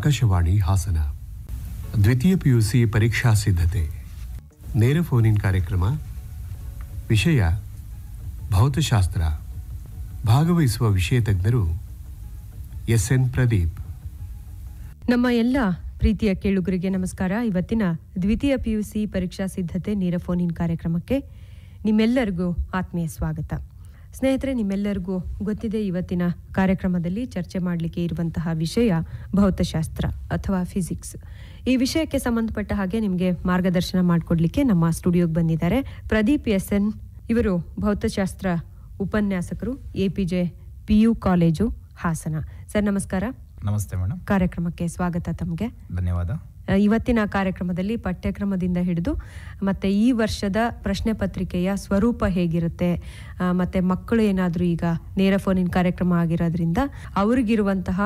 ಆಕಾಶವಾಣಿ ಹಾಸನ. ದ್ವಿತೀಯ ಪಿಯುಸಿ ಪರೀಕ್ಷಾ ಸಿದ್ಧತೆ ನೇರ ಫೋನ್ ಇನ್ ಕಾರ್ಯಕ್ರಮ. ವಿಷಯ ಭೌತಶಾಸ್ತ್ರ. ಭಾಗವಹಿಸುವ ವಿಷಯ ತಜ್ಞರು ಎಸ್.ಎನ್. ಪ್ರದೀಪ್. ನಮ್ಮ ಎಲ್ಲ ಪ್ರೀತಿಯ ಕೇಳುಗರಿಗೆ ನಮಸ್ಕಾರ. ಇವತ್ತಿನ ದ್ವಿತೀಯ ಪಿಯುಸಿ ಪರೀಕ್ಷಾ ಸಿದ್ಧತೆ ನೇರ ಫೋನ್ ಇನ್ ಕಾರ್ಯಕ್ರಮಕ್ಕೆ ನಿಮ್ಮೆಲ್ಲರಿಗೂ ಆತ್ಮೀಯ ಸ್ವಾಗತ. ಸ್ನೇಹಿತರೆ, ನಿಮ್ಮೆಲ್ಲರಿಗೂ ಗೊತ್ತಿದೆ, ಇವತ್ತಿನ ಕಾರ್ಯಕ್ರಮದಲ್ಲಿ ಚರ್ಚೆ ಮಾಡಲಿಕ್ಕೆ ಇರುವಂತಹ ವಿಷಯ ಭೌತಶಾಸ್ತ್ರ ಅಥವಾ ಫಿಸಿಕ್ಸ್. ಈ ವಿಷಯಕ್ಕೆ ಸಂಬಂಧಪಟ್ಟ ಹಾಗೆ ನಿಮಗೆ ಮಾರ್ಗದರ್ಶನ ಮಾಡಿಕೊಡ್ಲಿಕ್ಕೆ ನಮ್ಮ ಸ್ಟುಡಿಯೋಗೆ ಬಂದಿದ್ದಾರೆ ಪ್ರದೀಪ್ ಎಸ್.ಎನ್. ಇವರು ಭೌತಶಾಸ್ತ್ರ ಉಪನ್ಯಾಸಕರು, APJ PU college, Hassan. Sir ನಮಸ್ಕಾರ. ನಮಸ್ತೆ ಮೇಡಮ್. ಕಾರ್ಯಕ್ರಮಕ್ಕೆ ಸ್ವಾಗತ ತಮಗೆ. ಧನ್ಯವಾದ. ಇವತ್ತಿನ ಕಾರ್ಯಕ್ರಮದಲ್ಲಿ ಪಠ್ಯಕ್ರಮದಿಂದ ಹಿಡಿದು ಮತ್ತೆ ಈ ವರ್ಷದ ಪ್ರಶ್ನೆ ಪತ್ರಿಕೆಯ ಸ್ವರೂಪ ಹೇಗಿರುತ್ತೆ, ಮತ್ತೆ ಮಕ್ಕಳು ಏನಾದರೂ ಈಗ ನೇರ ಫೋನಿನ ಕಾರ್ಯಕ್ರಮ ಆಗಿರೋದ್ರಿಂದ ಅವ್ರಿಗಿರುವಂತಹ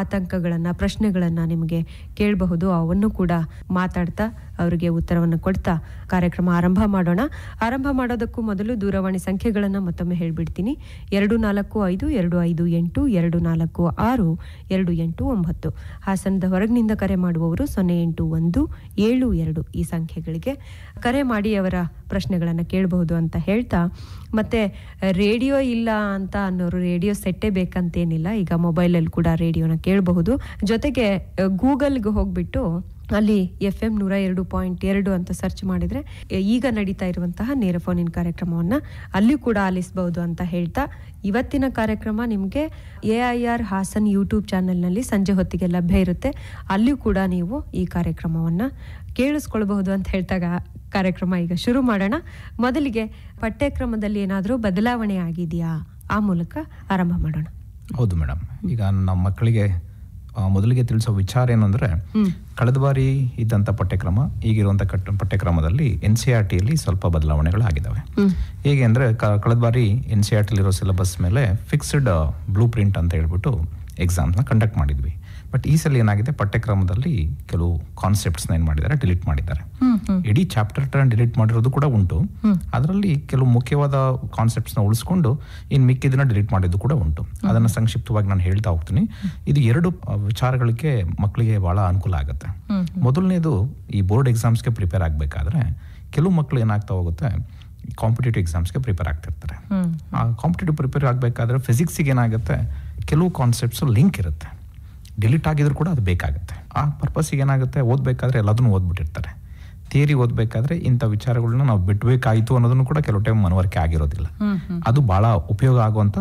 ಆತಂಕಗಳನ್ನು, ಪ್ರಶ್ನೆಗಳನ್ನು ನಿಮಗೆ ಕೇಳಬಹುದು. ಅವನ್ನು ಕೂಡ ಮಾತಾಡ್ತಾ ಅವರಿಗೆ ಉತ್ತರವನ್ನು ಕೊಡ್ತಾ ಕಾರ್ಯಕ್ರಮ ಆರಂಭ ಮಾಡೋಣ. ಆರಂಭ ಮಾಡೋದಕ್ಕೂ ಮೊದಲು ದೂರವಾಣಿ ಸಂಖ್ಯೆಗಳನ್ನು ಮತ್ತೊಮ್ಮೆ ಹೇಳ್ಬಿಡ್ತೀನಿ. 24552548262829. ಹಾಸನದ ಹೊರಗಿನಿಂದ ಕರೆ ಮಾಡುವವರು 08172 ಈ ಸಂಖ್ಯೆಗಳಿಗೆ ಕರೆ ಮಾಡಿ ಅವರ ಪ್ರಶ್ನೆಗಳನ್ನು ಕೇಳಬಹುದು ಅಂತ ಹೇಳ್ತಾ, ಮತ್ತೆ ರೇಡಿಯೋ ಇಲ್ಲ ಅಂತ ಅನ್ನೋರು ರೇಡಿಯೋ ಸೆಟ್ಟೇ ಬೇಕಂತೇನಿಲ್ಲ. ಈಗ ಮೊಬೈಲಲ್ಲಿ ಕೂಡ ರೇಡಿಯೋನ ಕೇಳಬಹುದು. ಜೊತೆಗೆ ಗೂಗಲ್ಗೆ ಹೋಗ್ಬಿಟ್ಟು ಅಲ್ಲಿ FM 102.2 ಅಂತ ಸರ್ಚ್ ಮಾಡಿದ್ರೆ ಈಗ ನಡೀತಾ ಇರುವಂತಹ ನೇರ ಫೋನ್ ಇನ್ ಕಾರ್ಯಕ್ರಮವನ್ನ ಅಲ್ಲಿ ಕೂಡ ಆಲಿಸಬಹುದು ಅಂತ ಹೇಳ್ತಾ, ಇವತ್ತಿನ ಕಾರ್ಯಕ್ರಮ ನಿಮಗೆ AIR ಹಾಸನ್ ಯೂಟ್ಯೂಬ್ ಚಾನೆಲ್ನಲ್ಲಿ ಸಂಜೆ ಹೊತ್ತಿಗೆ ಲಭ್ಯ ಇರುತ್ತೆ. ಅಲ್ಲಿಯೂ ಕೂಡ ನೀವು ಈ ಕಾರ್ಯಕ್ರಮವನ್ನ ಕೇಳಿಸ್ಕೊಳ್ಬಹುದು ಅಂತ ಹೇಳ್ತಾಗ ಕಾರ್ಯಕ್ರಮ ಈಗ ಶುರು ಮಾಡೋಣ. ಮೊದಲಿಗೆ ಪಠ್ಯಕ್ರಮದಲ್ಲಿ ಏನಾದರೂ ಬದಲಾವಣೆ ಆಗಿದೆಯಾ, ಆ ಮೂಲಕ ಆರಂಭ ಮಾಡೋಣ. ಹೌದು ಮೇಡಮ್, ಈಗ ನಮ್ಮ ಮಕ್ಕಳಿಗೆ ಮೊದಲಿಗೆ ತಿಳಿಸೋ ವಿಚಾರ ಏನು ಅಂದರೆ, ಕಳೆದ ಬಾರಿ ಇದ್ದಂಥ ಪಠ್ಯಕ್ರಮ ಈಗಿರುವಂಥ ಪಠ್ಯಕ್ರಮದಲ್ಲಿ NCERTಯಲ್ಲಿ ಸ್ವಲ್ಪ ಬದಲಾವಣೆಗಳಾಗಿದ್ದಾವೆ. ಹೇಗೆ ಅಂದರೆ, ಕಳೆದ ಬಾರಿ NCERTಲಿರೋ ಸಿಲೆಬಸ್ ಮೇಲೆ ಫಿಕ್ಸ್ಡ್ ಬ್ಲೂ ಪ್ರಿಂಟ್ ಅಂತ ಹೇಳ್ಬಿಟ್ಟು ಎಕ್ಸಾಮ್ನ ಕಂಡಕ್ಟ್ ಮಾಡಿದ್ವಿ. ಬಟ್ ಈ ಸಲ ಏನಾಗಿದೆ, ಪಠ್ಯಕ್ರಮದಲ್ಲಿ ಕೆಲವು ಕಾನ್ಸೆಪ್ಟ್ಸ್ನ ಏನು ಮಾಡಿದ್ದಾರೆ, ಡಿಲೀಟ್ ಮಾಡಿದ್ದಾರೆ. ಇಡೀ ಚಾಪ್ಟರ್ ಡಿಲೀಟ್ ಮಾಡಿರೋದು ಕೂಡ ಉಂಟು. ಅದರಲ್ಲಿ ಕೆಲವು ಮುಖ್ಯವಾದ ಕಾನ್ಸೆಪ್ಟ್ಸ್ನ ಉಳಿಸ್ಕೊಂಡು ಇನ್ನು ಮಿಕ್ಕಿದನ್ನ ಡಿಲೀಟ್ ಮಾಡಿದ್ದು ಕೂಡ ಉಂಟು. ಅದನ್ನು ಸಂಕ್ಷಿಪ್ತವಾಗಿ ನಾನು ಹೇಳ್ತಾ ಹೋಗ್ತೀನಿ. ಇದು ಎರಡು ವಿಚಾರಗಳಿಗೆ ಮಕ್ಕಳಿಗೆ ಬಹಳ ಅನುಕೂಲ ಆಗುತ್ತೆ. ಮೊದಲನೇದು, ಈ ಬೋರ್ಡ್ ಎಕ್ಸಾಮ್ಸ್ಗೆ ಪ್ರಿಪೇರ್ ಆಗಬೇಕಾದ್ರೆ ಕೆಲವು ಮಕ್ಕಳು ಏನಾಗ್ತಾ ಹೋಗುತ್ತೆ, ಕಾಂಪಿಟೇಟಿವ್ ಎಕ್ಸಾಮ್ಸ್ಗೆ ಪ್ರಿಪೇರ್ ಆಗ್ತಿರ್ತಾರೆ. ಆ ಕಾಂಪಿಟೇಟಿವ್ ಪ್ರಿಪೇರ್ ಆಗಬೇಕಾದ್ರೆ ಫಿಸಿಕ್ಸಿಗೆ ಏನಾಗುತ್ತೆ, ಕೆಲವು ಕಾನ್ಸೆಪ್ಟ್ಸ್ ಲಿಂಕ್ ಇರುತ್ತೆ. ಡಿಲೀಟ್ ಆಗಿದ್ರು ಕೂಡ ಅದು ಬೇಕಾಗುತ್ತೆ. ಆ ಪರ್ಪಸ್ಸಿಗೆ ಏನಾಗುತ್ತೆ, ಓದಬೇಕಾದ್ರೆ ಎಲ್ಲದನ್ನು ಓದ್ಬಿಟ್ಟಿರ್ತಾರೆ. ಥಿಯರಿ ಓದಬೇಕಾದ್ರೆ ಇಂಥ ವಿಚಾರಗಳನ್ನ ನಾವು ಬಿಡಬೇಕಾಯಿತು ಅನ್ನೋದನ್ನು ಕೂಡ ಕೆಲವು ಟೈಮ್ ಮನವರಿಕೆ ಆಗಿರೋದಿಲ್ಲ. ಅದು ಬಹಳ ಉಪಯೋಗ ಆಗುವಂಥ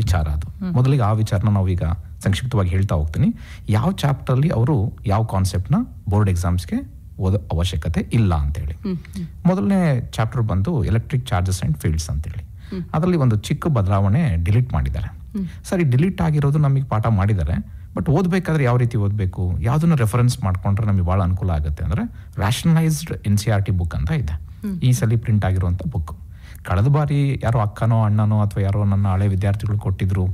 ವಿಚಾರ. ಅದು ಮೊದಲಿಗೆ ಆ ವಿಚಾರನ ನಾವೀಗ ಸಂಕ್ಷಿಪ್ತವಾಗಿ ಹೇಳ್ತಾ ಹೋಗ್ತೀನಿ. ಯಾವ ಚಾಪ್ಟರ್ಲಿ ಅವರು ಯಾವ ಕಾನ್ಸೆಪ್ಟ್ನ ಬೋರ್ಡ್ ಎಕ್ಸಾಮ್ಸ್ಗೆ ಓದೋ ಅವಶ್ಯಕತೆ ಇಲ್ಲ ಅಂತೇಳಿ. ಮೊದಲನೇ ಚಾಪ್ಟರ್ ಬಂದು ಎಲೆಕ್ಟ್ರಿಕ್ ಚಾರ್ಜಸ್ ಆ್ಯಂಡ್ ಫೀಲ್ಡ್ಸ್ ಅಂತೇಳಿ. ಅದರಲ್ಲಿ ಒಂದು ಚಿಕ್ಕ ಬದಲಾವಣೆ, ಡಿಲೀಟ್ ಮಾಡಿದ್ದಾರೆ. ಸರಿ, ಡಿಲೀಟ್ ಆಗಿರೋದು ನಮಗೆ ಪಾಠ ಮಾಡಿದ್ದಾರೆ. ಬಟ್ ಓದಬೇಕಾದ್ರೆ ಯಾವ ರೀತಿ ಓದಬೇಕು, ಯಾವುದನ್ನು ರೆಫರೆನ್ಸ್ ಮಾಡ್ಕೊಂಡ್ರೆ ನಮಗೆ ಭಾಳ ಅನುಕೂಲ ಆಗುತ್ತೆ ಅಂದರೆ, ರ್ಯಾಷನಲೈಸ್ಡ್ NCERT ಬುಕ್ ಅಂತ ಇದೆ. ಈ ಸಲ ಪ್ರಿಂಟ್ ಆಗಿರುವಂಥ ಬುಕ್. ಕಳೆದ ಬಾರಿ ಯಾರೋ ಅಕ್ಕನೋ ಅಣ್ಣನೋ ಅಥವಾ ಯಾರೋ ನನ್ನ ಹಳೆ ವಿದ್ಯಾರ್ಥಿಗಳು ಕೊಟ್ಟಿದ್ರು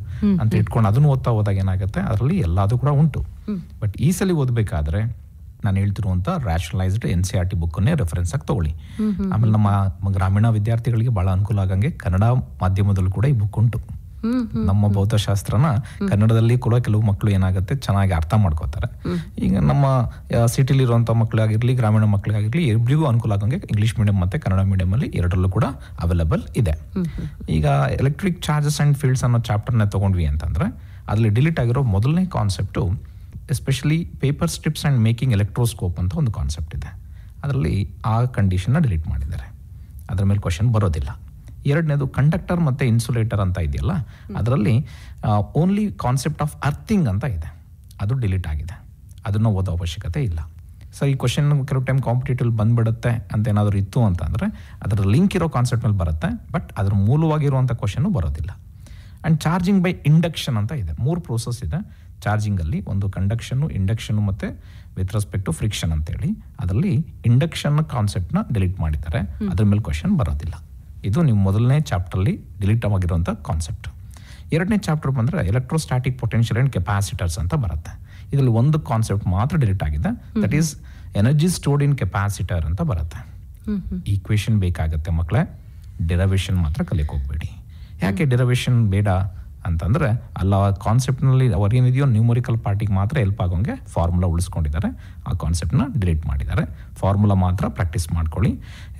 ಅಂತ ಇಟ್ಕೊಂಡು ಅದನ್ನು ಓದ್ತಾ ಹೋದಾಗ ಏನಾಗುತ್ತೆ, ಅದರಲ್ಲಿ ಎಲ್ಲದೂ ಕೂಡ ಉಂಟು. ಬಟ್ ಈ ಸಲ ಓದಬೇಕಾದ್ರೆ ನಾನು ಹೇಳ್ತಿರುವಂಥ ರ್ಯಾಷನಲೈಸ್ಡ್ NCERT ಬುಕ್ಕನ್ನೇ ರೆಫರೆನ್ಸ್ ಆಗಿ ತಗೊಳ್ಳಿ. ಆಮೇಲೆ ನಮ್ಮ ಗ್ರಾಮೀಣ ವಿದ್ಯಾರ್ಥಿಗಳಿಗೆ ಭಾಳ ಅನುಕೂಲ ಆಗಂಗೆ ಕನ್ನಡ ಮಾಧ್ಯಮದಲ್ಲೂ ಕೂಡ ಈ ಬುಕ್ ಉಂಟು. ನಮ್ಮ ಭೌತಶಾಸ್ತ್ರನ ಕನ್ನಡದಲ್ಲಿ ಕೂಡ ಕೆಲವು ಮಕ್ಕಳು ಏನಾಗುತ್ತೆ, ಚೆನ್ನಾಗಿ ಅರ್ಥ ಮಾಡ್ಕೋತಾರೆ. ಈಗ ನಮ್ಮ ಸಿಟಿಲಿರುವಂಥ ಮಕ್ಕಳಾಗಿರ್ಲಿ, ಗ್ರಾಮೀಣ ಮಕ್ಕಳಿಗಾಗಿರ್ಲಿ, ಇಬ್ಬರಿಗೂ ಅನುಕೂಲ ಆಗಂಗೆ ಇಂಗ್ಲಿಷ್ ಮೀಡಿಯಂ ಮತ್ತು ಕನ್ನಡ ಮೀಡಿಯಮಲ್ಲಿ ಎರಡರಲ್ಲೂ ಕೂಡ ಅವೈಲಬಲ್ ಇದೆ. ಈಗ ಎಲೆಕ್ಟ್ರಿಕ್ ಚಾರ್ಜಸ್ ಆ್ಯಂಡ್ ಫೀಲ್ಡ್ಸ್ ಅನ್ನೋ ಚಾಪ್ಟರ್ನ ತೊಗೊಂಡ್ವಿ ಅಂತಂದರೆ, ಅದರಲ್ಲಿ ಡಿಲೀಟ್ ಆಗಿರೋ ಮೊದಲನೇ concept especially paper strips and making electroscope ಅಂತ ಒಂದು ಕಾನ್ಸೆಪ್ಟ್ ಇದೆ. ಅದರಲ್ಲಿ ಆ ಕಂಡೀಷನ್ನ ಡಿಲೀಟ್ ಮಾಡಿದ್ದಾರೆ. ಅದರ ಮೇಲೆ ಕ್ವಶನ್ ಬರೋದಿಲ್ಲ. ಎರಡನೇದು, ಕಂಡಕ್ಟರ್ ಮತ್ತು ಇನ್ಸುಲೇಟರ್ ಅಂತ ಇದೆಯಲ್ಲ, ಅದರಲ್ಲಿ ಓನ್ಲಿ ಕಾನ್ಸೆಪ್ಟ್ ಆಫ್ ಅರ್ಥಿಂಗ್ ಅಂತ ಇದೆ. ಅದು ಡಿಲೀಟ್ ಆಗಿದೆ. ಅದನ್ನು ಓದೋ ಅವಶ್ಯಕತೆ ಇಲ್ಲ. ಸೊ ಈ ಕ್ವಶನ್ ಕೆಲವು ಟೈಮ್ ಕಾಂಪಿಟೇಟಿವ್ ಬಂದುಬಿಡುತ್ತೆ ಅಂತ ಏನಾದರೂ ಇತ್ತು ಅಂತಂದರೆ, ಅದರ ಲಿಂಕ್ ಇರೋ ಕಾನ್ಸೆಪ್ಟ್ ಮೇಲೆ ಬರುತ್ತೆ. ಬಟ್ ಅದರ ಮೂಲವಾಗಿರುವಂಥ ಕ್ವಶನ್ನು ಬರೋದಿಲ್ಲ. ಆ್ಯಂಡ್ ಚಾರ್ಜಿಂಗ್ ಬೈ ಇಂಡಕ್ಷನ್ ಅಂತ ಇದೆ. 3 ಪ್ರೋಸೆಸ್ ಇದೆ ಚಾರ್ಜಿಂಗಲ್ಲಿ. ಒಂದು ಕಂಡಕ್ಷನ್ನು, ಇಂಡಕ್ಷನ್ನು ಮತ್ತು ವಿತ್ ರೆಸ್ಪೆಕ್ಟ್ ಟು ಫ್ರಿಕ್ಷನ್ ಅಂತೇಳಿ. ಅದರಲ್ಲಿ ಇಂಡಕ್ಷನ್ ಕಾನ್ಸೆಪ್ಟ್ನ ಡಿಲೀಟ್ ಮಾಡಿದ್ದಾರೆ. ಅದ್ರ ಮೇಲೆ ಕ್ವಶನ್ ಬರೋದಿಲ್ಲ. ಇದು ನೀವು ಮೊದಲನೇ ಚಾಪ್ಟರ್ಲಿ ಡಿಲೀಟ್ ಆಗಿರುವಂಥ ಕಾನ್ಸೆಪ್ಟ್. ಎರಡನೇ ಚಾಪ್ಟರ್ ಬಂದರೆ ಎಲೆಕ್ಟ್ರೋಸ್ಟ್ಯಾಟಿಕ್ ಪೊಟೆನ್ಷಿಯಲ್ ಆ್ಯಂಡ್ ಕೆಪಾಸಿಟರ್ಸ್ ಅಂತ ಬರುತ್ತೆ. ಇದರಲ್ಲಿ ಒಂದು ಕಾನ್ಸೆಪ್ಟ್ ಮಾತ್ರ ಡಿಲೀಟ್ ಆಗಿದೆ. That is energy stored in capacitor ಅಂತ ಬರುತ್ತೆ. ಈಕ್ವೇಷನ್ ಬೇಕಾಗುತ್ತೆ ಮಕ್ಕಳೇ, ಡೆರವೇಷನ್ ಮಾತ್ರ ಕಲಿಯಕ್ಕೆ ಹೋಗ್ಬೇಡಿ. ಯಾಕೆ ಡೆರವೇಷನ್ ಬೇಡ ಅಂತಂದರೆ ಅಲ್ಲ ಕಾನ್ಸೆಪ್ಟ್ನಲ್ಲಿ ಅವ್ರೇನಿದೆಯೋ ನ್ಯೂಮರಿಕಲ್ ಪಾರ್ಟಿಗೆ ಮಾತ್ರ ಹೆಲ್ಪ್ ಆಗೋಂಗೆ ಫಾರ್ಮುಲಾ ಉಳಿಸ್ಕೊಂಡಿದ್ದಾರೆ, ಆ ಕಾನ್ಸೆಪ್ಟ್ನ ಡಿಲೀಟ್ ಮಾಡಿದ್ದಾರೆ. ಫಾರ್ಮುಲಾ ಮಾತ್ರ ಪ್ರಾಕ್ಟೀಸ್ ಮಾಡ್ಕೊಳ್ಳಿ.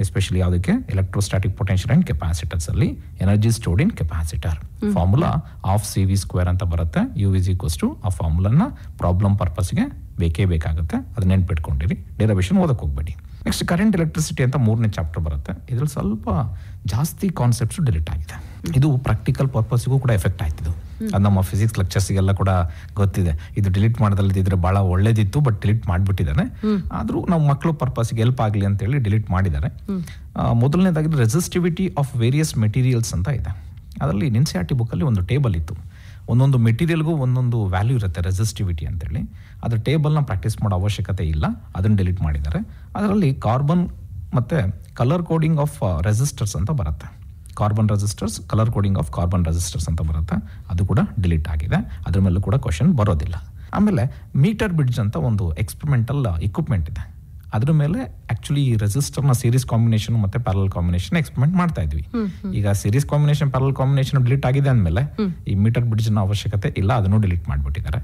ಎಸ್ಪೆಷಲಿ ಯಾವುದಕ್ಕೆ ಎಲೆಕ್ಟ್ರೋಸ್ಟಾಟಿಕ್ ಪೊಟೆನ್ಷಿಯಲ್ ಆ್ಯಂಡ್ ಕೆಪಾಸಿಟರ್ಸಲ್ಲಿ energy stored in capacitor formula of CV² ಅಂತ ಬರುತ್ತೆ. U ಆ ಫಾರ್ಮುಲಾನ ಪ್ರಾಬ್ಲಮ್ ಪರ್ಪಸ್ಗೆ ಬೇಕೇ ಬೇಕಾಗುತ್ತೆ, ಅದು ನೆನ್ಪಿಟ್ಕೊಂಡಿರಿ. ಡೆರಿವೇಷನ್ ಓದಕ್ಕೆ ಹೋಗ್ಬೇಡಿ. ನೆಕ್ಸ್ಟ್ ಕರೆಂಟ್ ಎಲೆಕ್ಟ್ರಿಸಿಟಿ ಅಂತ 3ನೇ ಚಾಪ್ಟರ್ ಬರುತ್ತೆ. ಇದ್ರಲ್ಲಿ ಸ್ವಲ್ಪ ಜಾಸ್ತಿ ಕಾನ್ಸೆಪ್ಟ್ಸ್ ಡಿಲೀಟ್ ಆಗಿದೆ. ಇದು ಪ್ರಾಕ್ಟಿಕಲ್ ಪರ್ಪಸ್ಗೂ ಕೂಡ ಎಫೆಕ್ಟ್ ಆಯ್ತಿದ್ದು. ಅದು ನಮ್ಮ ಫಿಸಿಕ್ಸ್ ಲೆಕ್ಚರ್ಸಿಗೆಲ್ಲ ಕೂಡ ಗೊತ್ತಿದೆ. ಇದು ಡಿಲೀಟ್ ಮಾಡೋದಲ್ಲಿದ್ದರೆ ಭಾಳ ಒಳ್ಳೇದಿತ್ತು, ಬಟ್ ಡಿಲೀಟ್ ಮಾಡಿಬಿಟ್ಟಿದ್ದಾರೆ. ಆದರೂ ನಾವು ಮಕ್ಕಳು ಪರ್ಪಸ್ಗೆ ಹೆಲ್ಪ್ ಆಗಲಿ ಅಂತೇಳಿ ಡಿಲೀಟ್ ಮಾಡಿದ್ದಾರೆ. ಮೊದಲನೇದಾಗಿ ರೆಸಿಸ್ಟಿವಿಟಿ ಆಫ್ ವೇರಿಯಸ್ ಮೆಟೀರಿಯಲ್ಸ್ ಅಂತ ಇದೆ. ಅದರಲ್ಲಿ NCERT ಬುಕ್ಕಲ್ಲಿ ಒಂದು ಟೇಬಲ್ ಇತ್ತು. ಒಂದೊಂದು ಮೆಟೀರಿಯಲ್ಗೂ ಒಂದೊಂದು ವ್ಯಾಲ್ಯೂ ಇರುತ್ತೆ ರೆಸಿಸ್ಟಿವಿಟಿ ಅಂತೇಳಿ. ಅದರ ಟೇಬಲ್ನ ಪ್ರಾಕ್ಟೀಸ್ ಮಾಡೋ ಅವಶ್ಯಕತೆ ಇಲ್ಲ, ಅದನ್ನು ಡಿಲೀಟ್ ಮಾಡಿದ್ದಾರೆ. ಅದರಲ್ಲಿ ಕಾರ್ಬನ್ ಮತ್ತು ಕಲರ್ ಕೋಡಿಂಗ್ ಆಫ್ ರೆಸಿಸ್ಟರ್ಸ್ ಅಂತ ಬರುತ್ತೆ. Carbon resistors, colour coding of carbon resistors ಅಂತ ಬರುತ್ತೆ. ಅದು ಕೂಡ ಡಿಲೀಟ್ ಆಗಿದೆ. ಅದ್ರ ಮೇಲೂ ಕೂಡ ಕ್ವಶನ್ ಬರೋದಿಲ್ಲ. ಆಮೇಲೆ ಮೀಟರ್ ಬ್ರಿಡ್ಜ್ ಅಂತ ಒಂದು ಎಕ್ಸ್ಪೆರಿಮೆಂಟಲ್ ಇಕ್ವಿಪ್ಮೆಂಟ್ ಇದೆ. ಅದ್ರ ಮೇಲೆ ಆಕ್ಚುಲಿ ರೆಸಿಸ್ಟರ್ನ ಸೀರೀಸ್ ಕಾಂಬಿನೇಷನ್ ಮತ್ತೆ ಪ್ಯಾರಲ್ ಕಾಂಬಿನೇಷನ್ ಎಕ್ಸ್ಪೆರಿಮೆಂಟ್ ಮಾಡ್ತಾ ಇದ್ವಿ. ಈಗ series combination parallel combination delete ಆಗಿದೆ ಅಂದಮೇಲೆ ಈ ಮೀಟರ್ ಬ್ರಿಡ್ಜ್ನ ಅವಶ್ಯಕತೆ ಇಲ್ಲ, ಅದನ್ನು ಡಿಲೀಟ್ ಮಾಡಿಬಿಟ್ಟಿದ್ದಾರೆ.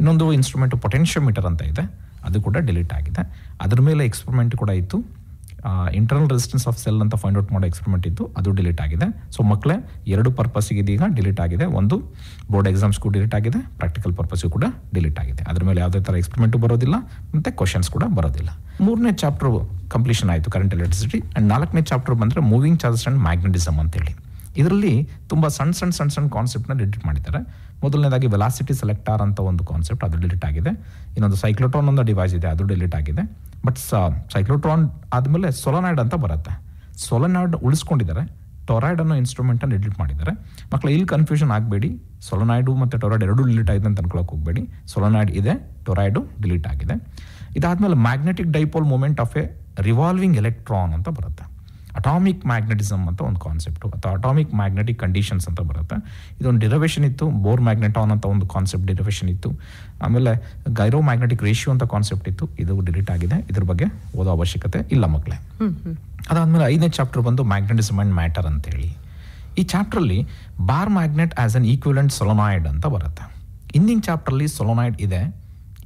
ಇನ್ನೊಂದು ಇನ್ಸ್ಟ್ರೂಮೆಂಟ್ ಪೊಟೆನ್ಷಿಯೋಮೀಟರ್ ಅಂತ ಇದೆ, ಅದು ಕೂಡ ಡಿಲೀಟ್ ಆಗಿದೆ. ಅದ್ರ ಮೇಲೆ ಎಕ್ಸ್ಪೆರಿಮೆಂಟ್ ಕೂಡ ಇತ್ತು. ಇಂಟರ್ನಲ್ ರೆಸಿಸ್ಟೆನ್ಸ್ ಆಫ್ ಸೆಲ್ ಅಂತ ಫೈಂಡ್ ಔಟ್ ಮಾಡೋ ಎಕ್ಸ್ಪೆರಿಮೆಂಟ್ ಇತ್ತು, ಅದು ಡಿಲೀಟ್ ಆಗಿದೆ. ಸೊ ಮಕ್ಕಳೇ 2 ಪರ್ಪಸ್ಗೆ ಇದೀಗ ಡಿಲೀಟ್ ಆಗಿದೆ. ಒಂದು ಬೋರ್ಡ್ ಎಕ್ಸಾಮ್ಸ್ಗೂ ಡಿಲೀಟ್ ಆಗಿದೆ, ಪ್ರಾಕ್ಟಿಕಲ್ ಪರ್ಪಸ್ಗೂ ಕೂಡ ಡಿಲೀಟ್ ಆಗಿದೆ. ಅದ್ರ ಮೇಲೆ ಯಾವುದೇ ಥರ ಎಕ್ಸ್ಪೆರಿಮೆಂಟು ಬರೋದಿಲ್ಲ ಮತ್ತು ಕ್ವಶನ್ಸ್ ಕೂಡ ಬರೋದಿಲ್ಲ. 3ನೇ ಚಾಪ್ಟರ್ ಕಂಪ್ಲೀಷನ್ ಆಯಿತು, ಕರೆಂಟ್ ಎಲೆಕ್ಟ್ರಿಸಿಟಿ. ಆ್ಯಂಡ್ 4ನೇ ಚಾಪ್ಟರ್ ಬಂದರೆ ಮೂವಿಂಗ್ ಚಾರ್ಜಸ್ ಆ್ಯಂಡ್ ಮ್ಯಾಗ್ನೆಟಿಸಮ್ ಅಂತೇಳಿ. ಇದರಲ್ಲಿ ತುಂಬ ಸಣ್ಣ ಕಾನ್ಸೆಪ್ಟ್ನ ಡಿಲೀಟ್ ಮಾಡಿದ್ದಾರೆ. ಮೊದಲನೇದಾಗಿ ವೆಲಾಸಿಟಿ ಸೆಲೆಕ್ಟಾರ್ ಅಂತ ಒಂದು ಕಾನ್ಸೆಪ್ಟ್, ಅದು ಡಿಲೀಟ್ ಆಗಿದೆ. ಇನ್ನೊಂದು ಸೈಕ್ಲೋಟ್ರಾನ್ ಒಂದು ಡಿವೈಸ್ ಇದೆ, ಅದು ಡಿಲೀಟ್ ಆಗಿದೆ. ಬಟ್ ಸೈಕ್ಲೋಟ್ರಾನ್ ಆದಮೇಲೆ ಸೊಲನಾಯ್ಡ್ ಅಂತ ಬರುತ್ತೆ. ಸೊಲನಾಯ್ಡ್ ಉಳಿಸ್ಕೊಂಡಿದ್ದಾರೆ, ಟೊರಾಯ್ಡ್ ಅನ್ನೋ ಇನ್ಸ್ಟ್ರೂಮೆಂಟನ್ನು ಡಿಲೀಟ್ ಮಾಡಿದ್ದಾರೆ. ಮಕ್ಕಳು ಇಲ್ಲಿ ಕನ್ಫ್ಯೂಷನ್ ಆಗಬೇಡಿ, ಸೊಲನಾಯ್ಡು ಮತ್ತು ಟೊರಾಯ್ಡ್ ಎರಡೂ ಡಿಲೀಟ್ ಆಗಿದೆ ಅಂತ ಅನ್ಕೊಳಕ್ಕೆ ಹೋಗಬೇಡಿ. ಸೊಲನಾಯ್ಡ್ ಇದೆ, ಟೊರಾಯ್ಡು ಡಿಲೀಟ್ ಆಗಿದೆ. ಇದಾದಮೇಲೆ magnetic dipole moment of a revolving electron ಅಂತ ಬರುತ್ತೆ. ಅಟಾಮಿಕ್ ಮ್ಯಾಗ್ನೆಟಿಸಮ್ ಅಂತ ಒಂದು ಕಾನ್ಸೆಪ್ಟು ಅಥವಾ ಅಟಾಮಿಕ್ ಮ್ಯಾಗ್ನೆಟಿಕ್ ಕಂಡೀಷನ್ಸ್ ಅಂತ ಬರುತ್ತೆ. ಇದೊಂದು ಡಿರವೇಷನ್ ಇತ್ತು. ಬೋರ್ ಮ್ಯಾಗ್ನೆಟಾನ್ ಅಂತ ಒಂದು ಕಾನ್ಸೆಪ್ಟ್ ಡಿರವೇಷನ್ ಇತ್ತು. ಆಮೇಲೆ ಗೈರೋ ಮ್ಯಾಗ್ನೆಟಿಕ್ ರೇಷಿಯೋ ಅಂತ ಕಾನ್ಸೆಪ್ಟ್ ಇತ್ತು, ಇದು ಡಿಲೀಟ್ ಆಗಿದೆ. ಇದ್ರ ಬಗ್ಗೆ ಓದೋ ಅವಶ್ಯಕತೆ ಇಲ್ಲ ಮಕ್ಕಳೇ. ಅದಾದಮೇಲೆ 5ನೇ ಚಾಪ್ಟರ್ ಬಂದು ಮ್ಯಾಗ್ನೆಟಿಸಮ್ ಆ್ಯಂಡ್ ಮ್ಯಾಟರ್ ಅಂತೇಳಿ. ಈ ಚಾಪ್ಟ್ರಲ್ಲಿ bar magnet as an equivalent solenoid ಅಂತ ಬರುತ್ತೆ. ಹಿಂದಿನ ಚಾಪ್ಟ್ರಲ್ಲಿ ಸೊಲನಾಯ್ಡ್ ಇದೆ,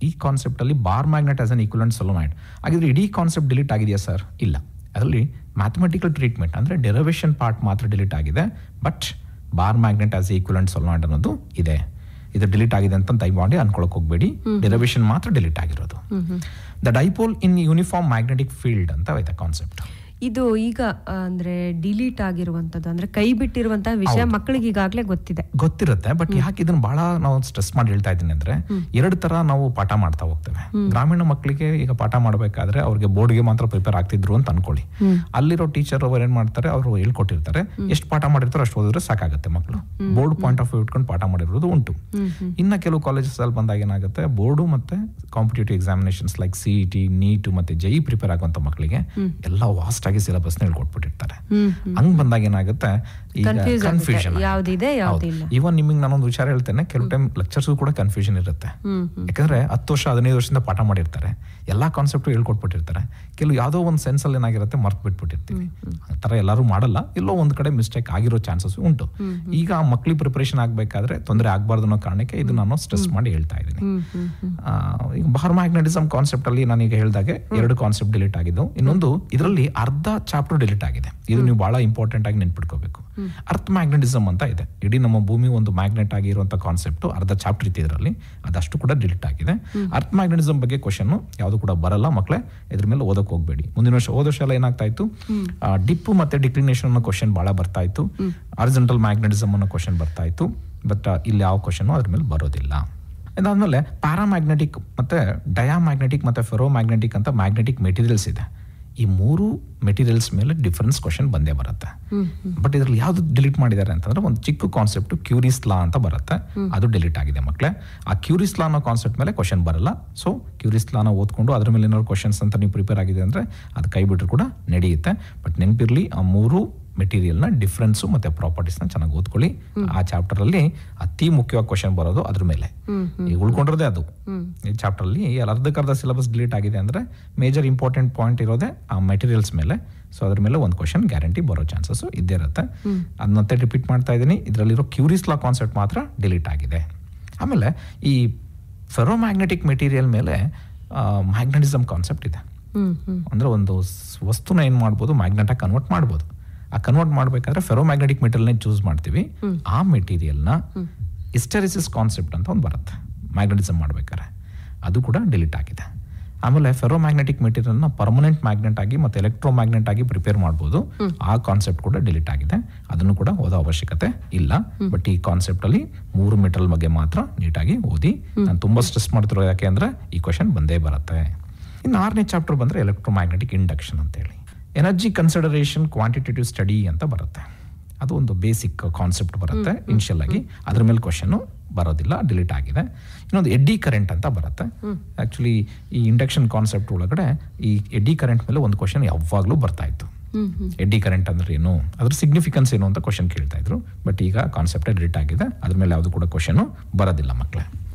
ಈ ಕಾನ್ಸೆಪ್ಟಲ್ಲಿ bar magnet as an equivalent solenoid. ಹಾಗಿದ್ರೆ ಇಡೀ ಕಾನ್ಸೆಪ್ಟ್ ಡಿಲೀಟ್ ಆಗಿದೆಯಾ ಸರ್? ಇಲ್ಲ. ಅದರಲ್ಲಿ ಮ್ಯಾಥಮೆಟಿಕಲ್ ಟ್ರೀಟ್ಮೆಂಟ್ ಅಂದರೆ ಡೆರಿವೇಷನ್ ಪಾರ್ಟ್ ಮಾತ್ರ ಡಿಲೀಟ್ ಆಗಿದೆ. But bar magnet as equivalent solenoid ಅನ್ನೋದು ಇದೆ. ಇದು ಡಿಲೀಟ್ ಆಗಿದೆ ಅಂತ ದಯಮಾಡಿ ಅನ್ಕೊಳಕ್ಕೆ ಹೋಗಬೇಡಿ, ಡೆರಿವೇಷನ್ ಮಾತ್ರ ಡಿಲೀಟ್ ಆಗಿರೋದು. The dipole in uniform magnetic field ಅಂತ ಇದೆ ಕಾನ್ಸೆಪ್ಟ್. ಇದು ಈಗ ಅಂದ್ರೆ ಡಿಲೀಟ್ ಆಗಿರುವಂತದ್ದು, ಅಂದ್ರೆ ಕೈ ಬಿಟ್ಟಿರುವಂತಹ ವಿಷಯ ಮಕ್ಕಳಿಗೆ ಈಗಾಗಲೇ ಗೊತ್ತಿರುತ್ತೆ. ಬಟ್ ಯಾಕೆ ಇದನ್ನ ಬಹಳ ನಾವು ಸ್ಟ್ರೆಸ್ ಮಾಡಿ ಹೇಳ್ತಾ ಇದ್ದೀನಿ ಅಂದ್ರೆ, 2 ತರ ನಾವು ಪಾಠ ಮಾಡ್ತಾ ಹೋಗ್ತೇವೆ. ಗ್ರಾಮೀಣ ಮಕ್ಕಳಿಗೆ ಈಗ ಪಾಠ ಮಾಡಬೇಕಾದ್ರೆ ಅವ್ರಿಗೆ ಬೋರ್ಡ್ಗೆ ಮಾತ್ರ ಪ್ರಿಪೇರ್ ಆಗ್ತಿದ್ರು ಅಂತ ಅನ್ಕೊಳ್ಳಿ. ಅಲ್ಲಿರೋ ಟೀಚರ್ ಅವ್ರು ಏನ್ ಮಾಡ್ತಾರೆ, ಅವರು ಹೇಳ್ಕೊಟ್ಟಿರ್ತಾರೆ, ಎಷ್ಟು ಪಾಠ ಮಾಡಿರ್ತಾರೋ ಅಷ್ಟು ಓದಿದ್ರೆ ಸಾಕಾಗುತ್ತೆ. ಮಕ್ಕಳು ಬೋರ್ಡ್ ಪಾಯಿಂಟ್ ಆಫ್ ವ್ಯೂ ಇಟ್ಕೊಂಡು ಪಾಠ ಮಾಡಿರೋದು ಉಂಟು. ಇನ್ನ ಕೆಲವು ಕಾಲೇಜಸ್ ಅಲ್ಲಿ ಬಂದಾಗ ಏನಾಗುತ್ತೆ, ಬೋರ್ಡು ಮತ್ತೆ competitive examinations like CET, NEET ಮತ್ತೆ JEE ಪ್ರಿಪೇರ್ ಆಗುವಂತ ಮಕ್ಕಳಿಗೆ ಎಲ್ಲ ವಾಸ್ಟ್ ಆಗಿ ಸಿಲೆಬಸ್ ಹೇಳ್ಕೊಟ್ಬಿಟ್ಟಿರ್ತಾರೆ. ಹಂಗ್ ಬಂದಾಗ ಏನಾಗುತ್ತೆ, ಈಗ ಕನ್ಫ್ಯೂಷನ್. ಇವನ್ ನಿಮಗೆ ನಾನೊಂದು ವಿಚಾರ ಹೇಳ್ತೇನೆ, ಕೆಲವು ಟೈಮ್ ಲೆಕ್ಚರ್ಸ್ ಕೂಡ ಕನ್ಫ್ಯೂಷನ್ ಇರುತ್ತೆ. ಯಾಕಂದ್ರೆ 10 ವರ್ಷ 15 ವರ್ಷದಿಂದ ಪಾಠ ಮಾಡಿರ್ತಾರೆ, ಎಲ್ಲಾ ಕಾನ್ಸೆಪ್ಟ್ ಹೇಳ್ಕೊಟ್ಬಿಟ್ಟಿರ್ತಾರೆ. ಕೆಲವು ಯಾವುದೋ ಒಂದು ಸೆನ್ಸ್ ಅಲ್ಲಿ ಏನಾಗಿರುತ್ತೆ, ಮರ್ತ್ ಬಿಟ್ಬಿಟ್ಟಿರ್ತೀವಿ. ಆ ತರ ಎಲ್ಲರೂ ಮಾಡಲ್ಲ, ಎಲ್ಲೋ ಒಂದ್ ಕಡೆ ಮಿಸ್ಟೇಕ್ ಆಗಿರೋ ಚಾನ್ಸಸ್ ಉಂಟು. ಈಗ ಮಕ್ಳಿಗೆ ಪ್ರಿಪರೇಷನ್ ಆಗ್ಬೇಕಾದ್ರೆ ತೊಂದರೆ ಆಗ್ಬಾರ್ದು ಅನ್ನೋ ಕಾರಣಕ್ಕೆ ಇದು ನಾನು ಸ್ಟ್ರೆಸ್ ಮಾಡಿ ಹೇಳ್ತಾ ಇದ್ದೀನಿ. ಈಗ ಬಾರ್ ಮ್ಯಾಗ್ನೆಟಿಸಮ್ ಕಾನ್ಸೆಪ್ಟ್ ಅಲ್ಲಿ ನಾನೀಗ ಹೇಳಿದಾಗೆ 2 ಕಾನ್ಸೆಪ್ಟ್ ಡಿಲೀಟ್ ಆಗಿದ್ದು. ಇನ್ನೊಂದು ಇದರಲ್ಲಿ ಅರ್ಧ ಚಾಪ್ಟರ್ ಡಿಲೀಟ್ ಆಗಿದೆ. ಇದು ನೀವು ಬಹಳ ಇಂಪಾರ್ಟೆಂಟ್ ಆಗಿ ನೆನ್ಪಿಟ್ಕೋಬೇಕು. ಅರ್ತ್ ಮ್ಯಾಗ್ನೆಟಿಸಮ್ ಅಂತ ಇದೆ. ಇಡೀ ನಮ್ಮ ಭೂಮಿ ಒಂದು ಮ್ಯಾಗ್ನೆಟ್ ಆಗಿರುವಂತ ಕಾನ್ಸೆಪ್ಟ್ ಅರ್ಧ ಚಾಪ್ಟರ್ ಇತ್ತು ಇದರಲ್ಲಿ, ಅದಷ್ಟು ಕೂಡ ಡಿಲೀಟ್ ಆಗಿದೆ. ಅರ್ತ್ ಮ್ಯಾಗ್ನೆಟಿಸಮ್ ಬಗ್ಗೆ ಕ್ವಶನ್ ಯಾವುದು ಕೂಡ ಬರಲ್ಲ ಮಕ್ಕಳೇ, ಇದ್ರ ಮೇಲೆ ಓದಕ್ಕೆ ಹೋಗ್ಬೇಡಿ. ಮುಂದಿನ ವರ್ಷ ಹೋದ ವರ್ಷ ಎಲ್ಲ ಏನಾಗ್ತಾ ಇತ್ತು, ಡಿಪ್ ಮತ್ತೆ ಡಿಕ್ಲಿನೇಷನ್ ಅನ್ನೋ ಕ್ವಶನ್ ಬಹಳ ಬರ್ತಾ ಇತ್ತು, ಹಾರಿಜಾಂಟಲ್ ಮ್ಯಾಗ್ನೆಟಿಸಮ್ ಅನ್ನೋ ಕ್ವಶನ್ ಬರ್ತಾ ಇತ್ತು. ಬಟ್ ಇಲ್ಲಿ ಯಾವ ಕ್ವಶನ್ ಅದ್ರ ಮೇಲೆ ಬರೋದಿಲ್ಲ. ಇದಾದ್ಮೇಲೆ ಪ್ಯಾರಾಮ್ಯಾಗ್ನೆಟಿಕ್ ಮತ್ತೆ ಡಯಾಮ್ಯಾಗ್ನೆಟಿಕ್ ಮತ್ತೆ ಫೆರೋಮ್ಯಾಗ್ನೆಟಿಕ್ ಅಂತ ಮ್ಯಾಗ್ನೆಟಿಕ್ ಮೆಟೀರಿಯಲ್ಸ್ ಇದೆ. ಈ 3 ಮೆಟೀರಿಯಲ್ಸ್ ಮೇಲೆ ಡಿಫರೆನ್ಸ್ ಕ್ವಶನ್ ಬಂದೇ ಬರುತ್ತೆ. ಬಟ್ ಇದ್ರಲ್ಲಿ ಯಾವ್ದು ಡಿಲೀಟ್ ಮಾಡಿದ್ದಾರೆ ಅಂತಂದ್ರೆ, ಒಂದು ಚಿಕ್ಕ ಕಾನ್ಸೆಪ್ಟ್ ಕ್ಯೂರಿಸ್ ಲಾ ಅಂತ ಬರುತ್ತೆ, ಅದು ಡಿಲೀಟ್ ಆಗಿದೆ ಮಕ್ಕಳೇ. ಆ ಕ್ಯೂರಿಸ್ ಲಾ ಅನ್ನೋ ಕಾನ್ಸೆಪ್ಟ್ ಮೇಲೆ ಕ್ವಶನ್ ಬರಲ್ಲ. ಸೊ ಕ್ಯೂರಿಸ್ ಲಾನ ಓದ್ಕೊಂಡು ಅದ್ರ ಮೇಲೆ ಏನಾದ್ರು ಕ್ವಶನ್ಸ್ ಅಂತ ನೀವು ಪ್ರಿಪೇರ್ ಆಗಿದೆ ಅಂದ್ರೆ ಅದು ಕೈ ಬಿಟ್ಟರು ಕೂಡ ನಡೆಯುತ್ತೆ. ಬಟ್ ನೆನಪಿರ್ಲಿ, ಆ 3 ಮೆಟೀರಿಯಲ್ನ ಡಿಫ್ರೆನ್ಸು ಮತ್ತು ಪ್ರಾಪರ್ಟೀಸ್ನ ಚೆನ್ನಾಗಿ ಓದ್ಕೊಳ್ಳಿ. ಆ ಚಾಪ್ಟರಲ್ಲಿ ಅತಿ ಮುಖ್ಯವಾಗಿ ಕ್ವಶನ್ ಬರೋದು ಅದ್ರ ಮೇಲೆ. ಈಗ ಉಳ್ಕೊಂಡಿರೋದೇ ಅದು. ಈ ಚಾಪ್ಟರಲ್ಲಿ ಅರ್ಧಕ್ಕರ್ಧ ಸಿಲೆಬಸ್ ಡಿಲೀಟ್ ಆಗಿದೆ ಅಂದರೆ ಮೇಜರ್ ಇಂಪಾರ್ಟೆಂಟ್ ಪಾಯಿಂಟ್ ಇರೋದೇ ಆ ಮೆಟೀರಿಯಲ್ಸ್ ಮೇಲೆ. ಸೊ ಅದ್ರ ಮೇಲೆ ಒಂದು ಕ್ವಶನ್ ಗ್ಯಾರಂಟಿ ಬರೋ ಚಾನ್ಸಸ್ಸು ಇದ್ದೇ ಇರುತ್ತೆ. ಅದನ್ನಂತೆ ರಿಪೀಟ್ ಮಾಡ್ತಾ ಇದ್ದೀನಿ, ಇದರಲ್ಲಿರೋ ಕ್ಯೂರಿಸ್ ಲಾ ಕಾನ್ಸೆಪ್ಟ್ ಮಾತ್ರ ಡಿಲೀಟ್ ಆಗಿದೆ. ಆಮೇಲೆ ಈ ಫೆರೋಮ್ಯಾಗ್ನೆಟಿಕ್ ಮೆಟೀರಿಯಲ್ ಮೇಲೆ ಮ್ಯಾಗ್ನೆಟಿಸಮ್ ಕಾನ್ಸೆಪ್ಟ್ ಇದೆ. ಅಂದರೆ ಒಂದು ವಸ್ತುನ ಏನು ಮಾಡ್ಬೋದು, ಮ್ಯಾಗ್ನೆಟಾಗಿ ಕನ್ವರ್ಟ್ ಮಾಡ್ಬೋದು. ಆ ಕನ್ವರ್ಟ್ ಮಾಡಬೇಕಾದ್ರೆ ಫೆರೋಮ್ಯಾಗ್ನೆಟಿಕ್ ಮೆಟೀರಿಯಲ್ನೇ ಚೂಸ್ ಮಾಡ್ತೀವಿ. ಆ ಮೆಟೀರಿಯಲ್ನ ಹಿಸ್ಟೆರಿಸಿಸ್ ಕಾನ್ಸೆಪ್ಟ್ ಅಂತ ಒಂದು ಬರುತ್ತೆ ಮ್ಯಾಗ್ನೆಟಿಸಮ್ ಮಾಡಬೇಕಾದ್ರೆ, ಅದು ಕೂಡ ಡಿಲೀಟ್ ಆಗಿದೆ. ಆಮೇಲೆ ಫೆರೋಮ್ಯಾಗ್ನೆಟಿಕ್ ಮೆಟೀರಿಯಲ್ನ ಪರ್ಮನೆಂಟ್ ಮ್ಯಾಗ್ನೆಟ್ ಆಗಿ ಮತ್ತು ಎಲೆಕ್ಟ್ರೋಮ್ಯಾಗ್ನೆಟ್ ಆಗಿ ಪ್ರಿಪೇರ್ ಮಾಡ್ಬೋದು. ಆ ಕಾನ್ಸೆಪ್ಟ್ ಕೂಡ ಡಿಲೀಟ್ ಆಗಿದೆ. ಅದನ್ನು ಕೂಡ ಓದೋ ಅವಶ್ಯಕತೆ ಇಲ್ಲ. ಬಟ್ ಈ ಕಾನ್ಸೆಪ್ಟಲ್ಲಿ 3 ಮೆಟಲ್ ಬಗ್ಗೆ ಮಾತ್ರ ನೀಟಾಗಿ ಓದಿ. ನಾನು ತುಂಬ ಸ್ಟ್ರೆಸ್ ಮಾಡ್ತಿರೋ ಯಾಕೆ ಅಂದರೆ ಈ ಕ್ವಶನ್ ಬಂದೇ ಬರುತ್ತೆ. ಇನ್ನು 6ನೇ ಚಾಪ್ಟರ್ ಬಂದರೆ ಎಲೆಕ್ಟ್ರೋಮ್ಯಾಗ್ನೆಟಿಕ್ ಇಂಡಕ್ಷನ್ ಅಂತೇಳಿ ಎನರ್ಜಿ ಕನ್ಸಿಡರೇಷನ್ ಕ್ವಾಂಟಿಟೇಟಿವ್ ಸ್ಟಡಿ ಅಂತ ಬರುತ್ತೆ. ಅದು ಒಂದು ಬೇಸಿಕ್ ಕಾನ್ಸೆಪ್ಟ್ ಬರುತ್ತೆ ಇನಿಷಿಯಲ್ ಆಗಿ. ಅದ್ರ ಮೇಲೆ ಕ್ವಶನ್ ಬರೋದಿಲ್ಲ, ಡಿಲೀಟ್ ಆಗಿದೆ. ಇನ್ನೊಂದು ಎಡ್ಡಿ ಕರೆಂಟ್ ಅಂತ ಬರುತ್ತೆ. ಆ್ಯಕ್ಚುಲಿ ಈ ಇಂಡಕ್ಷನ್ ಕಾನ್ಸೆಪ್ಟ್ ಒಳಗಡೆ ಈ ಎಡ್ಡಿ ಕರೆಂಟ್ ಮೇಲೆ ಒಂದು ಕ್ವಶನ್ ಯಾವಾಗಲೂ ಬರ್ತಾ ಇತ್ತು. ಎಡ್ಡಿ ಕರೆಂಟ್ ಅಂದ್ರೆ ಏನು, ಅದ್ರ ಸಿಗ್ನಿಫಿಕೆನ್ಸ್ ಏನು ಅಂತ ಕ್ವಶನ್ ಕೇಳ್ತಾ ಇದ್ರು. ಬಟ್ ಈಗ ಕಾನ್ಸೆಪ್ಟೇ ಡಿಲೀಟ್ ಆಗಿದೆ, ಅದ್ರ ಮೇಲೆ ಯಾವುದು ಕೂಡ ಕ್ವಶನ್ ಬರೋದಿಲ್ಲ ಮಕ್ಕಳೇ.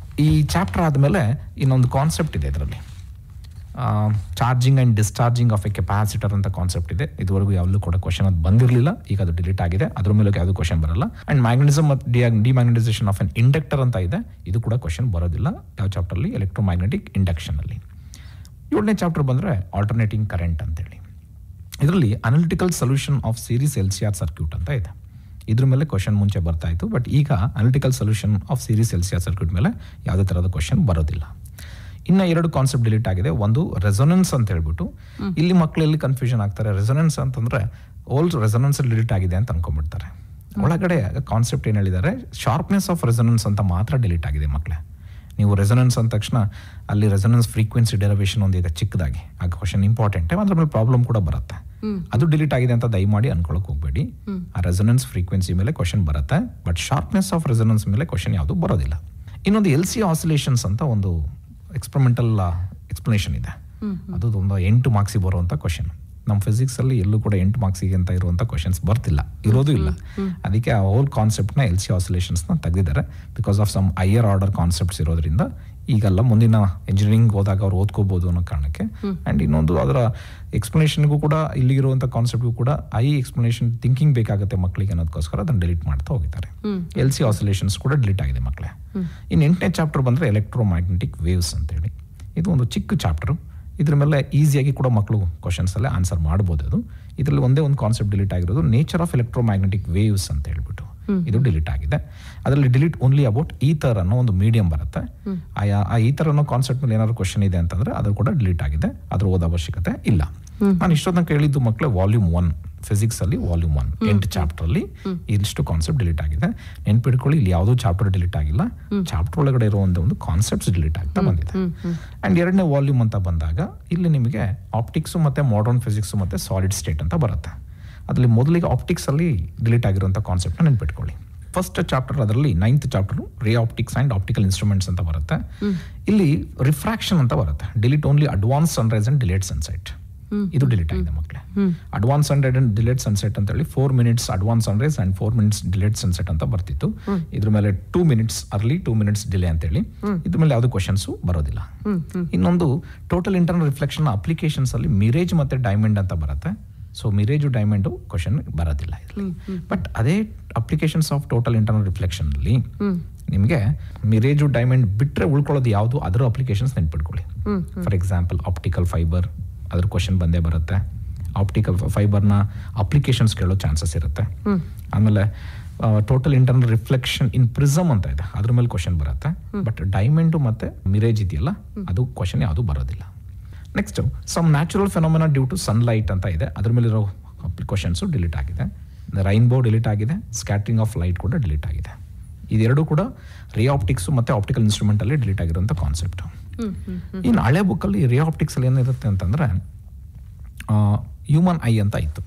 ಈ ಚಾಪ್ಟರ್ ಆದಮೇಲೆ ಇನ್ನೊಂದು ಕಾನ್ಸೆಪ್ಟ್ ಇದೆ ಇದರಲ್ಲಿ, charging and discharging of A capacitor ಅಂತ ಕಾನ್ಸೆಪ್ಟ್ ಇದೆ. ಇದುವರೆಗೂ ಯಾವಾಗಲೂ ಕೂಡ ಕ್ವಶನ್ ಅದು ಬಂದಿರಲಿಲ್ಲ, ಈಗ ಅದು ಡಿಲೀಟ್ ಆಗಿದೆ. ಅದ್ರ ಮೇಲೆ ಯಾವುದು ಕ್ವಶನ್ ಬರಲ್ಲ. ಆ್ಯಂಡ್ ಮ್ಯಾಗ್ನೆಟಿಸಮ್ ಮತ್ತು ಡಿಮ್ಯಾಗ್ನೆಟೈಸೇಷನ್ ಆಫ್ ಎನ್ ಇಂಡಕ್ಟರ್ ಅಂತ ಇದೆ, ಇದು ಕೂಡ ಕ್ವಶನ್ ಬರೋದಿಲ್ಲ ಯಾವ ಚಾಪ್ಟರ್ಲಿ, ಎಲೆಕ್ಟ್ರೋಮ್ಯಾಗ್ನೆಟಿಕ್ ಇಂಡಕ್ಷನಲ್ಲಿ. 7ನೇ ಚಾಪ್ಟರ್ ಬಂದರೆ ಆಲ್ಟರ್ನೇಟಿಂಗ್ ಕರೆಂಟ್ ಅಂತೇಳಿ. ಇದರಲ್ಲಿ analytical solution of series LCR circuit ಅಂತ ಇದೆ. ಇದ್ರ ಮೇಲೆ ಕ್ವಶನ್ ಮುಂಚೆ ಬರ್ತಾ ಇತ್ತು, ಬಟ್ ಈಗ analytical solution of series LCR circuit ಮೇಲೆ ಯಾವುದೇ ಥರದ ಕ್ವಶನ್ ಬರೋದಿಲ್ಲ. ಇನ್ನು 2 ಕಾನ್ಸೆಪ್ಟ್ ಡಿಲೀಟ್ ಆಗಿದೆ. ಒಂದು ರೆಸೊನೆನ್ಸ್ ಅಂತ ಹೇಳ್ಬಿಟ್ಟು, ಇಲ್ಲಿ ಮಕ್ಕಳಲ್ಲಿ ಕನ್ಫ್ಯೂಷನ್ ಆಗ್ತಾರೆ. ರೆಸೊನೆನ್ಸ್ ಅಂತಂದ್ರೆ ಓಲ್ ರೆಸೊನೆನ್ಸ್ ಡಿಲೀಟ್ ಆಗಿದೆ ಅಂತ ಅನ್ಕೊಂಡ್ಬಿಡ್ತಾರೆ. ಒಳಗಡೆ ಕಾನ್ಸೆಪ್ಟ್ ಏನು ಹೇಳಿದ್ದಾರೆ, ಶಾರ್ಪ್ನೆಸ್ ಆಫ್ ರೆಸೊನೆನ್ಸ್ ಅಂತ ಮಾತ್ರ ಡಿಲೀಟ್ ಆಗಿದೆ ಮಕ್ಕಳೇ. ನೀವು ರೆಸೊನೆನ್ಸ್ ಅಂದ ತಕ್ಷಣ ಅಲ್ಲಿ ರೆಸೊನೆನ್ಸ್ ಫ್ರೀಕ್ವೆನ್ಸಿ ಡೆರಿವೇಷನ್ ಒಂದಿದೆ ಚಿಕ್ಕದಾಗಿ, ಆ ಕ್ವಶನ್ ಇಂಪಾರ್ಟೆಂಟ್, ಅದ್ರ ಮೇಲೆ ಪ್ರಾಬ್ಲಮ್ ಕೂಡ ಬರುತ್ತೆ. ಅದು ಡಿಲೀಟ್ ಆಗಿದೆ ಅಂತ ದಯಮಾಡಿ ಅನ್ಕೊಳಕ್ ಹೋಗ್ಬೇಡಿ. ಆ ರೆಸೊನೆನ್ಸ್ ಫ್ರೀಕ್ವೆನ್ಸಿ ಮೇಲೆ ಕ್ವಶನ್ ಬರುತ್ತೆ, ಬಟ್ ಶಾರ್ಪ್ನೆಸ್ ಆಫ್ ರೆಸೊನೆನ್ಸ್ ಮೇಲೆ ಕ್ವಶನ್ ಯಾವುದು ಬರೋದಿಲ್ಲ. ಇನ್ನೊಂದು LC ಆಸಿಲೇಷನ್ಸ್ ಅಂತ ಒಂದು ಎಕ್ಸ್ಪೆರಿಮೆಂಟಲ್ ಎಕ್ಸ್ಪ್ಲನೇಷನ್ ಇದೆ. ಅದು ಒಂದು 8 ಮಾರ್ಕ್ಸಿಗೆ ಬರುವಂಥ ಕ್ವಶನ್. ನಮ್ಮ ಫಿಸಿಕ್ಸಲ್ಲಿ ಎಲ್ಲೂ ಕೂಡ 8 ಮಾರ್ಕ್ಸಿಗೆ ಅಂತ ಇರುವಂಥ ಕ್ವಶನ್ಸ್ ಬರ್ತಿಲ್ಲ, ಇರೋದು ಇಲ್ಲ. ಅದಕ್ಕೆ ಆ ಹೋಲ್ ಕಾನ್ಸೆಪ್ಟ್ನ LC ಆಸಿಲೇಷನ್ಸ್ನ ತೆಗೆದಿದ್ದಾರೆ. Because of some higher order concepts ಇರೋದ್ರಿಂದ ಈಗೆಲ್ಲ ಮುಂದಿನ ಇಂಜಿನಿಯರಿಂಗ್ ಹೋದಾಗ ಅವ್ರು ಓದ್ಕೋಬಹುದು ಅನ್ನೋ ಕಾರಣಕ್ಕೆ. ಆ್ಯಂಡ್ ಇನ್ನೊಂದು ಅದರ ಎಕ್ಸ್ಪ್ಲನೇಷನ್ಗೂ ಕೂಡ ಇಲ್ಲಿರುವಂಥ ಕಾನ್ಸೆಪ್ಟ್ಗೂ ಕೂಡ ಎಕ್ಸ್ಪ್ಲನೇಷನ್ ಥಿಂಕಿಂಗ್ ಬೇಕಾಗುತ್ತೆ ಮಕ್ಕಳಿಗೆ ಅನ್ನೋದಕ್ಕೋಸ್ಕರ ಅದನ್ನು ಡಿಲೀಟ್ ಮಾಡ್ತಾ ಹೋಗಿದ್ದಾರೆ. LC ಆಸಿಲೇಷನ್ಸ್ ಕೂಡ ಡಿಲೀಟ್ ಆಗಿದೆ ಮಕ್ಕಳೇ. ಇನ್ನು 8ನೇ ಚಾಪ್ಟರ್ ಬಂದರೆ ಎಲೆಕ್ಟ್ರೋಮ್ಯಾಗ್ನೆಟಿಕ್ ವೇವ್ಸ್ ಅಂತೇಳಿ. ಇದು ಒಂದು ಚಿಕ್ಕ ಚಾಪ್ಟರು. ಇದ್ರ ಮೇಲೆ ಈಸಿಯಾಗಿ ಕೂಡ ಮಕ್ಕಳು ಕ್ವಶನ್ಸಲ್ಲೇ ಆನ್ಸರ್ ಮಾಡ್ಬೋದು. ಅದು ಇದರಲ್ಲಿ ಒಂದೇ ಒಂದು ಕಾನ್ಸೆಪ್ಟ್ ಡಿಲೀಟ್ ಆಗಿರೋದು, ನೇಚರ್ ಆಫ್ ಎಲೆಕ್ಟ್ರೋಮ್ಯಾಗ್ನೆಟಿಕ್ ವೇವ್ಸ್ ಅಂತ ಹೇಳ್ಬಿಟ್ಟು. ಇದು ಡಿಲೀಟ್ ಆಗಿದೆ. ಅದರಲ್ಲಿ ಡಿಲೀಟ್ ಓನ್ಲಿ ಅಬೌಟ್ ಈಥರ್ ಅನ್ನೋ ಒಂದು ಮೀಡಿಯಂ ಬರುತ್ತೆ. ಆ ಈಥರ್ ಅನ್ನೋ ಕಾನ್ಸೆಪ್ಟ್ ಮೇಲೆ ಏನಾದ್ರು ಕ್ವಶನ್ ಇದೆ ಅಂತಂದ್ರೆ ಅದು ಕೂಡ ಡಿಲೀಟ್ ಆಗಿದೆ, ಅದ್ರ ಓದೋ ಅವಶ್ಯಕತೆ ಇಲ್ಲ. ನಾನು ಇಷ್ಟೊಂದು ಕೇಳಿದ್ದು ಮಕ್ಕಳೇ ವಾಲ್ಯೂಮ್ 1 ಫಿಸಿಕ್ಸ್ ಅಲ್ಲಿ ವಾಲ್ಯೂಮ್ 1 8 ಚಾಪ್ಟರ್ ಅಲ್ಲಿ ಇಷ್ಟು ಕಾನ್ಸೆಪ್ಟ್ ಡಿಲೀಟ್ ಆಗಿದೆ. ನೆನ್ಪಿಡ್ಕೊಳ್ಳಿ, ಇಲ್ಲಿ ಯಾವುದೋ ಚಾಪ್ಟರ್ ಡಿಲೀಟ್ ಆಗಿಲ್ಲ, ಚಾಪ್ಟರ್ ಒಳಗಡೆ ಇರೋ ಒಂದು ಕಾನ್ಸೆಪ್ಟ್ಸ್ ಡಿಲೀಟ್ ಆಗ್ತಾ ಬಂದಿದೆ. ಅಂಡ್ 2ನೇ ವಾಲ್ಯೂಮ್ ಅಂತ ಬಂದಾಗ ಇಲ್ಲಿ ನಿಮಗೆ ಆಪ್ಟಿಕ್ಸ್ ಮತ್ತೆ ಮಾಡರ್ನ್ ಫಿಸಿಕ್ಸ್ ಮತ್ತೆ ಸಾಲಿಡ್ ಸ್ಟೇಟ್ ಅಂತ ಬರುತ್ತೆ. ಅದರಲ್ಲಿ ಮೊದಲಿಗೆ ಆಪ್ಟಿಕ್ಸ್ ಅಲ್ಲಿ ಡಿಲೀಟ್ ಆಗಿರುವಂಥ ಕಾನ್ಸೆಪ್ಟ್ನ ನೆನ್ಪಿಟ್ಕೊಳ್ಳಿ. ಫಸ್ಟ್ ಚಾಪ್ಟರ್ ಅದರಲ್ಲಿ 9th ಚಾಪ್ಟರ್ ರೇ ಆಪ್ಟಿಕ್ಸ್ ಅಂಡ್ ಆಪ್ಟಿಕಲ್ ಇನ್ಸ್ಟ್ರೂಮೆಂಟ್ಸ್ ಅಂತ ಬರುತ್ತೆ. ಇಲ್ಲಿ ರಿಫ್ರಾಕ್ಷನ್ ಅಂತ ಬರುತ್ತೆ. Delete only advance Sunrise and delayed sunset. ಇದು ಡಿಲೀಟ್ ಆಗಿದೆ ಮಕ್ಕಳೇ. Advance Sunrise and delayed sunset ಅಂತ ಹೇಳಿ 4 minutes advance Sunrise and 4 minutes delayed sunset ಅಂತ ಬರ್ತಿತ್ತು. ಇದ್ರ ಮೇಲೆ 2 minutes ಅರ್ಲಿ 2 minutes ಡಿಲೇ ಅಂತ ಹೇಳಿ ಇದ್ರ ಮೇಲೆ ಯಾವ್ದು ಕ್ವಶನ್ಸ್ ಬರೋದಿಲ್ಲ. ಇನ್ನೊಂದು ಟೋಟಲ್ ಇಂಟರ್ನಲ್ ರಿಫ್ಲೆಕ್ಷನ್ ಅಪ್ಲಿಕೇಶನ್ಸ್ ಅಲ್ಲಿ ಮಿರೇಜ್ ಮತ್ತೆ ಡೈಮಂಡ್ ಅಂತ ಬರುತ್ತೆ. ಸೊ ಮಿರೇಜು ಡೈಮಂಡು ಕ್ವಶನ್ ಬರೋದಿಲ್ಲ ಇದರಲ್ಲಿ. ಬಟ್ ಅದೇ applications of total internal reflection ಅಲ್ಲಿ ನಿಮಗೆ ಮಿರೇಜು ಡೈಮಂಡ್ ಬಿಟ್ರೆ ಉಳ್ಕೊಳ್ಳೋದು ಯಾವುದು, ಅದರ ಅಪ್ಲಿಕೇಶನ್ಸ್ ನೆನ್ಪಿಟ್ಕೊಳ್ಳಿ. ಫಾರ್ ಎಕ್ಸಾಂಪಲ್ ಆಪ್ಟಿಕಲ್ ಫೈಬರ್, ಅದ್ರ ಕ್ವಶನ್ ಬಂದೇ ಬರುತ್ತೆ. ಆಪ್ಟಿಕಲ್ ಫೈಬರ್ನ ಅಪ್ಲಿಕೇಶನ್ಸ್ ಕೇಳೋ ಚಾನ್ಸಸ್ ಇರುತ್ತೆ. ಆಮೇಲೆ ಟೋಟಲ್ ಇಂಟರ್ನಲ್ ರಿಫ್ಲೆಕ್ಷನ್ ಇನ್ ಪ್ರಿಸಮ್ ಅಂತ ಇದೆ, ಅದ್ರ ಮೇಲೆ ಕ್ವಶನ್ ಬರುತ್ತೆ. ಬಟ್ ಡೈಮಂಡು ಮತ್ತೆ ಮಿರೇಜ್ ಇದೆಯಲ್ಲ, ಅದು ಕ್ವಶನ್ ಯಾವುದು ಬರೋದಿಲ್ಲ. Next some natural phenomena due to sunlight ಅಂತ ಇದೆ, ಅದ್ರ ಮೇಲಿರೋ ಕ್ವಶನ್ಸು ಡಿಲೀಟ್ ಆಗಿದೆ. ರೈನ್ಬೋ ಡಿಲೀಟ್ ಆಗಿದೆ, ಸ್ಕ್ಯಾಟ್ರಿಂಗ್ ಆಫ್ ಲೈಟ್ ಕೂಡ ಡಿಲೀಟ್ ಆಗಿದೆ. ಇದೆರಡು ಕೂಡ ರೇ ಆಪ್ಟಿಕ್ಸ್ ಮತ್ತೆ ಆಪ್ಟಿಕಲ್ ಇನ್ಸ್ಟ್ರೂಮೆಂಟ್ ಅಲ್ಲಿ ಡಿಲೀಟ್ ಆಗಿರುವಂಥ ಕಾನ್ಸೆಪ್ಟ್. ಇನ್ನು ಹಳೆ ಬುಕ್ಕಲ್ಲಿ ರೇ ಆಪ್ಟಿಕ್ಸ್ ಅಲ್ಲಿ ಏನಿರುತ್ತೆ ಅಂತಂದ್ರೆ ಹ್ಯೂಮನ್ ಐ ಅಂತ ಇತ್ತು.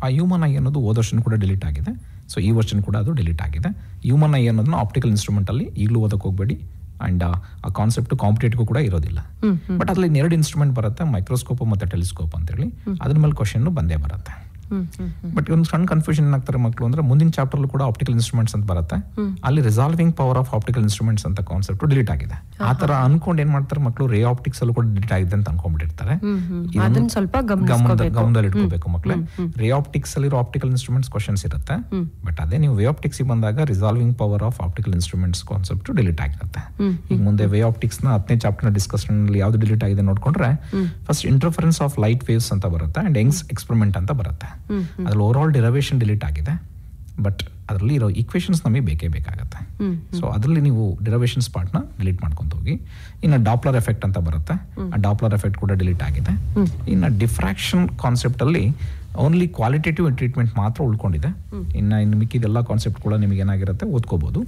ಆ ಹ್ಯೂಮನ್ ಐ ಅನ್ನೋದು ಹೋದ ವರ್ಷನ್ ಕೂಡ ಡಿಲೀಟ್ ಆಗಿದೆ. ಸೊ ಈ ವರ್ಷನ್ ಕೂಡ ಅದು ಡಿಲೀಟ್ ಆಗಿದೆ. ಹ್ಯೂಮನ್ ಐ ಅನ್ನೋದನ್ನ ಆಪ್ಟಿಕಲ್ ಇನ್ಸ್ಟ್ರೂಮೆಂಟ್ ಅಲ್ಲಿ ಈಗಲೂ ಓದಕ್ಕೆ ಹೋಗ್ಬೇಡಿ. ಅಂಡ್ ಆ ಕಾನ್ಸೆಪ್ಟ್ ಕಾಂಪಿಟೇಟಿವ್ ಕೂಡ ಇರೋದಿಲ್ಲ. ಬಟ್ ಅದ್ರಲ್ಲಿ 2 ಇನ್ಸ್ಟ್ರೂಮೆಂಟ್ ಬರುತ್ತೆ, ಮೈಕ್ರೋಸ್ಕೋಪ್ ಮತ್ತೆ ಟೆಲಿಸ್ಕೋಪ್ ಅಂತ ಹೇಳಿ. ಅದ್ರ ಮೇಲೆ ಕ್ವಶನ್ ಬಂದೇ ಬರುತ್ತೆ. ಬಟ್ ಒಂದು ಸಣ್ಣ ಕನ್ಫ್ಯೂಷನ್ ಆಗ್ತಾರೆ ಮಕ್ಕಳು ಅಂದ್ರೆ ಮುಂದಿನ ಚಾಪ್ಟರ್ ಕೂಡ ಆಪ್ಟಿಕಲ್ ಇನ್ಸ್ಟ್ರೂಮೆಂಟ್ಸ್ ಅಂತ ಬರುತ್ತೆ, ಅಲ್ಲಿ resolving power of optical instruments ಅಂತ ಕಾನ್ಸೆಪ್ಟ್ ಡಿಲೀಟ್ ಆಗಿದೆ. ಆ ತರ ಅನ್ಕೊಂಡು ಏನ್ ಮಾಡ್ತಾರೆ ಮಕ್ಕಳು, ರೇ ಆಪ್ಟಿಕ್ಸ್ ಅಲ್ಲೂ ಕೂಡ ಡಿಲೀಟ್ ಆಗಿದೆ ಅಂತ ಅನ್ಕೊಂಡ್ಬಿಟ್ಟಿರ್ತಾರೆ. ಸ್ವಲ್ಪ ಗಮನದಲ್ಲಿ ಇಟ್ಕೋಬೇಕು ಮಕ್ಕಳೇ. ರೇ ಆಪ್ಟಿಕ್ಸ್ ಅಲ್ಲಿರೋ ಆಪ್ಟಿಕಲ್ ಇನ್ಸ್ಟ್ರೂಮೆಂಟ್ಸ್ ಕ್ವಶನ್ಸ್ ಇರುತ್ತೆ, ಬಟ್ ಅದೇ ನೀವು ವೇ ಆಪ್ಟಿಕ್ಸ್ ಬಂದಾಗ resolving power of optical instruments concept delete ಆಗಿರುತ್ತೆ. ಈಗ ಮುಂದೆ ವೇ ಆಪ್ಟಿಕ್ಸ್ ನ 10ನೇ ಚಾಪ್ಟರ್ ಡಿಸ್ಕಷನ್ ಅಲ್ಲಿ ಯಾವ್ದು ಡಿಲೀಟ್ ಆಗಿದೆ ನೋಡ್ಕೊಂಡ್ರೆ, first interference of light waves ಅಂತ ಬರುತ್ತೆ ಅಂಡ್ ಯಂಗ್ಸ್ ಎಕ್ಸ್ಪೆರಿಮೆಂಟ್ ಅಂತ ಬರುತ್ತೆ. ಅದ್ರಲ್ಲಿ ಓವರ್ ಆಲ್ ಡಿರೈವೇಶನ್ ಡಿಲೀಟ್ ಆಗಿದೆ, ಬಟ್ ಅದರಲ್ಲಿ ಇರೋ ಈಕ್ವೇಷನ್ಸ್ ನಮಗೆ ಬೇಕೇ ಬೇಕಾಗುತ್ತೆ. ಸೊ ಅದರಲ್ಲಿ ನೀವು ಡಿರೈವೇಶನ್ಸ್ ಪಾರ್ಟ್ನ ಡಿಲೀಟ್ ಮಾಡ್ಕೊಂತ ಹೋಗಿ. ಇನ್ನು ಡಾಪ್ಲರ್ ಎಫೆಕ್ಟ್ ಅಂತ ಬರುತ್ತೆ, ಆ ಡಾಪ್ಲರ್ ಎಫೆಕ್ಟ್ ಕೂಡ ಡಿಲೀಟ್ ಆಗಿದೆ. ಇನ್ನು ಡಿಫ್ರಾಕ್ಷನ್ ಕಾನ್ಸೆಪ್ಟ್ ಅಲ್ಲಿ ಓನ್ಲಿ ಕ್ವಾಲಿಟೇಟಿವ್ ಟ್ರೀಟ್ಮೆಂಟ್ ಮಾತ್ರ ಉಳ್ಕೊಂಡಿದೆ. ಇನ್ನು ಮಿಕ್ಕಿದೆಲ್ಲ ಕಾನ್ಸೆಪ್ಟ್ ಕೂಡ ನಿಮಗೆ ಏನಾಗಿರುತ್ತೆ ಓದ್ಕೋಬಹುದು.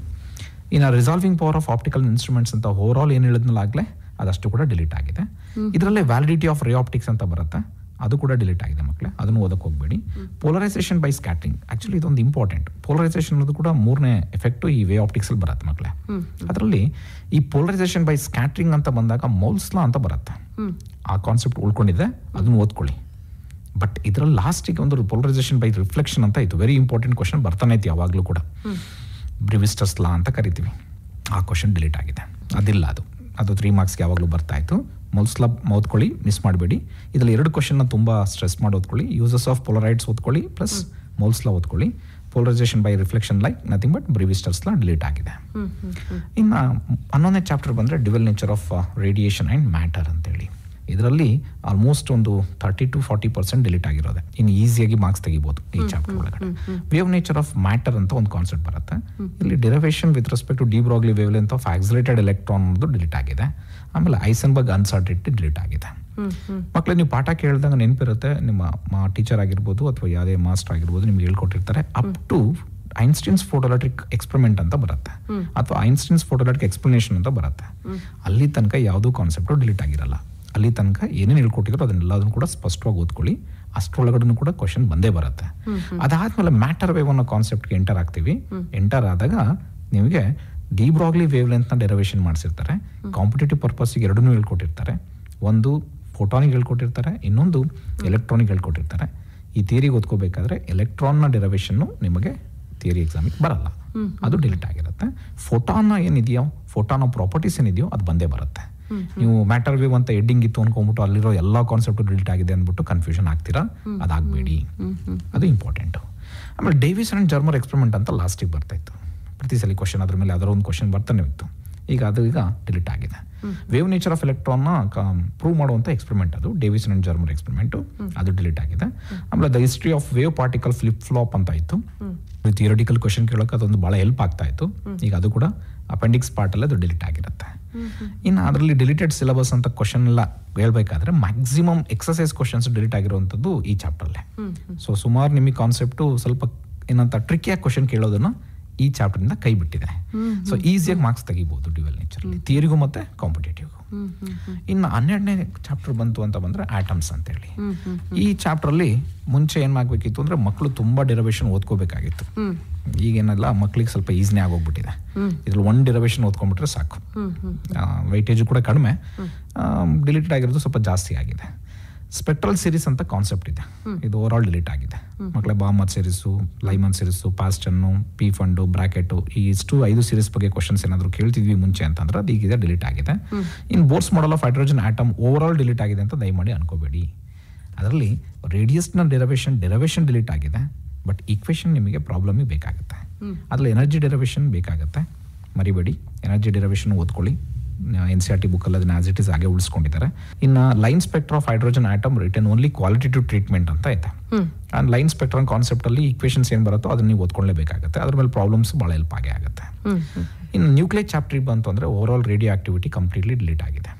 ಇನ್ನು resolving power of optical instruments ಅಂತ ಓವರ್ ಆಲ್ ಏನು ಹೇಳಿದ್ನಲ್ಲಾಗಲೇ ಅದಷ್ಟು ಕೂಡ ಡಿಲೀಟ್ ಆಗಿದೆ. ಇದರಲ್ಲೇ ವ್ಯಾಲಿಡಿಟಿ ಆಫ್ ರೇ ಆಪ್ಟಿಕ್ಸ್ ಅಂತ ಬರುತ್ತೆ, ಅದು ಕೂಡ ಡಿಲೀಟ್ ಆಗಿದೆ ಮಕ್ಕಳೇ, ಅದನ್ನು ಓದಕ್ಕೆ ಹೋಗಬೇಡಿ. ಪೋಲರೈಸೇಷನ್ ಬೈ ಸ್ಕ್ಯಾಟ್ರಿಂಗ್, ಆಕ್ಚುಲಿ ಇದೊಂದು ಇಂಪಾರ್ಟೆಂಟ್. ಪೋಲರೈಸೇಷನ್ ಅನ್ನೋದು ಕೂಡ 3ನೇ ಎಫೆಕ್ಟ್ ಈ ವೇ ಆಪ್ಟಿಕ್ಸ್ ಅಲ್ಲಿ ಬರುತ್ತೆ ಮಕ್ಕಳೇ. ಅದರಲ್ಲಿ ಈ ಪೋಲರೈಸೇಷನ್ ಬೈ ಸ್ಕ್ಯಾಟ್ರಿಂಗ್ ಅಂತ ಬಂದಾಗ ಮೌಲ್ಸ್ ಲಾ ಅಂತ ಬರುತ್ತೆ, ಆ ಕಾನ್ಸೆಪ್ಟ್ ಉಳ್ಕೊಂಡಿದೆ, ಅದನ್ನು ಓದ್ಕೊಳ್ಳಿ. ಬಟ್ ಇದರಲ್ಲಿ ಲಾಸ್ಟಿಗೆ ಒಂದು ಪೋಲರೈಸೇಷನ್ ಬೈ ರಿಫ್ಲೆಕ್ಷನ್ ಅಂತ ಇತ್ತು, ವೆರಿ ಇಂಪಾರ್ಟೆಂಟ್ ಕ್ವಶನ್ ಬರ್ತಾನೆ ಇತ್ತು ಯಾವಾಗಲೂ ಕೂಡ, ಬ್ರಿವಿಸ್ಟರ್ಸ್ ಲಾ ಅಂತ ಕರಿತೀವಿ. ಆ ಕ್ವಶನ್ ಡಿಲೀಟ್ ಆಗಿದೆ, ಅದಿಲ್ಲ. ಅದು 3 ಮಾರ್ಕ್ಸ್ಗೆ ಯಾವಾಗಲೂ ಬರ್ತಾ ಇತ್ತು. ಮೌಲ್ಸ್ ಲಾ ಓದ್ಕೊಳ್ಳಿ, ಮಿಸ್ ಮಾಡಬೇಡಿ. ಇದರಲ್ಲಿ 2 ಕ್ವಶನ್ನ ತುಂಬ ಸ್ಟ್ರೆಸ್ ಮಾಡಿ ಓದ್ಕೊಳ್ಳಿ. ಯೂಸಸ್ ಆಫ್ ಪೋಲರೈಡ್ಸ್ ಓದ್ಕೊಳ್ಳಿ, ಪ್ಲಸ್ ಮೌಲ್ಸ್ ಲಾ ಓದ್ಕೊಳ್ಳಿ. Polarisation by reflection like nothing but Brewster's law delete ಆಗಿದೆ. ಇನ್ನು 11ನೇ ಚಾಪ್ಟರ್ ಬಂದರೆ dual nature of radiation and matter ಅಂತೇಳಿ. ಇದರಲ್ಲಿ ಆಲ್ಮೋಸ್ಟ್ ಒಂದು 30 to 40% ಡಿಲೀಟ್ ಆಗಿರೋದೆ. ಇನ್ನು ಈಸಿಯಾಗಿ ಮಾರ್ಕ್ಸ್ ತೆಗಿಬಹುದು ಈ ಚಾಪ್ಟರ್ ಒಳಗಡೆ. ವೇವ್ ನೇಚರ್ ಆಫ್ ಮ್ಯಾಟರ್ ಅಂತ ಒಂದು ಕಾನ್ಸೆಪ್ಟ್ ಬರುತ್ತೆ. ಇಲ್ಲಿ derivation with respect to de Broglie wavelength of accelerated electron ಅನ್ನೋದು ಡಿಲೀಟ್ ಆಗಿದೆ. ಆಮೇಲೆ ಐಸನ್ಬರ್ಗ್ ಅನ್ಸರ್ಟಿನಿಟಿ ಡಿಲೀಟ್ ಆಗಿದೆ. ಮಕ್ಕಳು ನೀವು ಪಾಠ ಕೇಳಿದಾಗ ನೆನಪಿರುತ್ತೆ, ನಿಮ್ಮ ಟೀಚರ್ ಆಗಿರ್ಬೋದು ಅಥವಾ ಯಾವುದೇ ಮಾಸ್ಟರ್ ಆಗಿರ್ಬೋದು ನಿಮ್ಗೆ ಹೇಳ್ಕೊಟ್ಟಿರ್ತಾರೆ ಅಪ್ ಟು ಐನ್ಸ್ಟೀನ್ಸ್ ಫೋಟೋಎಲೆಕ್ಟ್ರಿಕ್ ಎಕ್ಸ್ಪೆರಿಮೆಂಟ್ ಅಂತ ಬರುತ್ತೆ, ಅಥವಾ ಐನ್ಸ್ಟೀನ್ಸ್ ಫೋಟೋಎಲೆಕ್ಟ್ರಿಕ್ ಎಕ್ಸ್ಪ್ಲನೇಷನ್ ಅಂತ ಬರುತ್ತೆ. ಅಲ್ಲಿ ತನಕ ಯಾವುದೂ ಕಾನ್ಸೆಪ್ಟ್ ಡಿಲೀಟ್ ಆಗಿರಲ್ಲ. ಅಲ್ಲಿ ತನಕ ಏನೇನು ಹೇಳ್ಕೊಟ್ಟಿದ್ರು ಅದನ್ನೆಲ್ಲದನ್ನು ಕೂಡ ಸ್ಪಷ್ಟವಾಗಿ ಓದ್ಕೊಳ್ಳಿ. ಅಷ್ಟರೊಳಗಡೆ ಕೂಡ ಕ್ವಶನ್ ಬಂದೇ ಬರುತ್ತೆ. ಅದಾದ್ಮೇಲೆ ಮ್ಯಾಟರ್ ವೇವ್ ಅನ್ನೋ ಕಾನ್ಸೆಪ್ಟ್ಗೆ ಎಂಟರ್ ಆಗ್ತೀವಿ. ಎಂಟರ್ ಆದಾಗ ನಿಮಗೆ ಡಿ ಬ್ರಾಗ್ಲಿ ವೇವ್ ಲೆಂತ್ ನ ಡೆರಿವೇಶನ್ ಮಾಡಿಸಿರ್ತಾರೆ. ಕಾಂಪಿಟೇಟಿವ್ ಪರ್ಪಸ್ಗೆ ಎರಡನ್ನೂ ಹೇಳ್ಕೊಟ್ಟಿರ್ತಾರೆ. ಒಂದು ಫೋಟಾನಿಗೆ ಹೇಳ್ಕೊಟ್ಟಿರ್ತಾರೆ, ಇನ್ನೊಂದು ಎಲೆಕ್ಟ್ರಾನಿಕ್ ಹೇಳ್ಕೊಟ್ಟಿರ್ತಾರೆ. ಈ ಥಿಯರಿಗೆ ಓದ್ಕೋಬೇಕಾದ್ರೆ ಎಲೆಕ್ಟ್ರಾನ್ನ ಡೆರಿವೇಶನ್ನು ನಿಮಗೆ ಥಿಯರಿ ಎಕ್ಸಾಮಿಗೆ ಬರಲ್ಲ, ಅದು ಡಿಲೀಟ್ ಆಗಿರುತ್ತೆ. ಫೋಟಾನ್ ಏನಿದೆಯೋ, ಫೋಟಾನ್ ಪ್ರಾಪರ್ಟೀಸ್ ಏನಿದೆಯೋ ಅದು ಬಂದೇ ಬರುತ್ತೆ. ನೀವು ಮ್ಯಾಟರ್ ವೇವ್ ಅಂತ ಹೆಡ್ಡಿಂಗ್ ಇತ್ತು ಅನ್ಕೊಂಡ್ಬಿಟ್ಟು ಅಲ್ಲಿರೋ ಎಲ್ಲ ಕಾನ್ಸೆಪ್ಟ್ ಡಿಲೀಟ್ ಆಗಿದೆ ಅಂದ್ಬಿಟ್ಟು ಕನ್ಫ್ಯೂಷನ್ ಆಗ್ತೀರಾ, ಅದಾಗಬೇಡಿ, ಅದು ಇಂಪಾರ್ಟೆಂಟ್. ಆಮೇಲೆ ಡೇವಿಸ್ ಅಂಡ್ ಜರ್ಮರ್ ಎಕ್ಸ್ಪೆರಿಮೆಂಟ್ ಅಂತ ಲಾಸ್ಟಿಗೆ ಬರ್ತಾ ಇತ್ತು. ಪ್ರತಿ ಸಲ ಕ್ವಶನ್ ಅದ್ರ ಮೇಲೆ ಅದರ ಒಂದು ಕ್ವಶನ್ ಬರ್ತಾನೆ ಇತ್ತು. ಈಗ ಡಿಲೀಟ್ ಆಗಿದೆ. ವೇವ್ ನೇಚರ್ ಆಫ್ ಎಲೆಕ್ಟ್ರಾನ್ನ ಪ್ರೂವ್ ಮಾಡುವಂಥ ಎಕ್ಸ್ಪೆರಿಮೆಂಟ್ ಅದು ಡೇವಿಸ್ ಅಂಡ್ ಜರ್ಮರ್ ಎಕ್ಸ್ಪೆರಿಮೆಂಟು, ಅದು ಡಿಲೀಟ್ ಆಗಿದೆ. ಆಮೇಲೆ the history of wave particle flip flop ಅಂತ ಇತ್ತು. ಥಿಯರಿಟಿಕಲ್ ಕ್ವಶನ್ ಕೇಳೋಕೆ ಅದೊಂದು ಭಾಳ ಹೆಲ್ಪ್ ಆಗ್ತಾ ಇತ್ತು. ಈಗ ಅದು ಕೂಡ ಅಪೆಂಡಿಕ್ಸ್ ಪಾರ್ಟಲ್ಲಿ ಅದು ಡಿಲೀಟ್ ಆಗಿರುತ್ತೆ. ಇನ್ನು ಅದರಲ್ಲಿ ಡಿಲೀಟೆಡ್ ಸಿಲೆಬಸ್ ಅಂತ ಕ್ವಶನ್ ಎಲ್ಲ ಹೇಳ್ಬೇಕಾದ್ರೆ ಮ್ಯಾಕ್ಸಿಮಮ್ ಎಕ್ಸಸೈಸ್ ಕ್ವಶನ್ಸ್ ಡಿಲೀಟ್ ಆಗಿರುವಂಥದ್ದು ಈ ಚಾಪ್ಟರ್ಲೆ. ಸೊ ಸುಮಾರು ನಿಮಗೆ ಕಾನ್ಸೆಪ್ಟು ಸ್ವಲ್ಪ ಏನಂತ ಟ್ರಿಕಿಯಾಗಿ ಕ್ವಶನ್ ಕೇಳೋದನ್ನ ಈ ಚಾಪ್ಟರ್ನಿಂದ ಕೈ ಬಿಟ್ಟಿದೆ. ಸೊ ಈಸಿಯಾಗಿ ಮಾರ್ಕ್ಸ್ ತೆಗಿಬಹುದು ಡ್ಯುವೆಲ್ ನೇಚರಲ್ಲಿ, ಥಿಯರಿಗೂ ಮತ್ತೆ ಕಾಂಪಿಟೇಟಿವ್ಗೂ. ಇನ್ನು 12ನೇ ಚಾಪ್ಟರ್ ಬಂತು ಅಂತ ಬಂದ್ರೆ ಆಟಮ್ಸ್ ಅಂತೇಳಿ. ಈ ಚಾಪ್ಟರ್ಲಿ ಮುಂಚೆ ಏನ್ ಮಾಡ್ಬೇಕಿತ್ತು ಅಂದ್ರೆ ಮಕ್ಕಳು ತುಂಬಾ ಡೆರಿವೇಶನ್ ಓದ್ಕೋಬೇಕಾಗಿತ್ತು. ಈಗೇನೆಲ್ಲ ಮಕ್ಳಿಗೆ ಸ್ವಲ್ಪ ಈಸಿನೇ ಆಗೋಗ್ಬಿಟ್ಟಿದೆ. ಇದ್ರಲ್ಲಿ 1 ಡೆರಿವೇಶನ್ ಓದ್ಕೊಂಡ್ಬಿಟ್ರೆ ಸಾಕು. ವೈಟೇಜ್ ಕೂಡ ಕಡಿಮೆ, ಡಿಲೀಟೆಡ್ ಆಗಿರೋದು ಸ್ವಲ್ಪ ಜಾಸ್ತಿ ಆಗಿದೆ. ಸ್ಪೆಕ್ಟ್ರಲ್ ಸೀರೀಸ್ ಅಂತ ಕಾನ್ಸೆಪ್ಟ್ ಇದೆ, ಇದು ಓವರ್ ಆಲ್ ಡಿಲೀಟ್ ಆಗಿದೆ. ಮಕ್ಕಳ ಬಾಮರ್ ಸೀರೀಸು, ಲೈಮನ್ ಸೀರೀಸು, ಪಾಸ್ಟನ್ನು, ಪಿ ಫಂಡು, ಬ್ರಾಕೆಟು, ಈ ಇಷ್ಟು 5 ಸೀರೀಸ್ ಬಗ್ಗೆ ಕ್ವಶನ್ಸ್ ಏನಾದರೂ ಕೇಳ್ತಿದ್ವಿ ಮುಂಚೆ ಅಂತಂದ್ರೆ ಅದು ಈಗಿದೆ ಡಿಲೀಟ್ ಆಗಿದೆ. In Bohr's model of hydrogen atom over all delete ಆಗಿದೆ ಅಂತ ದಯಮಾಡಿ ಅನ್ಕೋಬೇಡಿ. ಅದರಲ್ಲಿ ರೇಡಿಯಸ್ನ ಡೆರಿವೇಶನ್ ಡಿಲೀಟ್ ಆಗಿದೆ, ಬಟ್ ಈಕ್ವೇಷನ್ ನಿಮಗೆ ಪ್ರಾಬ್ಲಮಿಗೆ ಬೇಕಾಗುತ್ತೆ. ಅದ್ರಲ್ಲಿ ಎನರ್ಜಿ ಡೆರಿವೇಶನ್ ಬೇಕಾಗುತ್ತೆ, ಮರಿಬೇಡಿ. ಎನರ್ಜಿ ಡೆರಿವೇಶನ್ ಓದ್ಕೊಳ್ಳಿ, NCERT ಬುಕ್ಕಲ್ಲಿ ಅದನ್ನ ಆಸ್ ಇಟ್ ಇಸ್ ಹಾಗೆ ಉಳಿಸ್ಕೊಂಡಿದ್ದಾರೆ. ಇನ್ನು line spectra of hydrogen atom return only qualitative treatment ಅಂತ ಇದೆ. ಅಂಡ್ ಲೈನ್ ಸ್ಪೆಕ್ಟ್ರಮ್ ಕಾನ್ಸೆಪ್ಟ್ ಅಲ್ಲಿ ಈಕ್ವೇಷನ್ಸ್ ಏನ್ ಬರುತ್ತೋ ಅದನ್ನ ನೀವು ಓದ್ಕೊಳ್ಳೇಬೇಕಾಗುತ್ತೆ. ಅದ್ರ ಮೇಲೆ ಪ್ರಾಬ್ಲಮ್ಸ್ ಬಹಳ ಹೆಲ್ಪ್ ಆಗೇ ಆಗುತ್ತೆ. ಇನ್ನು ನ್ಯೂಕ್ಲಿಯರ್ ಚಾಪ್ಟರ್ ಬಂತು ಅಂದ್ರೆ over all radioactivity completely delete ಆಗಿದೆ.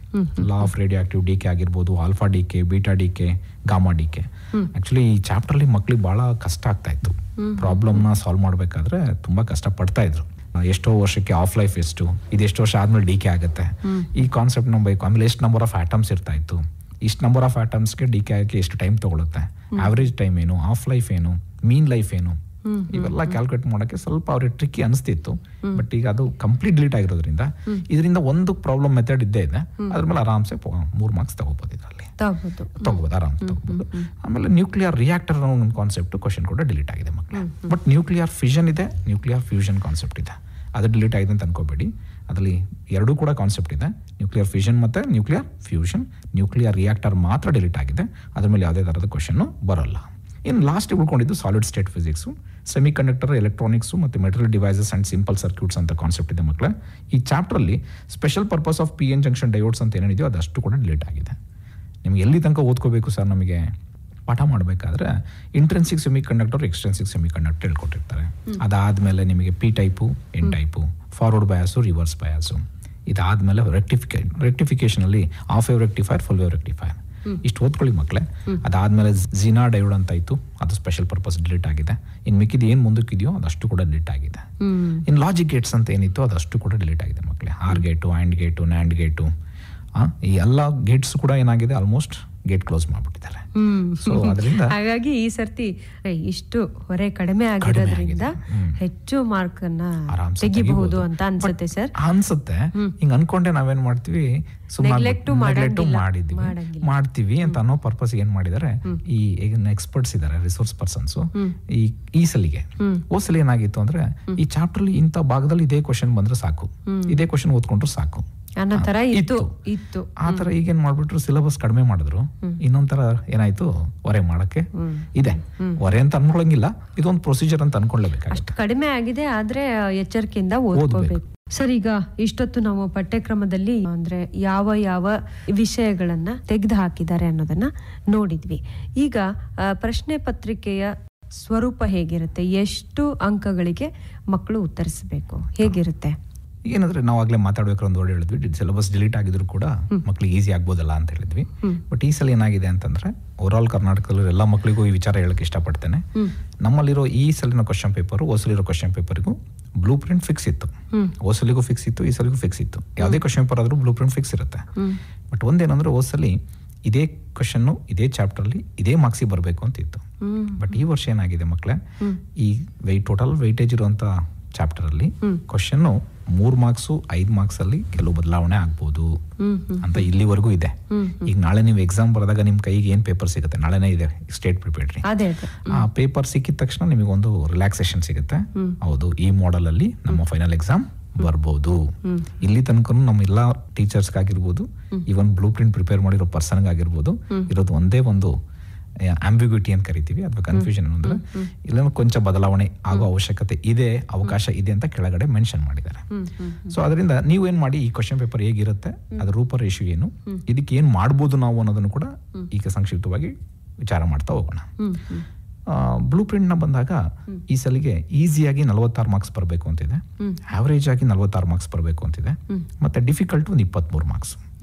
Law of radioactive decay ಆಗಿರ್ಬೋದು, alpha decay, beta decay, gamma decay. Actually ಈ ಚಾಪ್ಟರ್ ಅಲ್ಲಿ ಮಕ್ಳಿಗೆ ಬಹಳ ಕಷ್ಟ ಆಗ್ತಾ ಇತ್ತು. ಪ್ರಾಬ್ಲಮ್ನ ಸಾಲ್ವ್ ಮಾಡಬೇಕಾದ್ರೆ ತುಂಬಾ ಕಷ್ಟ ಪಡ್ತಾ ಇದ್ರು. ಎಷ್ಟೋ ವರ್ಷಕ್ಕೆ ಆಫ್ ಲೈಫ್ ಎಷ್ಟು, ಇದೆಷ್ಟು ವರ್ಷ ಆದ್ಮೇಲೆ ಡಿಕೆ ಆಗುತ್ತೆ, ಈ ಕಾನ್ಸೆಪ್ಟ್ ನಾವು ಬೇಕು. ಆಮೇಲೆ ಎಷ್ಟು ನಂಬರ್ ಆಫ್ ಆಟಮ್ಸ್ ಇರ್ತಾ ಇತ್ತು, ಇಷ್ಟು ನಂಬರ್ ಆಫ್ ಆಟಮ್ಸ್ಗೆ ಡಿಕೆ ಆಗಿ ಎಷ್ಟು ಟೈಮ್ ತಗೊಳುತ್ತೆ, ಆವರೇಜ್ ಟೈಮ್ ಏನು, ಆಫ್ ಲೈಫ್ ಏನು, ಮೀನ್ ಲೈಫ್ ಏನು, ಇವೆಲ್ಲ ಕ್ಯಾಲ್ಕುಲೇಟ್ ಮಾಡೋಕ್ಕೆ ಸ್ವಲ್ಪ ಅವ್ರಿಗೆ ಟ್ರಿಕ್ಕಿ ಅನಿಸ್ತಿತ್ತು. ಬಟ್ ಈಗ ಅದು ಕಂಪ್ಲೀಟ್ ಡಿಲೀಟ್ ಆಗಿರೋದ್ರಿಂದ ಇದರಿಂದ ಒಂದು ಪ್ರಾಬ್ಲಮ್ ಮೆಥಡ್ ಇದ್ದೇ ಇದೆ, ಅದ್ರ ಮೇಲೆ ಆರಾಮ್ಸೆ 3 ಮಾರ್ಕ್ಸ್ ತಗೋಬಹುದು, ಇದರಲ್ಲಿ ತಗೋಬಹುದು, ಆರಾಮ್ ತಗೋಬಹುದು. ಆಮೇಲೆ ನ್ಯೂಕ್ಲಿಯರ್ ರಿಯಾಕ್ಟರ್ ಅನ್ನೋ ಒಂದು ಕಾನ್ಸೆಪ್ಟ್ ಕ್ವಶನ್ ಕೂಡ ಡಿಲೀಟ್ ಆಗಿದೆ ಮಕ್ಕಳು. ಬಟ್ ನ್ಯೂಕ್ಲಿಯರ್ ಫಿಷನ್ ಇದೆ, ನ್ಯೂಕ್ಲಿಯರ್ ಫ್ಯೂಷನ್ ಕಾನ್ಸೆಪ್ಟ್ ಇದೆ, ಅದು ಡಿಲೀಟ್ ಆಗಿದೆ ಅಂತ ಅನ್ಕೋಬೇಡಿ. ಅದರಲ್ಲಿ ಎರಡೂ ಕೂಡ ಕಾನ್ಸೆಪ್ಟ್ ಇದೆ, ನ್ಯೂಕ್ಲಿಯರ್ ಫಿಷನ್ ಮತ್ತು ನ್ಯೂಕ್ಲಿಯರ್ ಫ್ಯೂಷನ್. ನ್ಯೂಕ್ಲಿಯರ್ ರಿಯಾಕ್ಟರ್ ಮಾತ್ರ ಡಿಲೀಟ್ ಆಗಿದೆ, ಅದ್ರ ಮೇಲೆ ಯಾವುದೇ ಥರದ ಕ್ವಶನ್ನು ಬರೋಲ್ಲ. ಇನ್ನು ಲಾಸ್ಟ್ ಉಳ್ಕೊಂಡಿದ್ದು solid state physics, semiconductor, electronics ಮತ್ತು material devices and simple circuits ಅಂತ ಕಾನ್ಸೆಪ್ಟ್ ಇದೆ ಮಕ್ಕಳೇ. ಈ ಚಾಪ್ಟ್ರಲ್ಲಿ special purpose of PN junction diodes ಅಂತ ಏನೇನಿದೆಯೋ ಅದಷ್ಟು ಕೂಡ ಡಿಲೀಟ್ ಆಗಿದೆ. ನಿಮ್ಗೆ ಎಲ್ಲಿ ತನಕ ಓದ್ಕೋಬೇಕು ಸರ್ ನಮಗೆ ಪಾಠ ಮಾಡಬೇಕಾದ್ರೆ intrinsic semiconductor, extrinsic semiconductor ಹೇಳ್ಕೊಟ್ಟಿರ್ತಾರೆ. ಅದಾದಮೇಲೆ ನಿಮಗೆ P type, N type, forward bias, reverse bias. ಇದಾದಮೇಲೆ ರೆಕ್ಟಿಫಿಕೇಷನಲ್ಲಿ half wave rectifier, full wave rectifier, ಇಷ್ಟು ಓದ್ಕೊಳ್ಳಿ ಮಕ್ಕಳೇ. ಅದಾದಮೇಲೆ ಝೀನಾ ಡಯೋಡ್ ಅಂತ ಇತ್ತು, ಅದು ಸ್ಪೆಷಲ್ ಪರ್ಪಸ್ ಡಿಲೀಟ್ ಆಗಿದೆ. ಇನ್ನು ಮಿಕ್ಕಿದ ಏನು ಮುಂದಕ್ಕಿದೆಯೋ ಅದಷ್ಟು ಕೂಡ ಡಿಲೀಟ್ ಆಗಿದೆ. ಇನ್ನು ಲಾಜಿಕ್ ಗೇಟ್ಸ್ ಅಂತ ಏನಿತ್ತು ಅದಷ್ಟು ಕೂಡ ಡಿಲೀಟ್ ಆಗಿದೆ ಮಕ್ಕಳೇ. OR gate, AND gate, NAND gate, ಈ ಎಲ್ಲ ಗೇಟ್ಸ್ ಕೂಡ ಏನಾಗಿದೆ ಆಲ್ಮೋಸ್ಟ್ ಗೇಟ್ ಕ್ಲೋಸ್ ಮಾಡ್ಬಿಟ್ಟಿದ್ದಾರೆ. ಸೊ ಅದರಿಂದ ಹಾಗಾಗಿ ಈ ಸರ್ತಿ ಇಷ್ಟು ಹೊರೆ ಕಡಿಮೆ ಆಗಿರೋದ್ರಿಂದ ಹೆಚ್ಚು ಮಾರ್ಕ್ ಅನ್ನ ತೆಗಿಬಹುದು ಅಂತ ಅನ್ಸುತ್ತೆ ಸರ್. ಅನ್ಸುತ್ತೆ, ಹಿಂಗ್ ಅನ್ಕೊಂಡೆ ನಾವೇನ್ ಮಾಡ್ತೀವಿ, ನೆಗ್ಲೆಕ್ಟ್ ಮಾಡ್ತೀವಿ ಅಂತ ಅನ್ನೋ ಪರ್ಪಸ್ ಏನ್ ಮಾಡಿದಾರೆ ಈ ಎಕ್ಸ್ಪರ್ಟ್ಸ್ ಇದಾರೆ, ರಿಸೋರ್ಸ್ ಪರ್ಸನ್ಸ್. ಈ ಸಲಿಗೆ ಸಲ ಏನಾಗಿತ್ತು ಅಂದ್ರೆ ಈ ಚಾಪ್ಟರ್ ಅಲ್ಲಿ ಇಂಥ ಭಾಗದಲ್ಲಿ ಇದೇ ಕ್ವಶನ್ ಬಂದ್ರೆ ಸಾಕು, ಇದೇ ಕ್ವಶನ್ ಓದ್ಕೊಂಡ್ರೆ ಸಾಕು ಅನ್ನೋ ತರ ಇತ್ತು. ಆ ತರ ಈಗೇನ್ ಮಾಡ್ಬಿಟ್ರು, ಸಿಲೆಬಸ್ ಕಡಿಮೆ ಮಾಡಿದ್ರು. ಇನ್ನೊಂಥರ ಏನಾಯ್ತು, ಹೊರೆ ಮಾಡಕ್ಕೆ ಇದೆ. ಹೊರೆ ಅಂತ ಅನ್ಕೊಳಂಗಿಲ್ಲ, ಇದೊಂದು ಪ್ರೊಸೀಜರ್ ಅಂತ ಅನ್ಕೊಳ್ಳೇಬೇಕು. ಅಷ್ಟು ಕಡಿಮೆ ಆಗಿದೆ, ಆದ್ರೆ ಎಚ್ಚರಿಕೆಯಿಂದ ಓದ್ಕೋಬೇಕು. ಸರ್, ಈಗ ಇಷ್ಟೊತ್ತು ನಾವು ಪಠ್ಯಕ್ರಮದಲ್ಲಿ ಅಂದ್ರೆ ಯಾವ ಯಾವ ವಿಷಯಗಳನ್ನ ತೆಗೆದು ಹಾಕಿದ್ದಾರೆ ಅನ್ನೋದನ್ನ ನೋಡಿದ್ವಿ. ಈಗ ಪ್ರಶ್ನೆ ಪತ್ರಿಕೆಯ ಸ್ವರೂಪ ಹೇಗಿರುತ್ತೆ, ಎಷ್ಟು ಅಂಕಗಳಿಗೆ ಮಕ್ಕಳು ಉತ್ತರಿಸಬೇಕು, ಹೇಗಿರುತ್ತೆ? ಏನಂದ್ರೆ ನಾವು ಆಗ್ಲೇ ಮಾತಾಡ್ಬೇಕಾದ್ರೆ ಒಂದು ವರ್ಡ್ ಹೇಳಿದ್ವಿ, ಸಿಲೆಬಸ್ ಡಿಲೀಟ್ ಆಗಿದ್ರು ಕೂಡ ಮಕ್ಳಿಗೆ ಈಸಿ ಆಗ್ಬೋದಲ್ಲ ಅಂತ ಹೇಳಿದ್ವಿ. ಬಟ್ ಈ ಸಲ ಏನಾಗಿದೆ ಅಂತಂದ್ರೆ ಓವರ್ ಆಲ್ ಕರ್ನಾಟಕದಲ್ಲಿ ಎಲ್ಲ ಮಕ್ಕಳಿಗೂ ಈ ವಿಚಾರ ಹೇಳಕ್ ಇಷ್ಟಪಡ್ತೇನೆ. ನಮ್ಮಲ್ಲಿರೋ ಈ ಸಲಿನ ಕ್ವಶನ್ ಪೇಪರ್ ಓಸಲಿರೋ ಕ್ವಶನ್ ಪೇಪರ್ಗೂ ಬ್ಲೂ ಪ್ರಿಂಟ್ ಫಿಕ್ಸ್ ಇತ್ತು. ಓಸಲಿಗೂ ಫಿಕ್ಸ್ ಇತ್ತು, ಈ ಸಲಿಗೂ ಫಿಕ್ಸ್ ಇತ್ತು. ಯಾವುದೇ ಕ್ವಶನ್ ಪೇಪರ್ ಆದ್ರೂ ಬ್ಲೂ ಪ್ರಿಂಟ್ ಫಿಕ್ಸ್ ಇರುತ್ತೆ. ಬಟ್ ಒಂದೇನಂದ್ರೆ ಓಸಲಿ ಇದೇ ಕ್ವಶನ್ ಇದೇ ಚಾಪ್ಟರ್ ಅಲ್ಲಿ ಇದೇ ಮಾರ್ಕ್ಸಿಗೆ ಬರಬೇಕು ಅಂತ ಇತ್ತು. ಬಟ್ ಈ ವರ್ಷ ಏನಾಗಿದೆ ಮಕ್ಕಳೇ, ಈ ಟೋಟಲ್ ವೈಟೇಜ್ ಇರುವಂತ ಚಾಪ್ಟರ್ ಅಲ್ಲಿ ಕ್ವಶನ್ 3 ಮಾರ್ಕ್ಸು 5 ಮಾರ್ಕ್ಸ್ ಅಲ್ಲಿ ಕೆಲವು ಬದಲಾವಣೆ ಆಗ್ಬೋದು ಅಂತ ಇಲ್ಲಿವರೆಗೂ ಇದೆ. ಈಗ ನಾಳೆ ನೀವು ಎಕ್ಸಾಮ್ ಬರೆದಾಗ ನಿಮ್ ಕೈಗೆ ಏನ್ ಪೇಪರ್ ಸಿಗುತ್ತೆ, ನಾಳೆನೇ ಇದೆ ಸ್ಟೇಟ್ ಪ್ರಿಪೇರ್ಡ್ರಿ, ಆ ಪೇಪರ್ ಸಿಕ್ಕಿದ ತಕ್ಷಣ ನಿಮಗೊಂದು ರಿಲ್ಯಾಕ್ಸೇಷನ್ ಸಿಗುತ್ತೆ. ಹೌದು, ಈ ಮಾಡೆಲ್ ಅಲ್ಲಿ ನಮ್ಮ ಫೈನಲ್ ಎಕ್ಸಾಮ್ ಬರ್ಬೋದು. ಇಲ್ಲಿ ತನಕ ನಮ್ಮ ಎಲ್ಲಾ ಟೀಚರ್ಸ್ ಆಗಿರ್ಬೋದು, ಇವನ್ ಬ್ಲೂ ಪ್ರಿಂಟ್ ಪ್ರಿಪೇರ್ ಮಾಡಿರೋ ಪರ್ಸನ್ ಆಗಿರ್ಬೋದು, ಇರೋದು ಒಂದೇ ಒಂದು ಆಂಬಿಗ್ಯೂಟಿ ಅಂತ ಕರಿತೀವಿ, ಅಥವಾ ಕನ್ಫ್ಯೂಷನ್ ಅಂದ್ರೆ ಇಲ್ಲ ಕೊಂಚ ಬದಲಾವಣೆ ಆಗೋ ಅವಶ್ಯಕತೆ ಇದೆ, ಅವಕಾಶ ಇದೆ ಅಂತ ಕೆಳಗಡೆ ಮೆನ್ಷನ್ ಮಾಡಿದ್ದಾರೆ. ಸೊ ಅದರಿಂದ ನೀವು ಏನ್ ಮಾಡಿ, ಈ ಕ್ವಶನ್ ಪೇಪರ್ ಹೇಗಿರುತ್ತೆ, ಅದ್ರ ರೂಪರೇಷೆ ಏನು, ಇದಕ್ಕೆ ಏನ್ ಮಾಡ್ಬೋದು ನಾವು ಅನ್ನೋದನ್ನು ಕೂಡ ಈಗ ಸಂಕ್ಷಿಪ್ತವಾಗಿ ವಿಚಾರ ಮಾಡ್ತಾ ಹೋಗೋಣ. ಬ್ಲೂ ಪ್ರಿಂಟ್ ನ ಬಂದಾಗ ಈ ಸಲಿಗೆ ಈಸಿಯಾಗಿ 46 ಮಾರ್ಕ್ಸ್ ಬರಬೇಕು ಅಂತಿದೆ, ಆವರೇಜ್ ಆಗಿ 46 ಮಾರ್ಕ್ಸ್ ಬರಬೇಕು ಅಂತಿದೆ, ಮತ್ತೆ ಡಿಫಿಕಲ್ಟ್ ಒಂದು 23 ಮಾರ್ಕ್ಸ್.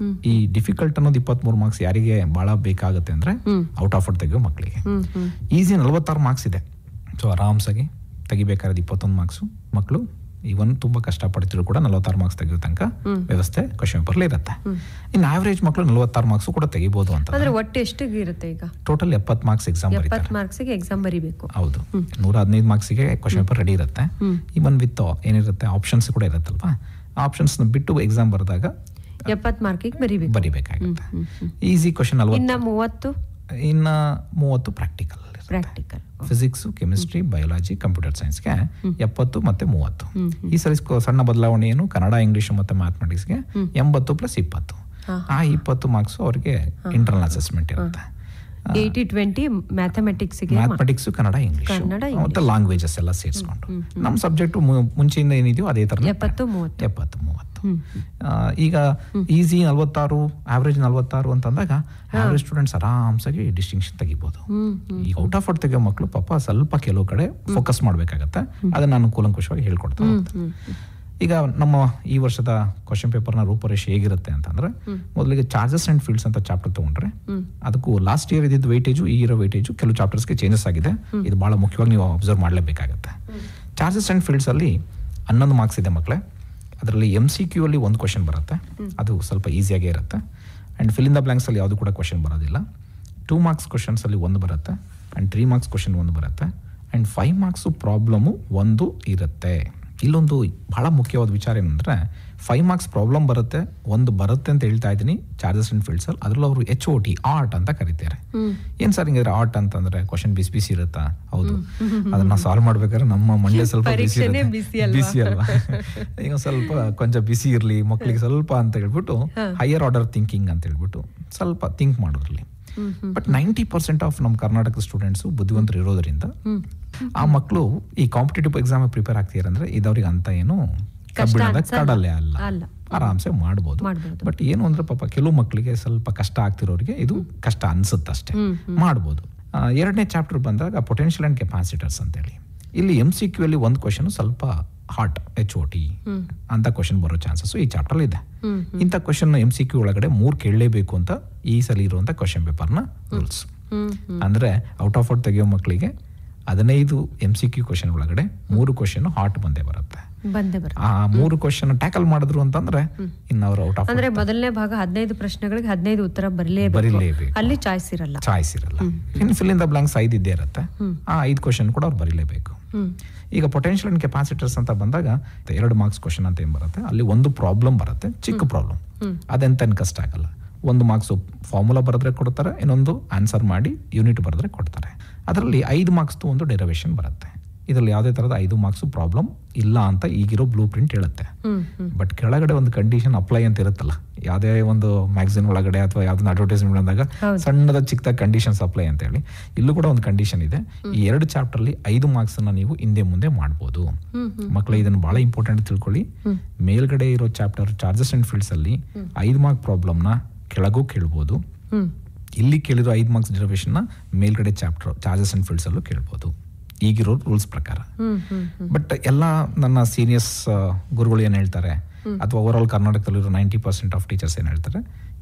ಈ ಡಿಫಿಕಲ್ಟ್ ಅನ್ನೋದು 23 ಮಾರ್ಕ್ಸ್ ಯಾರಿಗೆ ಬಹಳ ಬೇಕಾಗುತ್ತೆ ಅಂದ್ರೆ ಔಟ್ ಆಫ್ ತೆಗೆಯೋ ಮಕ್ಕಳಿಗೆ. ಈಸಿ 46 ಮಾರ್ಕ್ಸ್ ಇದೆ, ಸೊ ಆರಾಮ್ಸಾಗಿ ತೆಗಿಬೇಕಾದ್ರೆ 21 ಮಾರ್ಕ್ಸ್ ಮಕ್ಕಳು ಇವನ್ ತುಂಬಾ ಕಷ್ಟಪಡ್ತಿದ್ರು ಕೂಡ 46 ಮಾರ್ಕ್ಸ್ ತೆಗೆಯೋ ತನಕ ವ್ಯವಸ್ಥೆ ಕ್ವಶನ್ ಪೇಪರ್ ಇರುತ್ತೆ. ಇನ್ನು ಆವರೇಜ್ ಮಕ್ಕಳು 46 ಮಾರ್ಕ್ಸ್ ಕೂಡ ತೆಗಿಬಹುದು ಅಂತ. ಅಂದ್ರೆ ಒಟ್ಟು ಎಷ್ಟಿಗೆ ಇರುತ್ತೆ ಈಗ? ಟೋಟಲ್ 70 ಮಾರ್ಕ್ಸ್ ಎಕ್ಸಾಮ್ ಬರೀತಾರೆ. 70 ಮಾರ್ಕ್ಸ್ಗೆ ಎಕ್ಸಾಮ್ ಬರೀಬೇಕು. ಹೌದು, 115 ಮಾರ್ಕ್ಸ್ಗೆ ಕ್ವಶನ್ ಪೇಪರ್ ರೆಡಿ ಇರುತ್ತೆ. ಇವನ್ ವಿತ್ ಏನಿರುತ್ತೆ ಆಪ್ಷನ್ಸ್ ಕೂಡ ಇರುತ್ತಲ್ವಾ, ಆಪ್ಷನ್ಸ್ ಬಿಟ್ಟು ಎಕ್ಸಾಮ್ ಬರೆದಾಗ 70 ಮಾರ್ಕಿಗೆ ಬರಿಬೇಕಾಗುತ್ತೆ. ಈಸಿ ಕ್ವಶನ್ 40, ಇನ್ನ 30 practical. Physics, chemistry, biology, computer ಸೈನ್ಸ್ಗೆ 70 ಮತ್ತೆ 30. ಈ ಸಲ ಸಣ್ಣ ಬದಲಾವಣೆ ಏನು, ಕನ್ನಡ, ಇಂಗ್ಲಿಷ್ ಮತ್ತೆ ಮ್ಯಾಥಮೆಟಿಕ್ಸ್ಗೆ 80 + 20. ಆ 20 ಮಾರ್ಕ್ಸ್ ಅವ್ರಿಗೆ ಇಂಟರ್ನಲ್ ಅಸೆಸ್ಮೆಂಟ್ ಇರುತ್ತೆ. 80-20 ಮ್ಯಾಥಮೆಟಿಕ್ಸ್, ಕನ್ನಡ, ಇಂಗ್ಲಿಷ್ ಮತ್ತೆ ಲ್ಯಾಂಗ್ವೇಜಸ್ ಎಲ್ಲ ಸೇರಿಸ್ಕೊಂಡು ನಮ್ಮ ಸಬ್ಜೆಕ್ಟ್ ಮುಂಚೆಯಿಂದ ಏನಿದೆಯೋ ಅದೇ ತರ 70-30. ಈಗ ಈಸಿ 46, ಆವರೇಜ್ 46 ಅಂತಂದಾಗ ಆವರೇಜ್ ಸ್ಟೂಡೆಂಟ್ಸ್ ಆರಾಮ್ಸಾಗಿ ಡಿಸ್ಟಿಂಕ್ಷನ್ ತೆಗಿಬಹುದು. ಈಗ ಔಟ್ ಆಫ್ ತೆಗಿಯೋ ಮಕ್ಕಳು ಪಾಪ ಸ್ವಲ್ಪ ಕೆಲವು ಕಡೆ ಫೋಕಸ್ ಮಾಡ್ಬೇಕಾಗತ್ತೆ, ಅದನ್ನ ನಾನು ಕೂಲಂಕುಷವಾಗಿ ಹೇಳ್ಕೊಡ್ತಾ ಹೋಗ್ತೇನೆ. ಈಗ ನಮ್ಮ ಈ ವರ್ಷದ ಕ್ವಶನ್ ಪೇಪರ್ನ ರೂಪರೇಷೆ ಹೇಗಿರುತ್ತೆ ಅಂತಂದ್ರೆ, ಮೊದಲಿಗೆ ಚಾರ್ಜಸ್ ಅಂಡ್ ಫೀಲ್ಡ್ಸ್ ಅಂತ ಚಾಪ್ಟರ್ ತಗೊಂಡ್ರೆ ಅದಕ್ಕೂ ಲಾಸ್ಟ್ ಇಯರ್ ಇದ್ದಿದ್ದು ವೈಟೇಜು ಈ ಇಯರ್ ವೈಟೇಜು ಕೆಲವು ಚಾಪ್ಟರ್ಸ್ಗೆ ಚೇಂಜಸ್ ಆಗಿದೆ. ಇದು ಬಹಳ ಮುಖ್ಯವಾಗಿ ನೀವು ಅಬ್ಸರ್ವ್ ಮಾಡಲೇಬೇಕಾಗುತ್ತೆ. ಚಾರ್ಜಸ್ ಅಂಡ್ ಫೀಲ್ಡ್ಸ್ ಅಲ್ಲಿ 11 ಮಾರ್ಕ್ಸ್ ಇದೆ ಮಕ್ಕಳೇ. ಅದರಲ್ಲಿ MCQ ಅಲ್ಲಿ ಒಂದು ಕ್ವಶನ್ ಬರುತ್ತೆ, ಅದು ಸ್ವಲ್ಪ ಈಸಿಯಾಗೇ ಇರುತ್ತೆ. And fill in the blanks ಅಲ್ಲಿ ಯಾವುದು ಕೂಡ ಕ್ವಶನ್ ಬರೋದಿಲ್ಲ. 2 ಮಾರ್ಕ್ಸ್ ಕ್ವಶನ್ಸ್ ಅಲ್ಲಿ ಒಂದು ಬರುತ್ತೆ, ಅಂಡ್ 3 ಮಾರ್ಕ್ಸ್ ಕ್ವಶನ್ ಒಂದು ಬರುತ್ತೆ, ಆ್ಯಂಡ್ 5 ಮಾರ್ಕ್ಸು ಪ್ರಾಬ್ಲಮು ಒಂದು ಇರುತ್ತೆ. ಇಲ್ಲೊಂದು ಬಹಳ ಮುಖ್ಯವಾದ ವಿಚಾರ ಏನಂದರೆ 5 ಮಾರ್ಕ್ಸ್ ಪ್ರಾಬ್ಲಮ್ ಬರುತ್ತೆ, ಒಂದು ಬರುತ್ತೆ ಅಂತ ಹೇಳ್ತಾ ಇದ್ದೀನಿ ಚಾರ್ಜಸ್ ಆ್ಯಂಡ್ ಫೀಲ್ಡ್ಸಲ್ಲಿ. ಅದರಲ್ಲೂ ಅವರು HOT ಆರ್ಟ್ ಅಂತ ಕರೀತಾರೆ. ಏನು ಸರ್ ಹಿಂಗಾದ್ರೆ ಆರ್ಟ್ ಅಂತಂದರೆ ಕ್ವಶನ್ ಬಿಸಿ ಇರುತ್ತಾ? ಹೌದು, ಅದನ್ನು ಸಾಲ್ವ್ ಮಾಡ್ಬೇಕಾದ್ರೆ ನಮ್ಮ ಮಂಡ್ಯ ಸ್ವಲ್ಪ ಬಿಸಿ ಅಲ್ವಾ, ಈಗ ಸ್ವಲ್ಪ ಕೊಂಚ ಬಿಸಿ ಇರಲಿ ಮಕ್ಕಳಿಗೆ ಸ್ವಲ್ಪ ಅಂತ ಹೇಳ್ಬಿಟ್ಟು ಹೈಯರ್ ಆರ್ಡರ್ ಥಿಂಕಿಂಗ್ ಅಂತ ಹೇಳ್ಬಿಟ್ಟು ಸ್ವಲ್ಪ ಥಿಂಕ್ ಮಾಡೋದ್ರಲ್ಲಿ. ಬಟ್ 90% ಆಫ್ ನಮ್ಮ ಕರ್ನಾಟಕದ ಸ್ಟೂಡೆಂಟ್ಸು ಬುದ್ಧಿವಂತರು ಇರೋದ್ರಿಂದ ಆ ಮಕ್ಕಳು ಈ ಕಾಂಪಿಟೇಟಿವ್ ಎಕ್ಸಾಮ್ ಪ್ರಿಪೇರ್ ಆಗ್ತಿದ್ದಾರೆ ಅಂದರೆ ಇದವ್ರಿಗೆ ಅಂತ ಏನು ಕಬ್ಬಿಣದ ಕಡಲೆ ಅಲ್ಲ, ಆರಾಮ್ಸೆ ಮಾಡ್ಬೋದು. ಬಟ್ ಏನು ಅಂದ್ರೆ ಪಾಪ ಕೆಲವು ಮಕ್ಕಳಿಗೆ ಸ್ವಲ್ಪ ಕಷ್ಟ ಆಗ್ತಿರೋರಿಗೆ ಇದು ಕಷ್ಟ ಅನ್ಸುತ್ತಷ್ಟೇ, ಮಾಡ್ಬೋದು. ಎರಡನೇ ಚಾಪ್ಟರ್ ಬಂದಾಗ ಪೊಟೆನ್ಷಿಯಲ್ ಆ್ಯಂಡ್ ಕೆಪಾಸಿಟರ್ಸ್ ಅಂತೇಳಿ, ಇಲ್ಲಿ MCQ ಅಲ್ಲಿ ಒಂದು ಕ್ವಶನ್ ಸ್ವಲ್ಪ ಹಾಟ್ HOT ಅಂತ ಕ್ವಶನ್ ಬರೋ ಚಾನ್ಸಸ್ ಈ ಚಾಪ್ಟರ್ ಇದೆ. ಇಂಥ ಕ್ವಶನ್ MCQ ಒಳಗಡೆ 3 ಕೇಳಲೇಬೇಕು ಅಂತ ಈ ಸಲ ಇರುವಂತ ಕ್ವಶನ್ ಪೇಪರ್ನ ರೂಲ್ಸ್. ಅಂದ್ರೆ ಔಟ್ ಆಫ್ ಔಟ್ ತೆಗೆಯೋ ಮಕ್ಕಳಿಗೆ 15 MCQ ಕ್ವಶನ್ ಒಳಗಡೆ 3 ಕ್ವಶನ್ ಹಾಟ್ ಬಂದೇ ಬರುತ್ತೆ. ಆ 3 ಕ್ವಶನ್ ಟ್ಯಾಕಲ್ ಮಾಡಿದ್ರು ಅಂತಂದ್ರೆ ಇನ್ನು ಅವರು ಔಟ್ ಆಫ್, ಅಂದ್ರೆ ಮೊದಲನೇ ಭಾಗ 15 ಪ್ರಶ್ನೆಗಳಿಗೆ 15 ಉತ್ತರ ಬರಲೇಬೇಕು, ಅಲ್ಲಿ ಚಾಯ್ಸ್ ಇರಲ್ಲ. ಇನ್ನು ಫಿಲ್ ಇನ್ ದ ಬ್ಲಾಂಕ್ಸ್ 5 ಇದ್ದೇ ಇರುತ್ತೆ. ಆ 5 ಕ್ವಶನ್ ಕೂಡ ಅವ್ರು ಬರೀಲೇಬೇಕು. ಈಗ ಪೊಟೆನ್ಷಿಯಲ್ ಅಂಡ್ ಕೆಪಾಸಿಟರ್ಸ್ ಅಂತ ಬಂದಾಗ 2 ಮಾರ್ಕ್ಸ್ ಕ್ವಶನ್ ಅಂತ ಏನ್ ಬರುತ್ತೆ, ಅಲ್ಲಿ ಒಂದು ಪ್ರಾಬ್ಲಮ್ ಬರುತ್ತೆ, ಚಿಕ್ಕ ಪ್ರಾಬ್ಲಮ್, ಅದೆಂತ ಕಷ್ಟ ಆಗಲ್ಲ. 1 ಮಾರ್ಕ್ಸ್ ಫಾರ್ಮುಲಾ ಬರೆದ್ರೆ ಕೊಡ್ತಾರೆ, ಇನ್ನೊಂದು ಆನ್ಸರ್ ಮಾಡಿ ಯೂನಿಟ್ ಬರೆದ್ರೆ ಕೊಡ್ತಾರೆ. ಅದರಲ್ಲಿ 5 ಮಾರ್ಕ್ಸ್ ಒಂದು ಡೆರಿವೇಶನ್ ಬರುತ್ತೆ. ಇದರಲ್ಲಿ ಯಾವುದೇ ತರದ 5 ಮಾರ್ಕ್ಸ್ ಪ್ರಾಬ್ಲಮ್ ಇಲ್ಲ ಅಂತ ಈಗಿರೋ ಬ್ಲೂ ಪ್ರಿಂಟ್ ಹೇಳುತ್ತೆ. ಬಟ್ ಕೆಳಗಡೆ ಒಂದು ಕಂಡೀಷನ್ ಅಪ್ಲೈ ಅಂತ ಇರುತ್ತಲ್ಲ, ಯಾವುದೇ ಒಂದು ಮ್ಯಾಗಝಿನ್ ಒಳಗಡೆ ಅಥವಾ ಯಾವ್ದನ್ನ ಅಡ್ವರ್ಟೈಸ್ಮೆಂಟ್ ಬಂದಾಗ ಸಣ್ಣದ ಚಿಕ್ಕದ ಕಂಡೀಷನ್ಸ್ ಅಪ್ಲೈ ಅಂತ ಹೇಳಿ, ಇಲ್ಲೂ ಕೂಡ ಒಂದು ಕಂಡೀಷನ್ ಇದೆ. ಈ 2 ಚಾಪ್ಟರ್ ಅಲ್ಲಿ 5 ಮಾರ್ಕ್ಸ್ ಅನ್ನ ನೀವು ಹಿಂದೆ ಮುಂದೆ ಮಾಡ್ಬೋದು. ಮಕ್ಕಳು ಇದನ್ನು ಬಹಳ ಇಂಪಾರ್ಟೆಂಟ್ ತಿಳ್ಕೊಳ್ಳಿ. ಮೇಲ್ಗಡೆ ಇರೋ ಚಾಪ್ಟರ್ ಚಾರ್ಜಸ್ ಅಂಡ್ ಫೀಲ್ಡ್ಸ್ ಅಲ್ಲಿ 5 ಮಾರ್ಕ್ ಪ್ರಾಬ್ಲಮ್ ನ ಕೆಳಗೂ ಕೇಳ್ಬೋದು, ಇಲ್ಲಿ ಕೇಳಿರೋ 5 ಮಾರ್ಕ್ಸ್ ಡೆರಿವೇಶನ್ ನ ಮೇಲ್ಗಡೆ ಚಾಪ್ಟರ್ ಚಾರ್ಜಸ್ ಅಂಡ್ ಫೀಲ್ಡ್ಸ್ ಅಲ್ಲೂ ಕೇಳ್ಬೋದು ಈಗಿರೋ ರೂಲ್ಸ್ ಪ್ರಕಾರ. ಬಟ್ ಎಲ್ಲ ನನ್ನ ಸೀನಿಯರ್ಸ್ ಗುರುಗಳು ಏನ್ ಹೇಳ್ತಾರೆ, ಅಥವಾ ಓವರ್ ಆಲ್ ಕರ್ನಾಟಕದಲ್ಲಿರೋ 90% ಆಫ್ ಟೀಚರ್ಸ್ ಏನ್ ಹೇಳ್ತಾರೆ,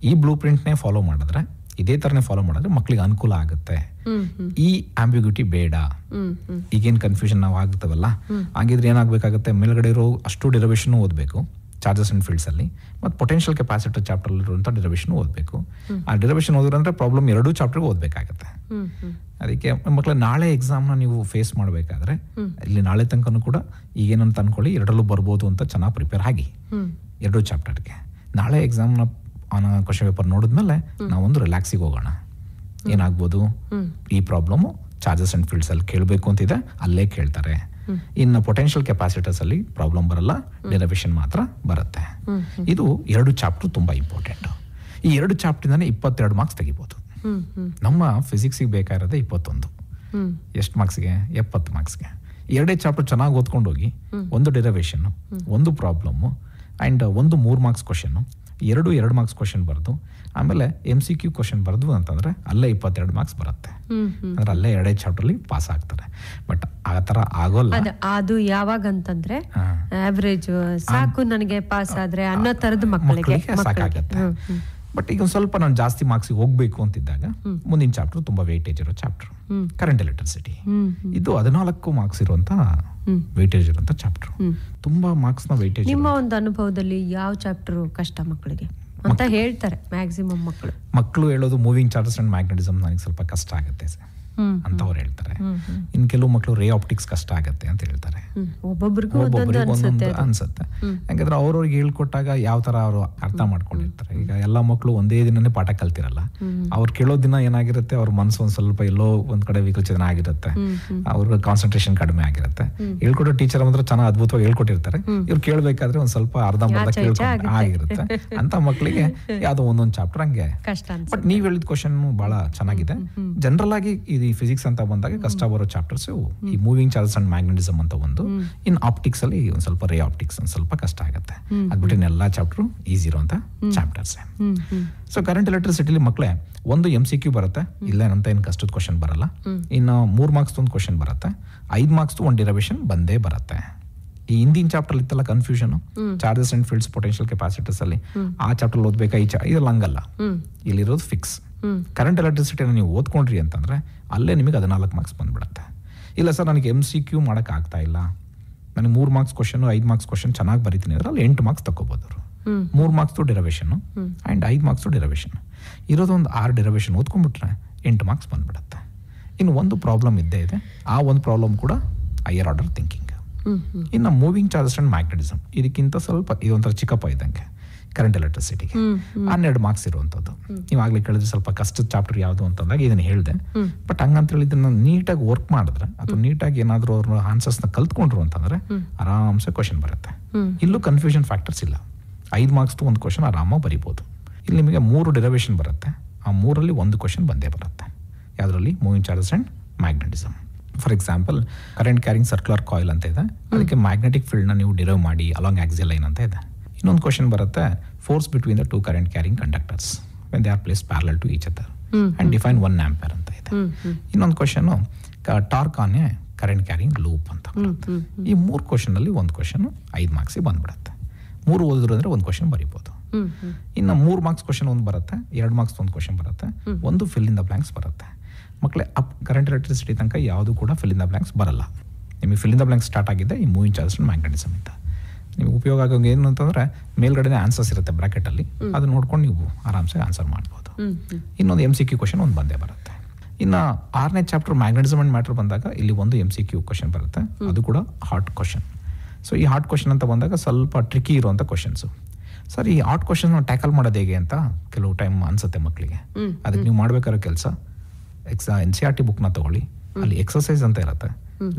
ಈ ಬ್ಲೂ ಪ್ರಿಂಟ್ನೇ ಫಾಲೋ ಮಾಡಿದ್ರೆ, ಇದೇ ತರನೇ ಫಾಲೋ ಮಾಡಿದ್ರೆ ಮಕ್ಕಳಿಗೆ ಅನುಕೂಲ ಆಗುತ್ತೆ. ಈ ಆಂಬಿಗ್ಯೂಟಿ ಬೇಡ. ಈಗೇನ್ ಕನ್ಫ್ಯೂಷನ್ ನಾವು ಆಗ್ತವಲ್ಲ, ಹಾಗಿದ್ರೆ ಏನಾಗಬೇಕಾಗುತ್ತೆ, ಮೇಲ್ಗಡೆ ಇರೋ ಅಷ್ಟು ಡೆರಿವೇಶನ್ ಓದಬೇಕು ಚಾರ್ಜಸ್ ಅಂಡ್ ಫೀಲ್ಡ್ಸ್ ಅಲ್ಲಿ, ಮತ್ತು ಪೊಟೆನ್ಷಿಯಲ್ ಕೆಪಾಸಿಟರ್ ಚಾಪ್ಟರ್ ಇರುವಂತ ಡೆರಿವೇಶನ್ ಓದಬೇಕು. ಆ ಡೆರಿವೇಶನ್ ಓದಿದ್ರೆ ಪ್ರಾಬ್ಲಮ್ 2 ಚಾಪ್ಟರ್ಗೆ ಓದಬೇಕಾಗುತ್ತೆ. ಅದಕ್ಕೆ ಮಕ್ಕಳ ನಾಳೆ ಎಕ್ಸಾಮ್ನ ನೀವು ಫೇಸ್ ಮಾಡಬೇಕಾದ್ರೆ ಇಲ್ಲಿ ನಾಳೆ ತನಕನೂ ಕೂಡ ಈಗೇನಂತ ಅನ್ಕೊಳ್ಳಿ 2ರಲ್ಲೂ ಬರ್ಬೋದು ಅಂತ ಚೆನ್ನಾಗಿ ಪ್ರಿಪೇರ್ ಆಗಿ 2 ಚಾಪ್ಟರ್ಗೆ. ನಾಳೆ ಎಕ್ಸಾಮ್ನ ಕ್ವಶನ್ ಪೇಪರ್ ನೋಡಿದ್ಮೇಲೆ ನಾವೊಂದು ರಿಲ್ಯಾಕ್ಸಿಗೆ ಹೋಗೋಣ. ಏನಾಗ್ಬೋದು, ಈ ಪ್ರಾಬ್ಲಮ್ ಚಾರ್ಜಸ್ ಅಂಡ್ ಫೀಲ್ಡ್ಸ್ ಅಲ್ಲಿ ಕೇಳಬೇಕು ಅಂತಿದೆ, ಅಲ್ಲೇ ಕೇಳ್ತಾರೆ. ಇನ್ನು ಪೊಟೆನ್ಷಿಯಲ್ ಕೆಪಾಸಿಟರ್ಸ್ ಅಲ್ಲಿ ಪ್ರಾಬ್ಲಮ್ ಬರಲ್ಲ, ಡೆರಿವೇಶನ್ ಮಾತ್ರ ಬರುತ್ತೆ. ಇದು 2 ಚಾಪ್ಟರ್ ತುಂಬಾ ಇಂಪಾರ್ಟೆಂಟ್. ಈ 2 ಚಾಪ್ಟರ್ನೇ 22 ಮಾರ್ಕ್ಸ್ ತೆಗಿಬಹುದು. ನಮ್ಮ ಫಿಸಿಕ್ಸಿಗೆ ಬೇಕಾಗಿರೋದೇ 21. ಎಷ್ಟು ಮಾರ್ಕ್ಸ್ಗೆ? 70 ಮಾರ್ಕ್ಸ್ಗೆ. 2 ಚಾಪ್ಟರ್ ಚೆನ್ನಾಗಿ ಓದ್ಕೊಂಡು ಹೋಗಿ, ಒಂದು ಡೆರಿವೇಶನ್, ಒಂದು ಪ್ರಾಬ್ಲಮ್ ಅಂಡ್ ಒಂದು 3 ಮಾರ್ಕ್ಸ್ ಕ್ವಶನ್, 2 ಮಾರ್ಕ್ಸ್ ಕ್ವಶನ್ ಬರೆದು ಆಮೇಲೆ MCQ ಕ್ವಶನ್ ಬರೆದು ಅಂತಂದ್ರೆ ಅಲ್ಲೇ 22 ಮಾರ್ಕ್ಸ್ ಬರುತ್ತೆ. ಅಂದ್ರೆ ಅಲ್ಲೇ 2 ಚಾಪ್ಟರ್ಲಿ ಪಾಸ್ ಆಗ್ತಾರೆ. ಬಟ್ ಆ ತರ ಆಗೋಲ್ಲ. ಅದು ಯಾವಾಗ ಅಂತಂದ್ರೆ ಆವರೇಜ್ ಸಾಕು ನನಗೆ ಪಾಸ್ ಆದ್ರೆ ಅನ್ನೋ ತರದ ಮಕ್ಕಳಿಗೆ ಸಾಕಾಗತ್ತೆ. ಬಟ್ ಈಗ ಸ್ವಲ್ಪ ನಾನು ಜಾಸ್ತಿ ಮಾರ್ಕ್ಸ್ ಹೋಗ್ಬೇಕು ಅಂತಿದ್ದಾಗ ಮುಂದಿನ ಚಾಪ್ಟರ್ ತುಂಬಾ ವೇಟೇಜ್ ಇರೋ ಚಾಪ್ಟರ್ ಕರೆಂಟ್ ಎಲೆಕ್ಟ್ರಿಸಿಟಿ. ಇದು 14 ಮಾರ್ಕ್ಸ್ ಇರುವಂತ ವೇಟೇಜ್ ಇರುವಂತ ಚಾಪ್ಟರ್. ತುಂಬಾ ಮಾರ್ಕ್ಸ್ ನ ವೇಟೇಜ್. ನಿಮ್ಮ ಒಂದು ಅನುಭವದಲ್ಲಿ ಯಾವ ಚಾಪ್ಟರ್ ಕಷ್ಟ ಮಕ್ಕಳಿಗೆ ಅಂತ ಹೇಳ್ತಾರೆ ಮ್ಯಾಕ್ಸಿಮಮ್ ಮಕ್ಕಳು ಹೇಳೋದು ಮೂವಿಂಗ್ ಚಾರ್ಜಸ್ ಅಂಡ್ ಮ್ಯಾಗ್ನೆಟಿಸಮ್ ನನಗೆ ಸ್ವಲ್ಪ ಕಷ್ಟ ಆಗುತ್ತೆ ಅಂತ ಅವ್ರು ಹೇಳ್ತಾರೆ. ಇನ್ ಕೆಲವು ಮಕ್ಕಳು ರೇ ಆಪ್ಟಿಕ್ಸ್ ಕಷ್ಟ ಆಗತ್ತೆ ಅಂತ ಹೇಳ್ತಾರೆ. ಒಬ್ಬೊಬ್ರಿಗೂ ಒಂದೊಂದು ಅನ್ಸುತ್ತೆ. ಯಾಕಂದ್ರೆ ಅವ್ರವ್ರಿಗೆ ಹೇಳ್ಕೊಟ್ಟಾಗ ಯಾವ ತರ ಅವರು ಅರ್ಥ ಮಾಡ್ಕೊಂಡಿರ್ತಾರೆ. ಈಗ ಎಲ್ಲಾ ಮಕ್ಕಳು ಒಂದೇ ದಿನನೇ ಪಾಠ ಕಲ್ತಿರಲ್ಲ. ಅವ್ರು ಕೇಳೋ ದಿನ ಏನಾಗಿರುತ್ತೆ, ಅವ್ರ ಮನಸ್ಸು ಒಂದ್ ಸ್ವಲ್ಪ ಎಲ್ಲೋ ಒಂದ್ ಕಡೆ ವಿಕಲಚೇತನ ಆಗಿರುತ್ತೆ, ಅವ್ರ ಕಾನ್ಸಂಟ್ರೇಷನ್ ಕಡಿಮೆ ಆಗಿರುತ್ತೆ. ಹೇಳ್ಕೊಡೋ ಟೀಚರ್ ಮಾತ್ರ ಚೆನ್ನಾಗಿ ಅದ್ಭುತವಾಗಿ ಹೇಳ್ಕೊಟ್ಟಿರ್ತಾರೆ. ಇವ್ರು ಕೇಳ್ಬೇಕಾದ್ರೆ ಒಂದ್ ಸ್ವಲ್ಪ ಅರ್ಧಂಬರ್ಧ ಕೇಳ್ಕೊಂಡು ಆಗಿರುತ್ತೆ. ಅಂತ ಮಕ್ಕಳಿಗೆ ಯಾವ್ದೋ ಒಂದೊಂದು ಚಾಪ್ಟರ್ ಹಂಗೆ. ಬಟ್ ನೀವ್ ಹೇಳಿದ ಕ್ವಶನ್ ಬಹಳ ಚೆನ್ನಾಗಿದೆ. ಜನರಲ್ ಆಗಿ ಈ ಫಿಸಿಕ್ಸ್ ಅಂತ ಬಂದಾಗ ಕಷ್ಟ ಬರೋ ಚಾಪ್ಟರ್ಸ್ ಈ ಮೂವಿಂಗ್ ಚಾರ್ಜಸ್ ಅಂಡ್ ಮ್ಯಾಗ್ನೆಟಿಸಮ್ ಅಂತ ಒಂದು, ಇನ್ ಆಪ್ಟಿಕ್ಸ್ ಅಲ್ಲಿ ಒಂದ್ ಸ್ವಲ್ಪ ರೇ ಆಪ್ಟಿಕ್ಸ್ ಒಂದ್ ಸ್ವಲ್ಪ ಕಷ್ಟ ಆಗುತ್ತೆ. ಅದ್ಬಿಟ್ಟು ಎಲ್ಲಾ ಚಾಪ್ಟರ್ ಈಸಿ ಇರುವಂತ ಚಾಪ್ಟರ್ಸ್. ಸೊ ಕರೆಂಟ್ ಎಲೆಕ್ಟ್ರಿಸಿಟಿಲಿ ಮಕ್ಕಳೇ ಒಂದು MCQ ಬರುತ್ತೆ, ಇಲ್ಲ ಅಂತ ಏನ್ ಕಷ್ಟದ ಕ್ವಶನ್ ಬರಲ್ಲ. ಇನ್ನು 3 ಮಾರ್ಕ್ಸ್ ಒಂದು ಕ್ವಶನ್ ಬರುತ್ತೆ, 5 ಮಾರ್ಕ್ಸ್ ಒಂದು ಡೆರಿವೇಶನ್ ಬಂದೇ ಬರುತ್ತೆ. ಈ ಹಿಂದಿನ ಚಾಪ್ಟರ್ ಇತ್ತಲ್ಲ confusion, charges and fields potential capacitors ಅಲ್ಲಿ, ಆ ಚಾಪ್ಟರ್ ಓದ್ಬೇಕಾ ಇದೆಲ್ಲ ಹಂಗಲ್ಲ. ಇಲ್ಲಿರೋದು ಫಿಕ್ಸ್. ಕರೆಂಟ್ ಎಲೆಕ್ಟ್ರಿಸಿಟಿನ ನೀವು ಓದ್ಕೊಂಡ್ರಿ ಅಂತಂದ್ರೆ ಅಲ್ಲೇ ನಿಮಗೆ 14 ಮಾರ್ಕ್ಸ್ ಬಂದ್ಬಿಡುತ್ತೆ. ಇಲ್ಲ ಸರ್ ನನಗೆ MCQ ಮಾಡಕ್ ಆಗ್ತಾ ಇಲ್ಲ, ನನಗೆ 3 ಮಾರ್ಕ್ಸ್ ಕ್ವಶನ್ 5 ಮಾರ್ಕ್ಸ್ ಕ್ವಶನ್ ಚೆನ್ನಾಗಿ ಬರೀತೀನಿ ಅಂದ್ರೆ ಅಲ್ಲಿ 8 ಮಾರ್ಕ್ಸ್ ತಗೋಬಹುದು. 3 marks derivation and 5 marks derivation ಇರೋದೊಂದು 6 ಡೆರಿವೇಶನ್ ಓದ್ಕೊಂಡ್ಬಿಟ್ರೆ 8 ಮಾರ್ಕ್ಸ್ ಬಂದ್ಬಿಡುತ್ತೆ. ಇನ್ನು ಒಂದು ಪ್ರಾಬ್ಲಮ್ ಇದ್ದೇ ಇದೆ, ಆ ಒಂದು ಪ್ರಾಬ್ಲಮ್ ಕೂಡ ಹೈಯರ್ ಆರ್ಡರ್ ಥಿಂಕಿಂಗ್. ಇನ್ನು ಮೂವಿಂಗ್ ಚಾರ್ಜಸ್ ಆ್ಯಂಡ್ ಮ್ಯಾಗ್ನೆಟಿಸಮ್, ಇದಕ್ಕಿಂತ ಸ್ವಲ್ಪ ಇದೊಂಥರ ಚಿಕ್ಕಪ್ಪ ಇದ್ದಂಗೆ ಕರೆಂಟ್ ಎಲೆಕ್ಟ್ರಿಸಿಟಿಗೆ 12 ಮಾರ್ಕ್ಸ್ ಇರುವಂಥದ್ದು. ನೀವು ಆಗಲೇ ಕೇಳಿದ್ರೆ ಸ್ವಲ್ಪ ಕಷ್ಟದ ಚಾಪ್ಟರ್ ಯಾವುದು ಅಂತಂದಾಗ ಇದನ್ನು ಹೇಳಿದೆ. ಬಟ್ ಹಂಗಂತೇಳಿ ಇದನ್ನು ನೀಟಾಗಿ ವರ್ಕ್ ಮಾಡಿದ್ರೆ ಅಥವಾ ನೀಟಾಗಿ ಏನಾದರೂ ಅವ್ರ ಆನ್ಸರ್ಸ್ನ ಕಲ್ತ್ಕೊಂಡ್ರು ಅಂತಂದರೆ ಆರಾಮ್ಸೆ ಕ್ವಶನ್ ಬರುತ್ತೆ. ಇಲ್ಲೂ ಕನ್ಫ್ಯೂಷನ್ ಫ್ಯಾಕ್ಟರ್ಸ್ ಇಲ್ಲ. 5 ಮಾರ್ಕ್ಸ್ದು ಒಂದು ಕ್ವಶನ್ ಆರಾಮಾಗಿ ಬರಿಬೋದು. ಇಲ್ಲಿ ನಿಮಗೆ 3 ಡಿರವೇಷನ್ ಬರುತ್ತೆ, ಆ 3ರಲ್ಲಿ ಒಂದು ಕ್ವಶನ್ ಬಂದೇ ಬರುತ್ತೆ. ಯಾವುದರಲ್ಲಿ? Moving charges and magnetism. For example, current carrying circular coil ಅಂತ ಇದೆ, ಅದಕ್ಕೆ ಮ್ಯಾಗ್ನೆಟಿಕ್ ಫೀಲ್ಡ್ನ ನೀವು ಡಿರೈವ್ ಮಾಡಿ ಅಲಾಂಗ್ ಆಕ್ಸಿಯಲ್ ಲೈನ್ ಅಂತ ಇದೆ. ಇನ್ನೊಂದು ಕ್ವಶನ್ ಬರುತ್ತೆ, force between the 2 current carrying conductors when they are place parallel to each other and define 1 ampere ಅಂತ ಇದೆ. ಇನ್ನೊಂದು question torque on a current carrying loop ಅಂತ ಬರುತ್ತೆ. ಈ 3 ಕ್ವಶನಲ್ಲಿ ಒಂದು ಕ್ವಶನ್ 5 ಮಾರ್ಕ್ಸಿಗೆ ಬಂದ್ಬಿಡುತ್ತೆ. 3 ಓದಿದ್ರು ಅಂದರೆ ಒಂದು ಕ್ವಶನ್ ಬರಿಬೋದು. ಇನ್ನು 3 ಮಾರ್ಕ್ಸ್ ಕ್ವಶನ್ ಒಂದು ಬರುತ್ತೆ, 2 ಮಾರ್ಕ್ಸ್ ಒಂದು ಕ್ವಶನ್ ಬರುತ್ತೆ, ಒಂದು ಫಿಲ್ ಇನ್ ದ ಬ್ಲಾಂಕ್ಸ್ ಬರುತ್ತೆ. ಮಕ್ಕಳೇ, ಕರೆಂಟ್ ಎಲೆಕ್ಟ್ರಿಸಿಟಿ ತನಕ ಯಾವುದು ಕೂಡ ಫಿಲ್ ಇನ್ ದ ಬ್ಲಾಂಕ್ಸ್ ಬರಲ್ಲ. ನಿಮಗೆ fill in the blanks start ಆಗಿದೆ ಈ ಮೂವಿಂಗ್ ಚಾರ್ಜಸ್ ಆ್ಯಂಡ್ ಮ್ಯಾಗ್ನೆಟಿಸಮ್ ಇಂದ. ನಿಮಗೆ ಉಪಯೋಗ ಆಗೋಂಗೆ ಏನು ಅಂತಂದರೆ ಮೇಲ್ಗಡೆ ಆನ್ಸರ್ಸ್ ಇರುತ್ತೆ ಬ್ರಾಕೆಟಲ್ಲಿ, ಅದು ನೋಡ್ಕೊಂಡು ನೀವು ಆರಾಮ್ಸೆ ಆನ್ಸರ್ ಮಾಡ್ಬೋದು. ಇನ್ನೊಂದು MCQ ಕ್ವಶನ್ ಒಂದು ಬಂದೇ ಬರುತ್ತೆ. ಇನ್ನು 6ನೇ ಚಾಪ್ಟರ್ ಮ್ಯಾಗ್ನೆಟಿಸಮ್ ಆ್ಯಂಡ್ ಮ್ಯಾಟರ್ ಬಂದಾಗ ಇಲ್ಲಿ ಒಂದು MCQ ಕ್ವಶನ್ ಬರುತ್ತೆ, ಅದು ಕೂಡ ಹಾರ್ಡ್ ಕ್ವಶನ್. ಸೊ ಈ ಹಾರ್ಡ್ ಕ್ವಶನ್ ಅಂತ ಬಂದಾಗ ಸ್ವಲ್ಪ ಟ್ರಿಕಿ ಇರುವಂಥ ಕ್ವಶನ್ಸು. ಸರ್, ಈ ಹಾರ್ಡ್ ಕ್ವಶನ್ ಟ್ಯಾಕಲ್ ಮಾಡೋದು ಹೇಗೆ ಅಂತ ಕೆಲವು ಟೈಮ್ ಅನ್ಸುತ್ತೆ ಮಕ್ಕಳಿಗೆ. ಅದಕ್ಕೆ ನೀವು ಮಾಡಬೇಕಾರೋ ಕೆಲಸ, NCERT ಬುಕ್ನ ತಗೊಳ್ಳಿ, ಅಲ್ಲಿ ಎಕ್ಸಸೈಸ್ ಅಂತ ಇರುತ್ತೆ.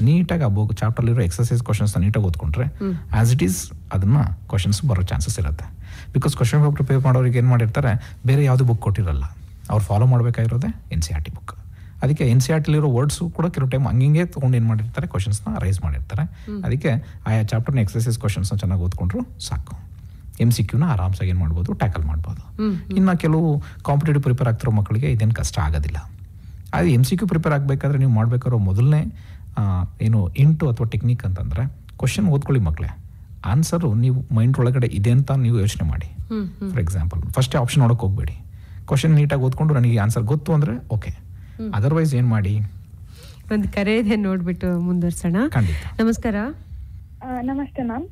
ನೀಟಾಗಿ ಆ ಬುಕ್ ಚಾಪ್ಟರ್ಲಿರೋ ಎಕ್ಸಸೈಸ್ ಕ್ವಶನ್ಸ್ನ ನೀಟಾಗಿ ಓದ್ಕೊಂಡ್ರೆ ಆಸ್ ಇಟ್ ಈಸ್ ಅದನ್ನು ಕ್ವಶನ್ಸ್ ಬರೋ ಚಾನ್ಸಸ್ ಇರುತ್ತೆ. ಬಿಕಾಸ್ ಕ್ವಶನ್ ಪೇಪರ್ ಪ್ರಿಪೇರ್ ಮಾಡೋರಿಗೆ ಏನು ಮಾಡಿರ್ತಾರೆ, ಬೇರೆ ಯಾವುದು ಬುಕ್ ಕೊಟ್ಟಿರಲ್ಲ, ಅವ್ರು ಫಾಲೋ ಮಾಡಬೇಕಾಗಿರೋದೇ NCERT ಬುಕ್. ಅದಕ್ಕೆ NCERTಲಿರೋ ವರ್ಡ್ಸು ಕೂಡ ಕೆಲವು ಟೈಮ್ ಹಂಗೆ ತೊಗೊಂಡು ಏನು ಮಾಡಿರ್ತಾರೆ, ಕ್ವಶನ್ಸ್ನ ರೈಸ್ ಮಾಡಿರ್ತಾರೆ. ಅದಕ್ಕೆ ಆಯಾ ಚಾಪ್ಟರ್ನ ಎಕ್ಸಸೈಸ್ ಕ್ವಶನ್ಸ್ನ ಚೆನ್ನಾಗಿ ಓದ್ಕೊಂಡ್ರು ಸಾಕು. MCQನ ಆರಾಮ್ಸಾಗಿ ಏನು ಮಾಡ್ಬೋದು, ಟ್ಯಾಕಲ್ ಮಾಡ್ಬೋದು. ಇನ್ನು ಕೆಲವು ಕಾಂಪಿಟೇಟಿವ್ ಪ್ರಿಪೇರ್ ಆಗ್ತಿರೋ ಮಕ್ಕಳಿಗೆ ಇದೇನು ಕಷ್ಟ ಆಗೋದಿಲ್ಲ. ಅದು MCQ ಪ್ರಿಪೇರ್ ಆಗಬೇಕಾದ್ರೆ ನೀವು ಮಾಡಬೇಕಾರೋ ಮೊದಲನೇ ಏನು ಇಂಟು ಅಥವಾ ಟೆಕ್ನಿಕ್ ಅಂತಂದರೆ, ಕ್ವಶನ್ ಓದ್ಕೊಳ್ಳಿ ಮಕ್ಕಳೇ, ಆನ್ಸರು ನೀವು ಮೈಂಡ್ ಒಳಗಡೆ ಇದೆ ಅಂತ ನೀವು ಯೋಚನೆ ಮಾಡಿ. ಫಾರ್ ಎಕ್ಸಾಂಪಲ್, ಫಸ್ಟೇ ಆಪ್ಷನ್ ನೋಡೋಕೆ ಹೋಗಬೇಡಿ, ಕ್ವಶನ್ ನೀಟಾಗಿ ಓದ್ಕೊಂಡು ನನಗೆ ಆನ್ಸರ್ ಗೊತ್ತು ಅಂದರೆ ಓಕೆ. ಅದರ್ವೈಸ್ ಏನು ಮಾಡಿ, ಒಂದು ಕರೆ ಇದೆ ನೋಡ್ಬಿಟ್ಟು ಮುಂದುವರ್ಸೋಣ. ಖಂಡಿತ. ನಮಸ್ಕಾರ. ನಮಸ್ತೆ ಮ್ಯಾಮ್.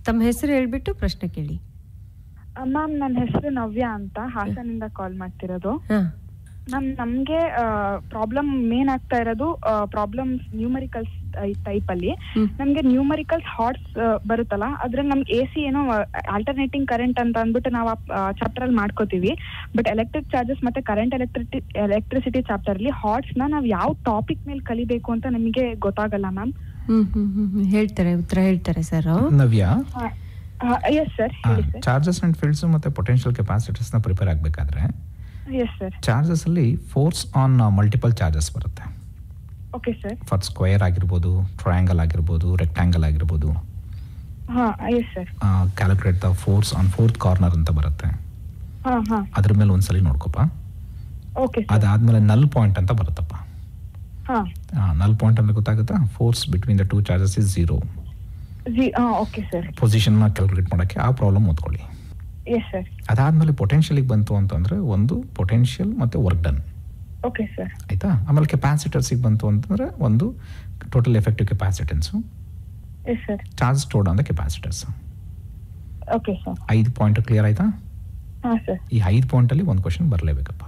ತಮ್ಮ ಹೆಸರು ಹೇಳ್ಬಿಟ್ಟು ಪ್ರಶ್ನೆ ಕೇಳಿ. ಮ್ಯಾಮ್, ನನ್ನ ಹೆಸರು ನವ್ಯ ಅಂತ, ಹಾಸನಿಂದ ಕಾಲ್ ಮಾಡ್ತಿರೋದು. ನಮ್ಗೆ ಪ್ರಾಬ್ಲಮ್ ಮೇನ್ ಆಗ್ತಾ ಇರೋದು ಪ್ರಾಬ್ಲಮ್ಸ್ ನ್ಯೂಮರಿಕಲ್ಸ್ ಟೈಪ್ ಅಲ್ಲಿ. ನಮ್ಗೆ ನ್ಯೂಮರಿಕಲ್ಸ್ ಹಾರ್ಟ್ಸ್ ಬರುತ್ತಲ್ಲ, ಅದ್ರಲ್ಲಿ ನಮ್ಗೆ AC ಏನೋ ಆಲ್ಟರ್ನೇಟಿಂಗ್ ಕರೆಂಟ್ ಅಂತ ಅಂದ್ಬಿಟ್ಟು ನಾವು ಚಾಪ್ಟರ್ ಅಲ್ಲಿ ಮಾಡ್ಕೋತೀವಿ. ಬಟ್ ಎಲೆಕ್ಟ್ರಿಕ್ ಚಾರ್ಜಸ್ ಮತ್ತೆ ಕರೆಂಟ್ ಎಲೆಕ್ಟ್ರಿಸಿಟಿ ಚಾಪ್ಟರ್ ಅಲ್ಲಿ ಹಾರ್ಟ್ಸ್ ನ ನಾವು ಯಾವ ಟಾಪಿಕ್ ಮೇಲೆ ಕಲಿಬೇಕು ಅಂತ ನಮಗೆ ಗೊತ್ತಾಗಲ್ಲ ಮ್ಯಾಮ್. ಹೇಳ್ತಾರೆ, ಉತ್ತರ ಹೇಳ್ತಾರೆ sir. Navya, yes sir. Charges and fields ಮತ್ತೆ ಪೊಟೆನ್ಷಿಯಲ್ ಕೆಪಾಸಿಟರ್ಸ್ ನ ಪ್ರಿಪೇರ್ ಆಗಬೇಕಾದ್ರೆ ಚಾರ್ಜಸ್ ಅಲ್ಲಿ ಫೋರ್ಸ್ ಆನ್ ಮಲ್ಟಿಪಲ್ ಚಾರ್ಜಸ್ ಬರುತ್ತೆ. Okay sir. ಫಾರ್ ಸ್ಕ್ವೇರ್ ಆಗಿರ್ಬೋದು, ಟ್ರಯಾಂಗಲ್ ಆಗಿರ್ಬೋದು, ರೆಕ್ಟಾಂಗಲ್ ಆಗಿರ್ಬೋದು. Calculate the force on 4th corner ಅಂತ ಬರುತ್ತೆ. ಅದ್ರ ಮೇಲೆ ಒಂದ್ಸಲಿ ನೋಡ್ಕೊಪ್ಪ. ಅದಾದ್ಮೇಲೆ ನಲ್ ಪಾಯಿಂಟ್ ಅಂತ ಬರುತ್ತಪ್ಪ. ನಲ್ ಪಾಯಿಂಟ್ ಅಂದ್ರೆ ಗೊತ್ತಾಗುತ್ತಾ, force between the 2 charges is 0. Position ನ ಕ್ಯಾಲ್ಕುಲೇಟ್ ಮಾಡಕ್ಕೆ ಆ ಪ್ರಾಬ್ಲಮ್ ಓದ್ಕೊಳ್ಳಿ. ಅದಾದ್ಮೇಲೆ ಪೊಟೆನ್ಷಿಯಲ್ ಬಂತು ಅಂತಂದ್ರೆ ಒಂದು ಪೊಟೆನ್ಷಿಯಲ್ ಮತ್ತೆ ವರ್ಕ್ ಡನ್. ಆಯ್ತಾ. ಆಮೇಲೆ ಕೆಪಾಸಿಟರ್ಸ್ ಬಂತು ಅಂತಂದ್ರೆ ಒಂದು total effective capacitance, charge stored on the capacitors. 5 point clear ಆಯ್ತಾ? ಈ 5 ಪಾಯಿಂಟ್ ಅಲ್ಲಿ ಒಂದು ಕ್ವಶನ್ ಬರಲೇಬೇಕಪ್ಪ.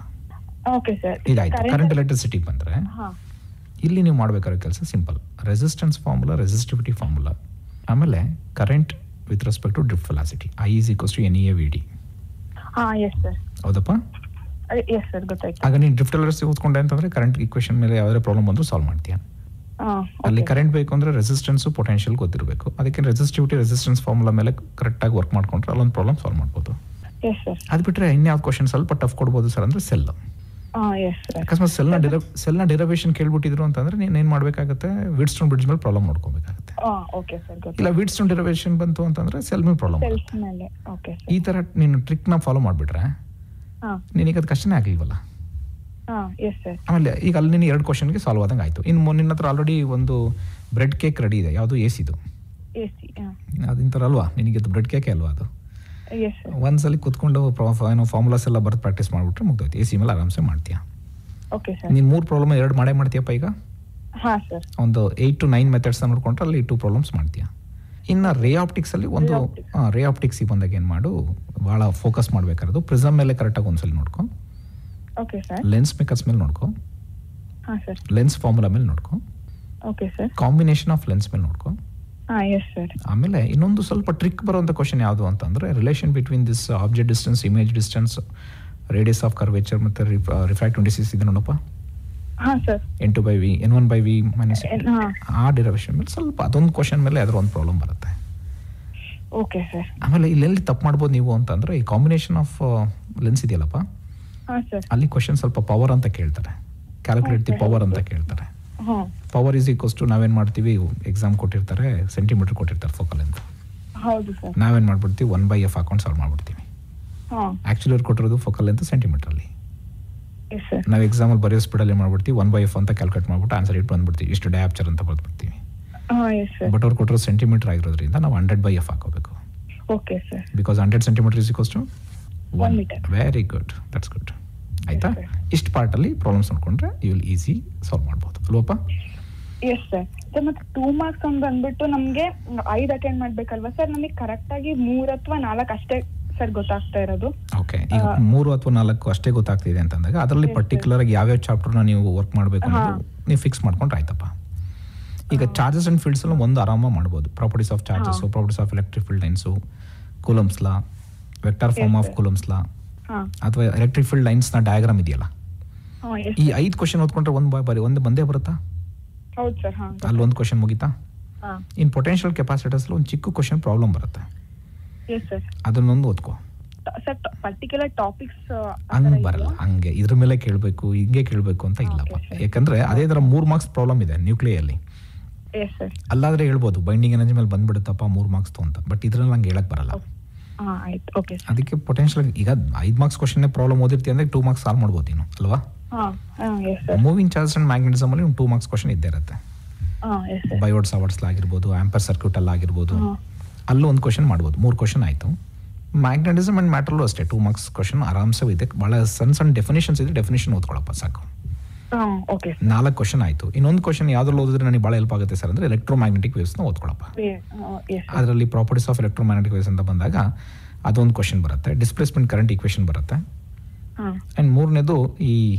ಇದಾಯ್ತು. ಕರೆಂಟ್ ಎಲೆಕ್ಟ್ರಿಸಿಟಿ ಬಂದ್ರೆ ಇಲ್ಲಿ ನೀವು ಮಾಡಬೇಕಾದ ಕೆಲಸ simple, resistance formula, resistivity formula, ಆಮೇಲೆ current with respect to drift velocity, I = NEAVD. ಹೌದಪ್ಪ? ಆಗ ನೀನು ಡ್ರಿಫ್ಟ್ ವೆಲಾಸಿಟಿ ಓದ್ಕೊಂಡೆ ಅಂತಂದ್ರೆ ಕರೆಂಟ್ ಈಕ್ವೇಷನ್ ಮೇಲೆ ಯಾವುದೇ ಪ್ರಾಬ್ಲಮ್ ಬಂದರೂ ಸಾಲ್ವ್ ಮಾಡ್ತೀಯ. ಅಲ್ಲಿ ಕರೆಂಟ್ ಬೇಕು ಅಂದ್ರೆ ರೆಸಿಸ್ಟೆನ್ಸ್ ಪೊಟೆನ್ಷಿಯಲ್ ಗೊತ್ತಿರಬೇಕು. ಅದಕ್ಕೆ ರೆಸಿಸ್ಟಿವಿಟಿ ರೆಸಿಸ್ಟೆನ್ಸ್ ಫಾರ್ಮುಲಾ ಮೇಲೆ ಕರೆಕ್ಟಾಗಿ ವರ್ಕ್ ಮಾಡ್ಕೊಂಡ್ರೆ ಅಲ್ಲೊಂದು ಪ್ರಾಬ್ಲಮ್ ಸಾಲ್ವ್ ಮಾಡ್ಬೋದು. ಅದು ಬಿಟ್ಟರೆ ಇನ್ಯಾವ್ದು ಕ್ವಶನ್ ಸ್ವಲ್ಪ ಟಫ್ ಕೊಡ್ಬೋದು ಸರ್ ಅಂದ್ರೆ ಸೆಲ್. ಅಕಸ್ಮಾತ್ ಸೆಲ್ನ ಡಿರವೇಷನ್ ಕೇಳ್ಬಿಟ್ಟಿದ್ರು ಅಂತಂದ್ರೆ ನೀನು ಏನು ಮಾಡಬೇಕಾಗುತ್ತೆ, ವೀಟ್ಸ್ಟೋನ್ ಬ್ರಿಡ್ಜ್ ಮೇಲೆ ಪ್ರಾಬ್ಲಮ್ ನೋಡ್ಕೋಬೇಕಾಗುತ್ತೆ. ಇಲ್ಲ ವೀಟ್ಸ್ಟೋನ್ ಡಿರವೇಷನ್ ಬಂತು ಅಂತಂದ್ರೆ ಸೆಲ್ ಮೇಲೆ ಪ್ರಾಬ್ಲಮ್. ಈ ತರ ನೀನು ಟ್ರಿಕ್ನ ಫಾಲೋ ಮಾಡಿಬಿಟ್ರೆ ನಿನಗೆ ಅದು ಕಷ್ಟನೇ ಆಗಲಿಲ್ವಲ್ಲ. ಆಮೇಲೆ ಈಗ ಅಲ್ಲಿ ನೀನು 2 ಕ್ವಶನ್ಗೆ ಸಾಲ್ವ್ ಆದಂಗೆ ಆಯ್ತು. ಇನ್ನು ನಿನ್ನ ಹತ್ರ ಆಲ್ರೆಡಿ ಒಂದು ಬ್ರೆಡ್ ಕೇಕ್ ರೆಡಿ ಇದೆ, ಯಾವುದು ACದು. ಅದಿಂತರ ಅಲ್ವಾ ನಿನಗೆ, ಅದು ಬ್ರೆಡ್ ಕೇಕೆ ಅಲ್ವಾ ಅದು. ಒಂದ್ಸಲಿ ಕುತ್ಕೊಂಡು ಏನೋ ಫಾರ್ಮುಲಾಸ್ ಎಲ್ಲ ಬರ್ದು ಪ್ರಾಕ್ಟೀಸ್ ಮಾಡ್ಬಿಟ್ರೆ ಮುಗ್ದೋಯ್ತು. AC ಮೇಲೆ ಆರಾಮ್ಸೆ ಮಾಡ್ತೀಯ. ನೀನು 3 ಪ್ರಾಬ್ಲಮ್ 2 ಮಾಡೇ ಮಾಡ್ತೀಯಪ್ಪ. ಈಗ ಒಂದು 8 to 9 ಮೆಥಡ್ಸ್ ನೋಡ್ಕೊಂಡ್ರೆ ಅಲ್ಲಿ 2 ಪ್ರಾಬ್ಲಮ್ಸ್ ಮಾಡ್ತೀಯ. ಇನ್ನು ರೇ ಆಪ್ಟಿಕ್ಸ್ ಅಲ್ಲಿ ಒಂದು ರೇ ಆಪ್ಟಿಕ್ಸ್ ಬಂದಾಗ ಏನು ಮಾಡು, ಭಾಳ ಫೋಕಸ್ ಮಾಡಬೇಕಾರದು ಪ್ರಿಸಮ್ ಮೇಲೆ ಕರೆಕ್ಟಾಗಿ ಒಂದ್ಸಲಿ ನೋಡ್ಕೊ, ಲೆನ್ಸ್ ಮೇಕರ್ಸ್ ಮೇಲೆ ನೋಡ್ಕೊ, ಹಾ ಸರ್. ಲೆನ್ಸ್ ಫಾರ್ಮುಲಾ ಮೇಲೆ ನೋಡ್ಕೊ, okay sir. Combination of lens ಮೇಲೆ ನೋಡ್ಕೊ. ಹಾ ಎಸ್ ಸರ್. ಆಮೇಲೆ ಇನ್ನೊಂದು ಸ್ವಲ್ಪ ಟ್ರಿಕ್ ಬರುವಂಥ ಕ್ವಶನ್ ಯಾವುದು ಅಂತಂದರೆ relation between this object distance, image distance, radius of curvature ಮತ್ತು ರಿಫ್ರಾಕ್ಟಿವ್ ಇಂಡಿಸಸ್ ಇದೆ ನೋಡಪ್ಪ. ಹಾ ಸರ್. N2/V N1/V ಮೈನಸ್ ಆ ಡಿರವೇಷನ್ ಮೇಲೆ ಸ್ವಲ್ಪ ಅದೊಂದು ಕ್ವಶನ್ ಮೇಲೆ ಅದರ ಒಂದು ಪ್ರಾಬ್ಲಮ್ ಬರುತ್ತೆ. Okay sir. ಆಮೇಲೆ ಇಲ್ಲೆಲ್ಲಿ ತಪ್ಪು ಮಾಡ್ಬೋದು ನೀವು ಅಂತಂದರೆ ಈ ಕಾಂಬಿನೇಷನ್ ಆಫ್ ಲೆನ್ಸ್ ಇದೆಯಲ್ಲಪ್ಪ, ಹಾ ಸರ್. ಅಲ್ಲಿ ಕ್ವಶನ್ ಸ್ವಲ್ಪ ಪವರ್ ಅಂತ ಕೇಳ್ತಾರೆ, ಕ್ಯಾಲ್ಕುಲೇಟ್ ದಿ ಪವರ್ ಅಂತ ಕೇಳ್ತಾರೆ. ಪವರ್ ಈಸ್ ಈಕ್ವಲ್ಸ್ ಟು ನಾವೇನು ಮಾಡ್ತೀವಿ, ಎಕ್ಸಾಮ್ ಕೊಟ್ಟಿರ್ತಾರೆ ಸೆಂಟಿಮೀಟರ್ ಕೊಟ್ಟಿರ್ತಾರೆ ಫೋಕಲ್ ಅಂತ, ಹೌದು ಸರ್. ನಾವೇನು ಮಾಡ್ಬಿಡ್ತೀವಿ 1/f ಹಾಕೊಂಡು ಸಾಲ್ವ್ ಮಾಡ್ಬಿಡ್ತೀವಿ. ಆ್ಯಕ್ಚುಲಿ ಅವ್ರು ಕೊಟ್ಟಿರೋದು ಫೋಕಲ್ ಅಂತ ಸೆಂಟಿಮೀಟ್ರಲ್ಲಿ. ನಾವು ಎಕ್ಸಾಮಲ್ಲಿ ಬರೆಯೋ ಸ್ಪೀಡಲ್ಲಿ ಮಾಡ್ಬಿಡ್ತೀವಿ 1/f ಅಂತ ಕ್ಯಾಲ್ಕುಲೇಟ್ ಮಾಡ್ಬಿಟ್ಟು ಆನ್ಸರ್ ಇಟ್ಟು ಬಂದ್ಬಿಡ್ತೀವಿ, ಇಷ್ಟು ಡಯಾಪ್ಚರ್ ಅಂತ ಬರ್ದ್ಬಿಡ್ತೀವಿ. ಬಟ್ ಅವ್ರು ಕೊಟ್ಟಿರೋ ಸೆಂಟಿಮೀಟರ್ ಆಗಿರೋದ್ರಿಂದ ನಾವು 100/f ಹಾಕೋಬೇಕು. Okay sir. Because 100 centimetre is equals to 1 metre. Very good, that's good. ಆಯ್ತಾ? ಇಷ್ಟು ಪಾರ್ಟಲ್ಲಿ ಪ್ರಾಬ್ಲಮ್ಸ್ ನೋಡ್ಕೊಂಡ್ರೆ ಯು ವಿಲ್ ಈಸಿ ಸಾಲ್ವ್ ಮಾಡ್ಬೋದು ಅಲ್ವಪ್ಪ? Yes sir. ಸರ್ ಮತ್ತೆ 2 ಮಾರ್ಕ್ಸ್ ಅಂತ ಬಂದ್ಬಿಟ್ಟು ನಮ್ಗೆ 5 ಅಟೆಂಡ್ ಮಾಡ್ಬೇಕಲ್ವಾ ಸರ್? ನಮಗೆ ಕರೆಕ್ಟ್ ಆಗಿ 3 ಅಥವಾ 4 ಅಷ್ಟೇ ಸರ್ ಗೊತ್ತಾಗ್ತಾ ಇರೋದು. ಓಕೆ, ಈಗ 3 ಅಥವಾ 4 ಅಷ್ಟೇ ಗೊತ್ತಾಗ್ತಿದೆ ಅಂತಂದಾಗ ಅದರಲ್ಲಿ ಪರ್ಟಿಕ್ಯುಲರ್ ಆಗಿ ಯಾವ್ಯಾವ ಚಾಪ್ಟರ್ನ ನೀವು ವರ್ಕ್ ಮಾಡಬೇಕು ಅನ್ನೋದು ನೀವು ಫಿಕ್ಸ್ ಮಾಡ್ಕೊಂಡ್ರೆ ಆಯ್ತಪ್ಪ. ಈಗ ಚಾರ್ಜಸ್ ಅಂಡ್ ಫೀಲ್ಡ್ಸ್ ಎಲ್ಲ ಒಂದು ಆರಾಮಾಗಿ ಮಾಡ್ಬೋದು. Properties of charges, properties of electric field lines, Coulomb's law, vector form of Coulomb's law, ಅಥವಾ ಎಲೆಕ್ಟ್ರಿಕ್ ಫೀಲ್ಡ್ ಲೈನ್ಸ್ನ ಡಯಾಗ್ರಾಮ್ ಇದೆಯಲ್ಲ, ಈ 5 ಕ್ವಶನ್ ಓದ್ಕೊಂಡ್ರೆ ಒಂದು ಬಂದೇ ಬರುತ್ತಾ? ಹೌದು ಸರ್. ಅಲ್ಲಿ ಒಂದು ಕ್ವಶನ್ ಮುಗಿತಾ? ಇನ್ ಪೊಟೆನ್ಷಿಯಲ್ ಕೆಪಾಸಿಟರ್ಸ್ ಒಂದು ಚಿಕ್ಕ ಕ್ವಶನ್ ಪ್ರಾಬ್ಲಮ್ ಬರುತ್ತೆ, ಅದನ್ನೊಂದು ಓದ್ಕೋ. ಪರ್ಟಿಕ್ಯುಲರ್ ಟಾಪಿಕ್ಸ್ ಹಂಗೆ ಬರಲ್ಲ, ಹಂಗೆ ಇದ್ರ ಮೇಲೆ ಕೇಳಬೇಕು ಹಿಂಗೆ ಕೇಳಬೇಕು ಅಂತ ಇಲ್ಲಪ್ಪ. ಯಾಕಂದ್ರೆ ಅದೇ ತರ 3 ಮಾರ್ಕ್ಸ್ ಪ್ರಾಬ್ಲಮ್ ಇದೆ ನ್ಯೂಕ್ಲಿಯಲ್ಲಿ. ಅಲ್ಲಾದ್ರೆ ಹೇಳ್ಬೋದು ಬೈಂಡಿಂಗ್ ಎನರ್ಜಿ ಮೇಲೆ ಬಂದ್ಬಿಡುತ್ತಪ್ಪ 3 ಮಾರ್ಕ್ಸ್ ಅಂತ, ಬಟ್ ಇದ್ರಲ್ಲಿ ನಂಗೆ ಹೇಳಕ್ ಬರಲ್ಲ. ಅದಕ್ಕೆ ಪೊಟೆನ್ಷಿಯಲ್ ಈಗ 5 ಮಾರ್ಕ್ಸ್ ಕ್ವಶನ್ ಪ್ರಾಬ್ಲಮ್ ಓದಿರ್ತೀವಿ ಅಂದ್ರೆ 2 ಮಾರ್ಕ್ಸ್ ಸಾಲ್ವ್ ಮಾಡ್ಬೋದು ನೀನು ಅಲ್ವಾ? ಮೂವಿಂಗ್ ಚಾರ್ಜಸ್ ಅಂಡ್ ಮ್ಯಾಗ್ನೆಟಿಸಮ್ ಅಲ್ಲಿ 2 ಮಾರ್ಕ್ಸ್ ಕ್ವಶನ್ ಇದ್ದೇ ಇರುತ್ತೆ. ಬಯೋಡ್ ಸಾವರ್ಟ್ಸ್ ಆಗಿರ್ಬೋದು, ಆಂಪರ್ ಸರ್ಕ್ಯೂಟ್ ಅಲ್ಲಿ ಆಗಿರ್ಬೋದು, ಅಲ್ಲೂ ಒಂದು ಕ್ವಶನ್ ಮಾಡ್ಬೋದು. 3 ಕ್ವಶನ್ ಆಯ್ತು. ಮ್ಯಾಗ್ನೆಟಿಸಮ್ ಅಂಡ್ ಮ್ಯಾಟರ್ಲೂ ಅಷ್ಟೇ 2 ಮಾರ್ಕ್ಸ್ ಕ್ವಶನ್ ಆರಾಮ್ಸೆ ಇದೆ. ಬಹಳ ಸಣ್ಣ ಡೆಫಿನೇಷನ್ಸ್ ಇದೆ, ಡೆಫಿನೇಷನ್ ಓದ್ಕೊಳಪ್ಪ ಸಾಕು. 4 ಕ್ವಶನ್ ಆಯ್ತು. ಇನ್ನೊಂದು ಕ್ವಶನ್ ಯಾವ್ದ್ರಲ್ಲಿ ಓದಿದ್ರೆ ನನಗೆ ಬಹಳ ಹೆಲ್ಪ್ ಆಗುತ್ತೆ ಸರ್ ಅಂದ್ರೆ ಎಲೆಕ್ಟ್ರೋಮ್ಯಾಗ್ನೆಟಿಕ್ ವೇವ್ಸ್ ನ ಓದ್ಕೊಳಪ್ಪ. ಅದರಲ್ಲಿ ಪ್ರಾಪರ್ಟೀಸ್ ಆಫ್ ಎಲೆಕ್ಟ್ರೋಮ್ಯಾಗ್ನೆಟಿಕ್ ವೇವ್ಸ್ ಅಂತ ಬಂದಾಗ ಅದೊಂದು ಕ್ವಶನ್ ಬರುತ್ತೆ. ಡಿಸ್ಪ್ಲೇಸ್ಮೆಂಟ್ ಕರೆಂಟ್ ಈಕ್ವೇಷನ್ ಬರುತ್ತೆ. ಅಂಡ್ 3ನೇದು ಈ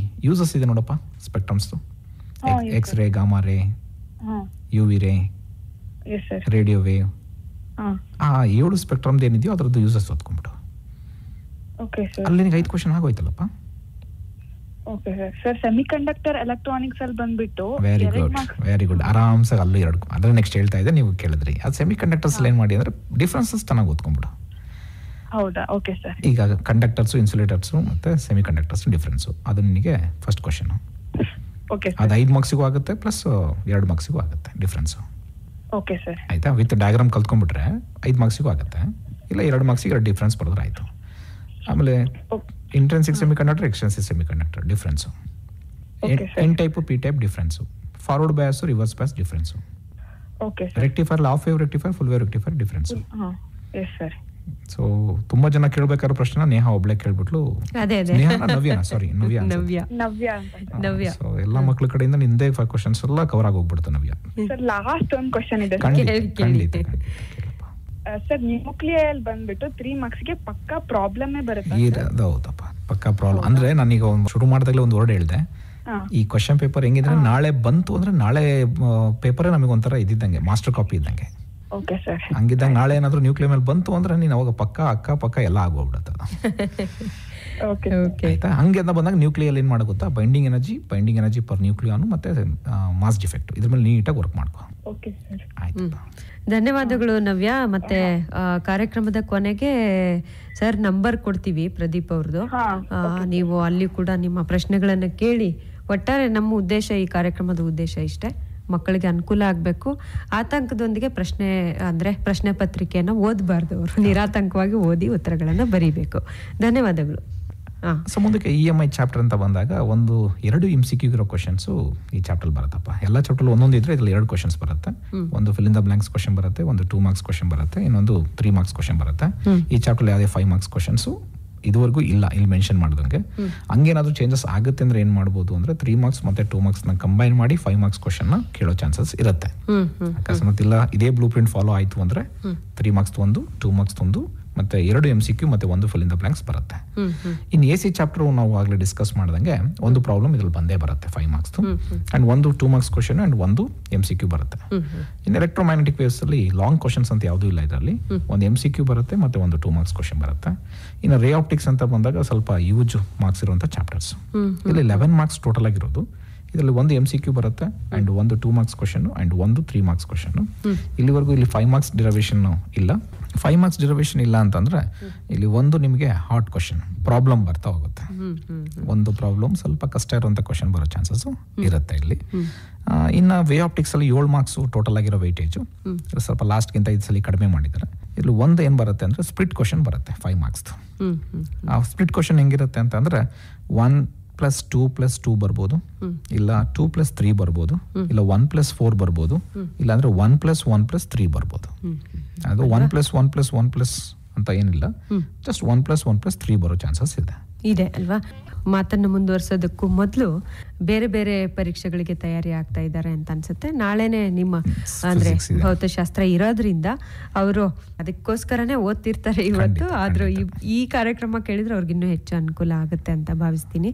ಯೂಸಸ್ ಇದೆ ನೋಡಪ್ಪ spectrums, X ray, gamma ray, UV ray, radio wave, ಆ 7 ಸ್ಪೆಕ್ಟ್ರಮ್ ಏನಿದೆಯೋ ಅದರದ್ದು ಯೂಸಸ್ ಓದ್ಕೊಂಡ್ಬಿಟ್ಟು ಅಲ್ಲಿ 5 ಕ್ವಶನ್ ಆಗೋಯ್ತಲ್ಲಪ್ಪ. Okay sir. ಸೆಮಿಕಂಡಕ್ಟರ್ ಎಲೆಕ್ಟ್ರಾನಿಕ್ಸ್ ಅಲ್ಲಿ ಬಂದ್ಬಿಟ್ಟು ವೆರಿ ಗುಡ್ ಆರಾಮ್ಸಾಗಿ ಅಲ್ಲೂ 2 ಅದ್ರ ನೆಕ್ಸ್ಟ್ ಹೇಳ್ತಾ ಇದೆ, ನೀವು ಕೇಳಿದ್ರಿ. ಅದು ಸೆಮಿಕಂಡಕ್ಟರ್ಸ್ ಏನ್ ಮಾಡಿ ಅಂದ್ರೆ ಡಿಫ್ರೆನ್ಸಸ್ ಚೆನ್ನಾಗಿ ಓದ್ಕೊಂಡ್ಬಿಡು. ಹೌದಾ? Okay sir. ಈಗ ಕಂಡಕ್ಟರ್ಸ್, ಇನ್ಸುಲೇಟರ್ಸ್ ಮತ್ತೆ ಸೆಮಿಕಂಡಕ್ಟರ್ಸ್ ಡಿಫ್ರೆನ್ಸ್ ಅದು ನಿಮಗೆ ಫಸ್ಟ್ ಕ್ವಶನ್. ಓಕೆ. ಅದು 5 ಮಾರ್ಕ್ಸಿಗೂ ಆಗುತ್ತೆ ಪ್ಲಸ್ 2 ಮಾರ್ಕ್ಸಿಗೂ ಆಗುತ್ತೆ ಡಿಫ್ರೆನ್ಸ್. Okay sir. ಆಯ್ತಾ? ವಿತ್ ಡಯಾಗ್ರಾಮ್ ಕಲ್ತ್ಕೊಂಡ್ಬಿಟ್ರೆ 5 ಮಾರ್ಕ್ಸಿಗೂ ಆಗುತ್ತೆ, ಇಲ್ಲ 2 ಮಾರ್ಕ್ಸಿಗೆ 2 ಡಿಫ್ರೆನ್ಸ್ ಬರೋದ್ರೆ ಆಯ್ತು. ಆಮೇಲೆ intrinsic semiconductor, extrinsic semiconductor difference, N type, P type difference, forward bias, reverse bias difference, rectifier, half wave rectifier, full wave rectifier difference. So ತುಂಬಾ ಜನ ಕೇಳ್ಬೇಕಾದ್ರೆ ಪ್ರಶ್ನೆ ನೇಹಾ ಒಬ್ಳೆ ಕೇಳ್ಬಿಟ್ಲು. ನವ್ಯ. ಸೊ ಎಲ್ಲ ಮಕ್ಳ ಕಡೆಯಿಂದ ನಿಂದೇ 5 ಕ್ವಶನ್ಸ್ ಎಲ್ಲ ಕವರ್ ಆಗಿ ಹೋಗ್ಬಿಡ್ತು ನವ್ಯ. ಲಾಸ್ಟ್ ಒಂದು ಕ್ವಶನ್ ಇದೆ ಖಂಡಿತ. ಸರ್, ನ್ಯೂಕ್ಲಿಯರ್ ಬಂದ್ಬಿಟ್ಟು 3 ಮಾರ್ಕ್ಸ್ಗೆ ಪಕ್ಕಾ ಪ್ರಾಬ್ಲಮ್ ಬರುತ್ತೆ. ಹೌದಪ್ಪ, ಪಕ್ಕಾ ಪ್ರಾಬ್ಲಮ್ ಅಂದ್ರೆ ನಾನೀಗ ಶುರು ಮಾಡಿದಾಗಲೇ ಒಂದು ವರ್ಡ್ ಹೇಳಿದೆ. ಈ ಕ್ವಶನ್ ಪೇಪರ್ ಹೆಂಗಿದ್ರೆ ನಾಳೆ ಬಂತು ಅಂದ್ರೆ ನಾಳೆ ಪೇಪರೇ ನಮಗೆ ಒಂಥರ ಇದ್ದಿದ್ದಂಗೆ, ಮಾಸ್ಟರ್ ಕಾಪಿ ಇದ್ದಂಗೆ. ಹಂಗಿದ್ದಾಗ ನಾಳೆ ಏನಾದ್ರು ನ್ಯೂಕ್ಲಿಯರ್ ಮೇಲೆ ಬಂತು ಅಂದ್ರೆ ನೀನು ಅವಾಗ ಪಕ್ಕ ಅಕ್ಕ ಪಕ್ಕ ಎಲ್ಲ ಆಗೋಗ್ಬಿಡತ್ತ. ಆಯ್ತಾ? ಹಂಗೆ ಅಂತ ಬಂದಾಗ ನ್ಯೂಕ್ಲಿಯರ್ ಏನ್ ಮಾಡೋ ಗೊತ್ತಾ, ಬೈಂಡಿಂಗ್ ಎನರ್ಜಿ ಪರ್ ನ್ಯೂಕ್ಲಿಯಾನು ಮತ್ತೆ ಮಾಸ್ ಡಿಫೆಕ್ಟ್ ಇದ್ರ ಮೇಲೆ ನೀಟಾಗಿ ವರ್ಕ್ ಮಾಡ್ಕೋ. ಆಯ್ತು, ಧನ್ಯವಾದಗಳು ನವ್ಯ. ಮತ್ತೆ ಕಾರ್ಯಕ್ರಮದ ಕೊನೆಗೆ ಸರ್ ನಂಬರ್ ಕೊಡ್ತೀವಿ ಪ್ರದೀಪ್ ಅವ್ರದ್ದು. ನೀವು ಅಲ್ಲಿ ಕೂಡ ನಿಮ್ಮ ಪ್ರಶ್ನೆಗಳನ್ನ ಕೇಳಿ. ಒಟ್ಟಾರೆ ನಮ್ಮ ಉದ್ದೇಶ, ಈ ಕಾರ್ಯಕ್ರಮದ ಉದ್ದೇಶ ಇಷ್ಟೇ, ಮಕ್ಕಳಿಗೆ ಅನುಕೂಲ ಆಗಬೇಕು. ಆತಂಕದೊಂದಿಗೆ ಪ್ರಶ್ನೆ ಪತ್ರಿಕೆಯನ್ನು ಓದಬಾರ್ದು, ಅವರು ನಿರಾತಂಕವಾಗಿ ಓದಿ ಉತ್ತರಗಳನ್ನು ಬರೀಬೇಕು. ಧನ್ಯವಾದಗಳು. ಮುಂದಕ್ಕೆ EMI ಚಾಪ್ಟರ್ ಅಂತ ಬಂದಾಗ 2 MCQ ಇರೋ ಕ್ವಶನ್ಸ್ ಈ ಚಾಪ್ಟರ್ ಬರುತ್ತಪ್ಪ. ಎಲ್ಲ ಚಾಪ್ಟರ್ ಒಂದೊಂದು ಇದ್ರೆ ಇದ್ರಲ್ಲಿ 2 ಕ್ವಶನ್ಸ್ ಬರುತ್ತೆ. ಒಂದು fill in the blanks question ಬರುತ್ತೆ, ಒಂದು 2 ಮಾರ್ಕ್ಸ್ ಕ್ವಶನ್ ಬರುತ್ತೆ, ಇನ್ನೊಂದು 3 ಮಾರ್ಕ್ಸ್ ಕ್ವಶನ್ ಬರುತ್ತೆ. ಈ ಚಾಪ್ಟರ್ ಯಾವುದೇ 5 ಮಾರ್ಕ್ಸ್ ಕ್ವಶನ್ಸ್ ಇದುವರೆಗೂ ಇಲ್ಲ ಇಲ್ಲಿ ಮೆನ್ಷನ್ ಮಾಡಿದಂಗೆ. ಹಂಗೇನಾದ್ರೂ ಚೇಂಜಸ್ ಆಗುತ್ತೆ ಅಂದ್ರೆ ಏನ್ ಮಾಡ್ಬೋದು ಅಂದ್ರೆ 3 ಮಾರ್ಕ್ಸ್ ಮತ್ತೆ 2 ಮಾರ್ಕ್ಸ್ ನ ಕಂಬೈನ್ ಮಾಡಿ 5 ಮಾರ್ಕ್ಸ್ ಕ್ವಶನ್ ನ ಕೇಳೋ ಚಾನ್ಸಸ್ ಇರುತ್ತೆ. ಅಕಸ್ಮಾತ್ ಇಲ್ಲ ಇದೇ ಬ್ಲೂ ಪ್ರಿಂಟ್ ಫಾಲೋ ಆಯ್ತು ಅಂದ್ರೆ 3 ಮಾರ್ಕ್ಸ್ ಒಂದು, 2 ಮಾರ್ಕ್ಸ್ ಒಂದು, ಮತ್ತು 2 MCQ ಮತ್ತು 1 ಫಿಲ್ ಇನ್ ದ ಬ್ಲಾಂಕ್ಸ್ ಬರುತ್ತೆ. ಇನ್ನು AC ಚಾಪ್ಟರ್ ನಾವು ಆಗಲೇ ಡಿಸ್ಕಸ್ ಮಾಡ್ದಂಗೆ ಒಂದು ಪ್ರಾಬ್ಲಮ್ ಇದ್ರಲ್ಲಿ ಬಂದೇ ಬರುತ್ತೆ 5 marks and 1 2 marks question and 1 MCQ ಬರುತ್ತೆ. ಇನ್ನು ಎಲೆಕ್ಟ್ರೋಮ್ಯಾಗ್ನೆಟಿಕ್ ವೇವ್ಸ್ ಅಲ್ಲಿ ಲಾಂಗ್ ಕ್ವಶನ್ಸ್ ಅಂತ ಯಾವುದೂ ಇಲ್ಲ. ಇದರಲ್ಲಿ ಒಂದು MCQ ಬರುತ್ತೆ ಮತ್ತು ಒಂದು 2 ಮಾರ್ಕ್ಸ್ ಕ್ವಶನ್ ಬರುತ್ತೆ. ಇನ್ನು ರೇ ಆಪ್ಟಿಕ್ಸ್ ಅಂತ ಬಂದಾಗ ಸ್ವಲ್ಪ ಯೂಜ್ ಮಾರ್ಕ್ಸ್ ಇರುವಂಥ ಚಾಪ್ಟರ್ಸ್. ಇಲ್ಲಿ 11 ಮಾರ್ಕ್ಸ್ ಟೋಟಲ್ ಆಗಿರೋದು. ಇದರಲ್ಲಿ ಒಂದು MCQ ಬರುತ್ತೆ ಆ್ಯಂಡ್ ಒಂದು 2 ಮಾರ್ಕ್ಸ್ ಕ್ವಶನ್ ಆ್ಯಂಡ್ ಒಂದು 3 ಮಾರ್ಕ್ಸ್ ಕ್ವಶನ್. ಇಲ್ಲಿವರೆಗೂ ಇಲ್ಲಿ 5 ಮಾರ್ಕ್ಸ್ ಡಿರವೇಷನ್ ಇಲ್ಲ. 5 ಮಾರ್ಕ್ಸ್ ಡಿರವೇಷನ್ ಇಲ್ಲ ಅಂತಂದ್ರೆ ಇಲ್ಲಿ ಒಂದು ನಿಮಗೆ ಹಾರ್ಡ್ ಕ್ವಶನ್ ಪ್ರಾಬ್ಲಮ್ ಬರ್ತಾ ಹೋಗುತ್ತೆ. ಒಂದು ಪ್ರಾಬ್ಲಮ್ ಸ್ವಲ್ಪ ಕಷ್ಟ ಇರುವಂಥ ಕ್ವಶನ್ ಬರೋ ಚಾನ್ಸಸ್ ಇರುತ್ತೆ ಇಲ್ಲಿ. ಇನ್ನು ವೇ ಆಪ್ಟಿಕ್ಸ್ ಅಲ್ಲಿ 7 ಮಾರ್ಕ್ಸ್ ಟೋಟಲ್ ಆಗಿರೋ ವೈಟೇಜು ಸ್ವಲ್ಪ ಲಾಸ್ಟ್ಗಿಂತ 5 ಸಲ ಕಡಿಮೆ ಮಾಡಿದ್ದಾರೆ. ಇಲ್ಲಿ ಒಂದು ಏನು ಬರುತ್ತೆ ಅಂದ್ರೆ ಸ್ಪ್ಲಿಟ್ ಕ್ವಶನ್ ಬರುತ್ತೆ 5 ಮಾರ್ಕ್ಸ್. ಆ ಸ್ಪ್ಲಿಟ್ ಕ್ವಶನ್ ಹೆಂಗಿರುತ್ತೆ ಅಂತಂದ್ರೆ 1+2+2 ಬರ್ಬೋದು, ಇಲ್ಲ 2+3 ಬರ್ಬೋದು, ಇಲ್ಲ 1+4 ಬರ್ಬೋದು, ಇಲ್ಲ ಅಂದ್ರೆ 1+1+3 ಬರ್ಬೋದು. ಅದು 1+1+1+ ಅಂತ ಏನಿಲ್ಲ, ಜಸ್ಟ್ 1+1+3 ಬರೋ ಚಾನ್ಸಸ್ ಇದೆ ಅಲ್ವಾ. ಮಾತನ್ನು ಮುಂದುವರ್ಸೋದಕ್ಕೂ ಮೊದಲು ಬೇರೆ ಬೇರೆ ಪರೀಕ್ಷೆಗಳಿಗೆ ತಯಾರಿ ಆಗ್ತಾ ಇದ್ದಾರೆ ಅಂತ ಅನ್ಸುತ್ತೆ. ನಾಳೆನೆ ನಿಮ್ಮ ಅಂದ್ರೆ ಭೌತಶಾಸ್ತ್ರ ಇರೋದ್ರಿಂದ ಅವರು ಅದಕ್ಕೋಸ್ಕರನೇ ಓದ್ತಿರ್ತಾರೆ ಇವತ್ತು. ಆದ್ರೂ ಈ ಕಾರ್ಯಕ್ರಮ ಕೇಳಿದ್ರೆ ಅವ್ರಿಗೆ ಇನ್ನೂ ಹೆಚ್ಚು ಅನುಕೂಲ ಆಗುತ್ತೆ ಅಂತ ಭಾವಿಸ್ತೀನಿ.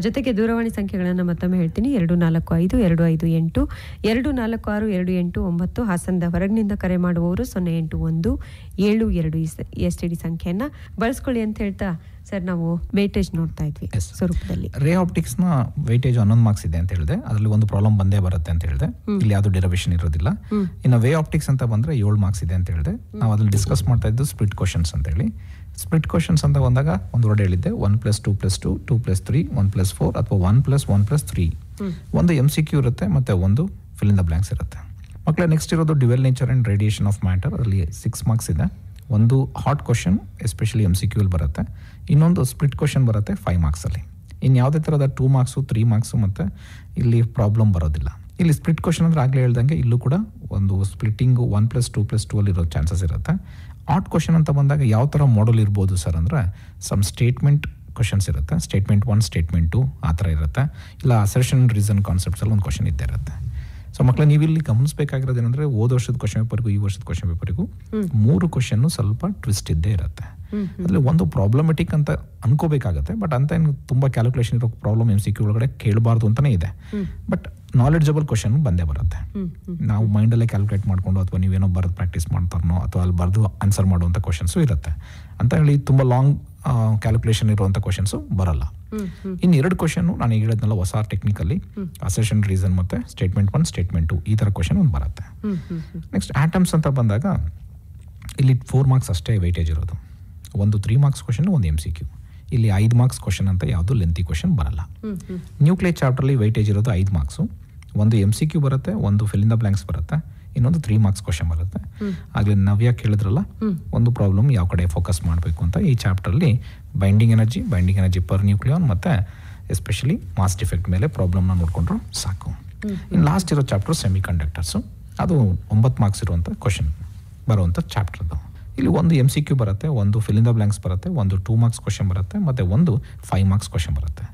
ಜೊತೆಗೆ ದೂರವಾಣಿ ಸಂಖ್ಯೆಗಳನ್ನು ಮತ್ತೊಮ್ಮೆ ಹೇಳ್ತೀನಿ. 245-258 246-289. ಹಾಸನದ ಹೊರಗಿನಿಂದ ಕರೆ ಮಾಡುವವರು 08172 STD ಸಂಖ್ಯೆಯನ್ನ ಬಳಸ್ಕೊಳ್ಳಿ ಅಂತ ಹೇಳ್ತಾ ಸರ್ ನಾವು ವೇಟೇಜ್ ನೋಡ್ತಾ ಇದ್ವಿ ಸ್ವರೂಪದಲ್ಲಿ. ರೇ ಆಪ್ಟಿಕ್ಸ್ ನ ವೇಟೇಜ್ 11 ಮಾರ್ಕ್ಸ್ ಇದೆ ಅಂತ ಹೇಳಿದೆ. ಅದರಲ್ಲಿ ಒಂದು ಪ್ರಾಬ್ಲಮ್ ಬಂದೇ ಬರುತ್ತೆ ಅಂತ ಹೇಳಿದೆ. ಇಲ್ಲಿ ಯಾವ್ದು ಡಿರವೇಷನ್ ಇರೋದಿಲ್ಲ. ಇನ್ನು ವೇ ಆಪ್ಟಿಕ್ಸ್ ಅಂತ ಬಂದ್ರೆ 7 ಮಾರ್ಕ್ಸ್ ಇದೆ ಅಂತ ಹೇಳಿದೆ. ನಾವು ಅದ್ರಲ್ಲಿ ಡಿಸ್ಕಸ್ ಮಾಡ್ತಾ ಇದ್ದು ಸ್ಪ್ಲಿಟ್ ಕ್ವಶನ್ಸ್ ಅಂತ ಹೇಳಿ. ಸ್ಪ್ಲಿಟ್ ಕ್ವಶನ್ಸ್ ಅಂತ ಬಂದಾಗ ಒಂದು ವರ್ಡ್ ಹೇಳಿದ್ದೆ, 1+2+2, 2+3, 1+4 ಅಥವಾ 1+1+3. ಒಂದು MCQ ಇರುತ್ತೆ ಮತ್ತೆ ಒಂದು ಫಿಲ್ ಇನ್ ದ ಬ್ಲಾಂಕ್ಸ್ ಇರುತ್ತೆ. ಮಕ್ಕಳೇ ನೆಕ್ಸ್ಟ್ ಇರೋದು dual nature and radiation of matter. ಅದರಲ್ಲಿ 6 ಮಾರ್ಕ್ಸ್ ಇದೆ. ಒಂದು ಹಾಟ್ ಕ್ವಶನ್ ಎಸ್ಪೆಷಲಿ MCQ ಬರುತ್ತೆ. ಇನ್ನೊಂದು ಸ್ಪ್ಲಿಟ್ ಕ್ವಶನ್ ಬರುತ್ತೆ 5 ಮಾರ್ಕ್ಸಲ್ಲಿ. ಇನ್ನು ಯಾವುದೇ ಥರದ 2 ಮಾರ್ಕ್ಸು 3 ಮಾರ್ಕ್ಸು ಮತ್ತು ಇಲ್ಲಿ ಪ್ರಾಬ್ಲಮ್ ಬರೋದಿಲ್ಲ. ಇಲ್ಲಿ ಸ್ಪ್ಲಿಟ್ ಕ್ವಶನ್ ಅಂದರೆ ಆಗಲೇ ಹೇಳ್ದಂಗೆ ಇಲ್ಲೂ ಕೂಡ ಒಂದು ಸ್ಪ್ಲಿಟ್ಟಿಂಗು 1+2+2 ಅಲ್ಲಿ ಇರೋ ಚಾನ್ಸಸ್ ಇರುತ್ತೆ. ಹಾಟ್ ಕ್ವಶನ್ ಅಂತ ಬಂದಾಗ ಯಾವ ಥರ ಮಾಡಲ್ ಇರ್ಬೋದು ಸರ್ ಅಂದರೆ ಸಮ್ ಸ್ಟೇಟ್ಮೆಂಟ್ ಕ್ವಶನ್ಸ್ ಇರುತ್ತೆ. ಸ್ಟೇಟ್ಮೆಂಟ್ 1 ಸ್ಟೇಟ್ಮೆಂಟ್ 2 ಆ ಥರ ಇರುತ್ತೆ. ಇಲ್ಲ ಅಸರ್ಷನ್ ರೀಸನ್ ಕಾನ್ಸೆಪ್ಟ್ಸಲ್ಲಿ ಒಂದು ಕ್ವಶನ್ ಇದ್ದೇ ಇರುತ್ತೆ. ಸೊ ಮಕ್ಕಳು ನೀವು ಇಲ್ಲಿ ಗಮನಿಸಬೇಕಾಗಿರೋದು ಏನಂದರೆ ಹೋದ ವರ್ಷದ ಕ್ವಶನ್ ಪೇಪರ್ಗೂ ಈ ವರ್ಷದ ಕ್ವಶನ್ ಪೇಪರ್ಗೂ 3 ಕ್ವಶನ್ನು ಸ್ವಲ್ಪ ಟ್ವಿಸ್ಟ್ ಇದ್ದೇ ಇರುತ್ತೆ. ಅದರಲ್ಲಿ ಒಂದು ಪ್ರಾಬ್ಲಮೆಟಿಕ್ ಅಂತ ಅನ್ಕೋಬೇಕಾಗತ್ತೆ. ಬಟ್ ಅಂತ ಏನು ತುಂಬ ಕ್ಯಾಲ್ಕುಲೇಷನ್ ಇರೋ ಪ್ರಾಬ್ಲಮ್ MCQ ಒಳಗಡೆ ಕೇಳಬಾರ್ದು ಅಂತಲೇ ಇದೆ. ಬಟ್ ನಾಲೆಡ್ಜಬಲ್ ಕ್ವಶನ್ ಬಂದೇ ಬರುತ್ತೆ. ನಾವು ಮೈಂಡಲ್ಲೇ ಕ್ಯಾಲ್ಕುಲೇಟ್ ಮಾಡಿಕೊಂಡು ಅಥವಾ ನೀವೇನೋ ಬರೆದು ಪ್ರಾಕ್ಟೀಸ್ ಮಾಡ್ತಾರೋ ಅಥವಾ ಅಲ್ಲಿ ಬರೆದು ಆನ್ಸರ್ ಮಾಡುವಂಥ ಕ್ವಶನ್ಸು ಇರುತ್ತೆ. ಅಂತ ಹೇಳಿ ತುಂಬ ಲಾಂಗ್ ಕ್ಯಾಲ್ಕುಲೇಷನ್ ಇರುವಂಥ ಕ್ವಶನ್ಸು ಬರಲ್ಲ. ಇನ್ನು 2 ಕ್ವಶನ್ ನಾನು ಈಗ ಹೇಳಿದ್ನಲ್ಲ ಹೊಸ ಟೆಕ್ನಿಕಲ್ಲಿ ಅಸರ್ಷನ್ ರೀಸನ್ ಮತ್ತು ಸ್ಟೇಟ್ಮೆಂಟ್ 1 ಸ್ಟೇಟ್ಮೆಂಟ್ 2 ಈ ಥರ ಕ್ವಶನ್ ಒಂದು ಬರುತ್ತೆ. ನೆಕ್ಸ್ಟ್ ಆಟಮ್ಸ್ ಅಂತ ಬಂದಾಗ ಇಲ್ಲಿ 4 ಮಾರ್ಕ್ಸ್ ಅಷ್ಟೇ ವೈಟೇಜ್ ಇರೋದು. ಒಂದು 3 ಮಾರ್ಕ್ಸ್ ಕ್ವಶನ್, ಒಂದು MCQ. ಇಲ್ಲಿ 5 ಮಾರ್ಕ್ಸ್ ಕ್ವಶನ್ ಅಂತ ಯಾವುದು ಲೆಂತಿ ಕ್ವಶನ್ ಬರಲ್ಲ. ನ್ಯೂಕ್ಲಿಯರ್ ಚಾಪ್ಟರ್ಲಿ ವೈಟೇಜ್ ಇರೋದು 5 ಮಾರ್ಕ್ಸು. ಒಂದು MCQ ಬರುತ್ತೆ, ಒಂದು ಫಿಲ್ ಇನ್ ದ ಬ್ಲಾಂಕ್ಸ್ ಬರುತ್ತೆ, ಇನ್ನೊಂದು 3 ಮಾರ್ಕ್ಸ್ ಕ್ವಶನ್ ಬರುತ್ತೆ. ಆಗಲೇ ನವ್ಯ ಕೇಳಿದ್ರಲ್ಲ ಒಂದು ಪ್ರಾಬ್ಲಮ್ ಯಾವ ಕಡೆ ಫೋಕಸ್ ಮಾಡಬೇಕು ಅಂತ. ಈ ಚಾಪ್ಟರ್ಲಿ ಬೈಂಡಿಂಗ್ ಎನರ್ಜಿ ಪರ್ ನ್ಯೂಕ್ಲಿಯಾನ್ ಮತ್ತು ಎಸ್ಪೆಷಲಿ ಮಾಸ್ ಡಿಫೆಕ್ಟ್ ಮೇಲೆ ಪ್ರಾಬ್ಲಮ್ನ ನೋಡಿಕೊಂಡ್ರು ಸಾಕು. ಇನ್ನು ಲಾಸ್ಟ್ ಇರೋ ಚಾಪ್ಟರ್ ಸೆಮಿ ಕಂಡಕ್ಟರ್ಸು. ಅದು 9 ಮಾರ್ಕ್ಸ್ ಇರುವಂಥ ಕ್ವಶನ್ ಬರುವಂಥ ಚಾಪ್ಟರ್ದು. ಇಲ್ಲಿ ಒಂದು MCQ ಬರುತ್ತೆ, ಒಂದು ಫಿಲ್ ಇನ್ ದ ಬ್ಲಾಂಕ್ಸ್ ಬರುತ್ತೆ, ಒಂದು 2 ಮಾರ್ಕ್ಸ್ ಕ್ವಶನ್ ಬರುತ್ತೆ ಮತ್ತು ಒಂದು 5 ಮಾರ್ಕ್ಸ್ ಕ್ವಶನ್ ಬರುತ್ತೆ.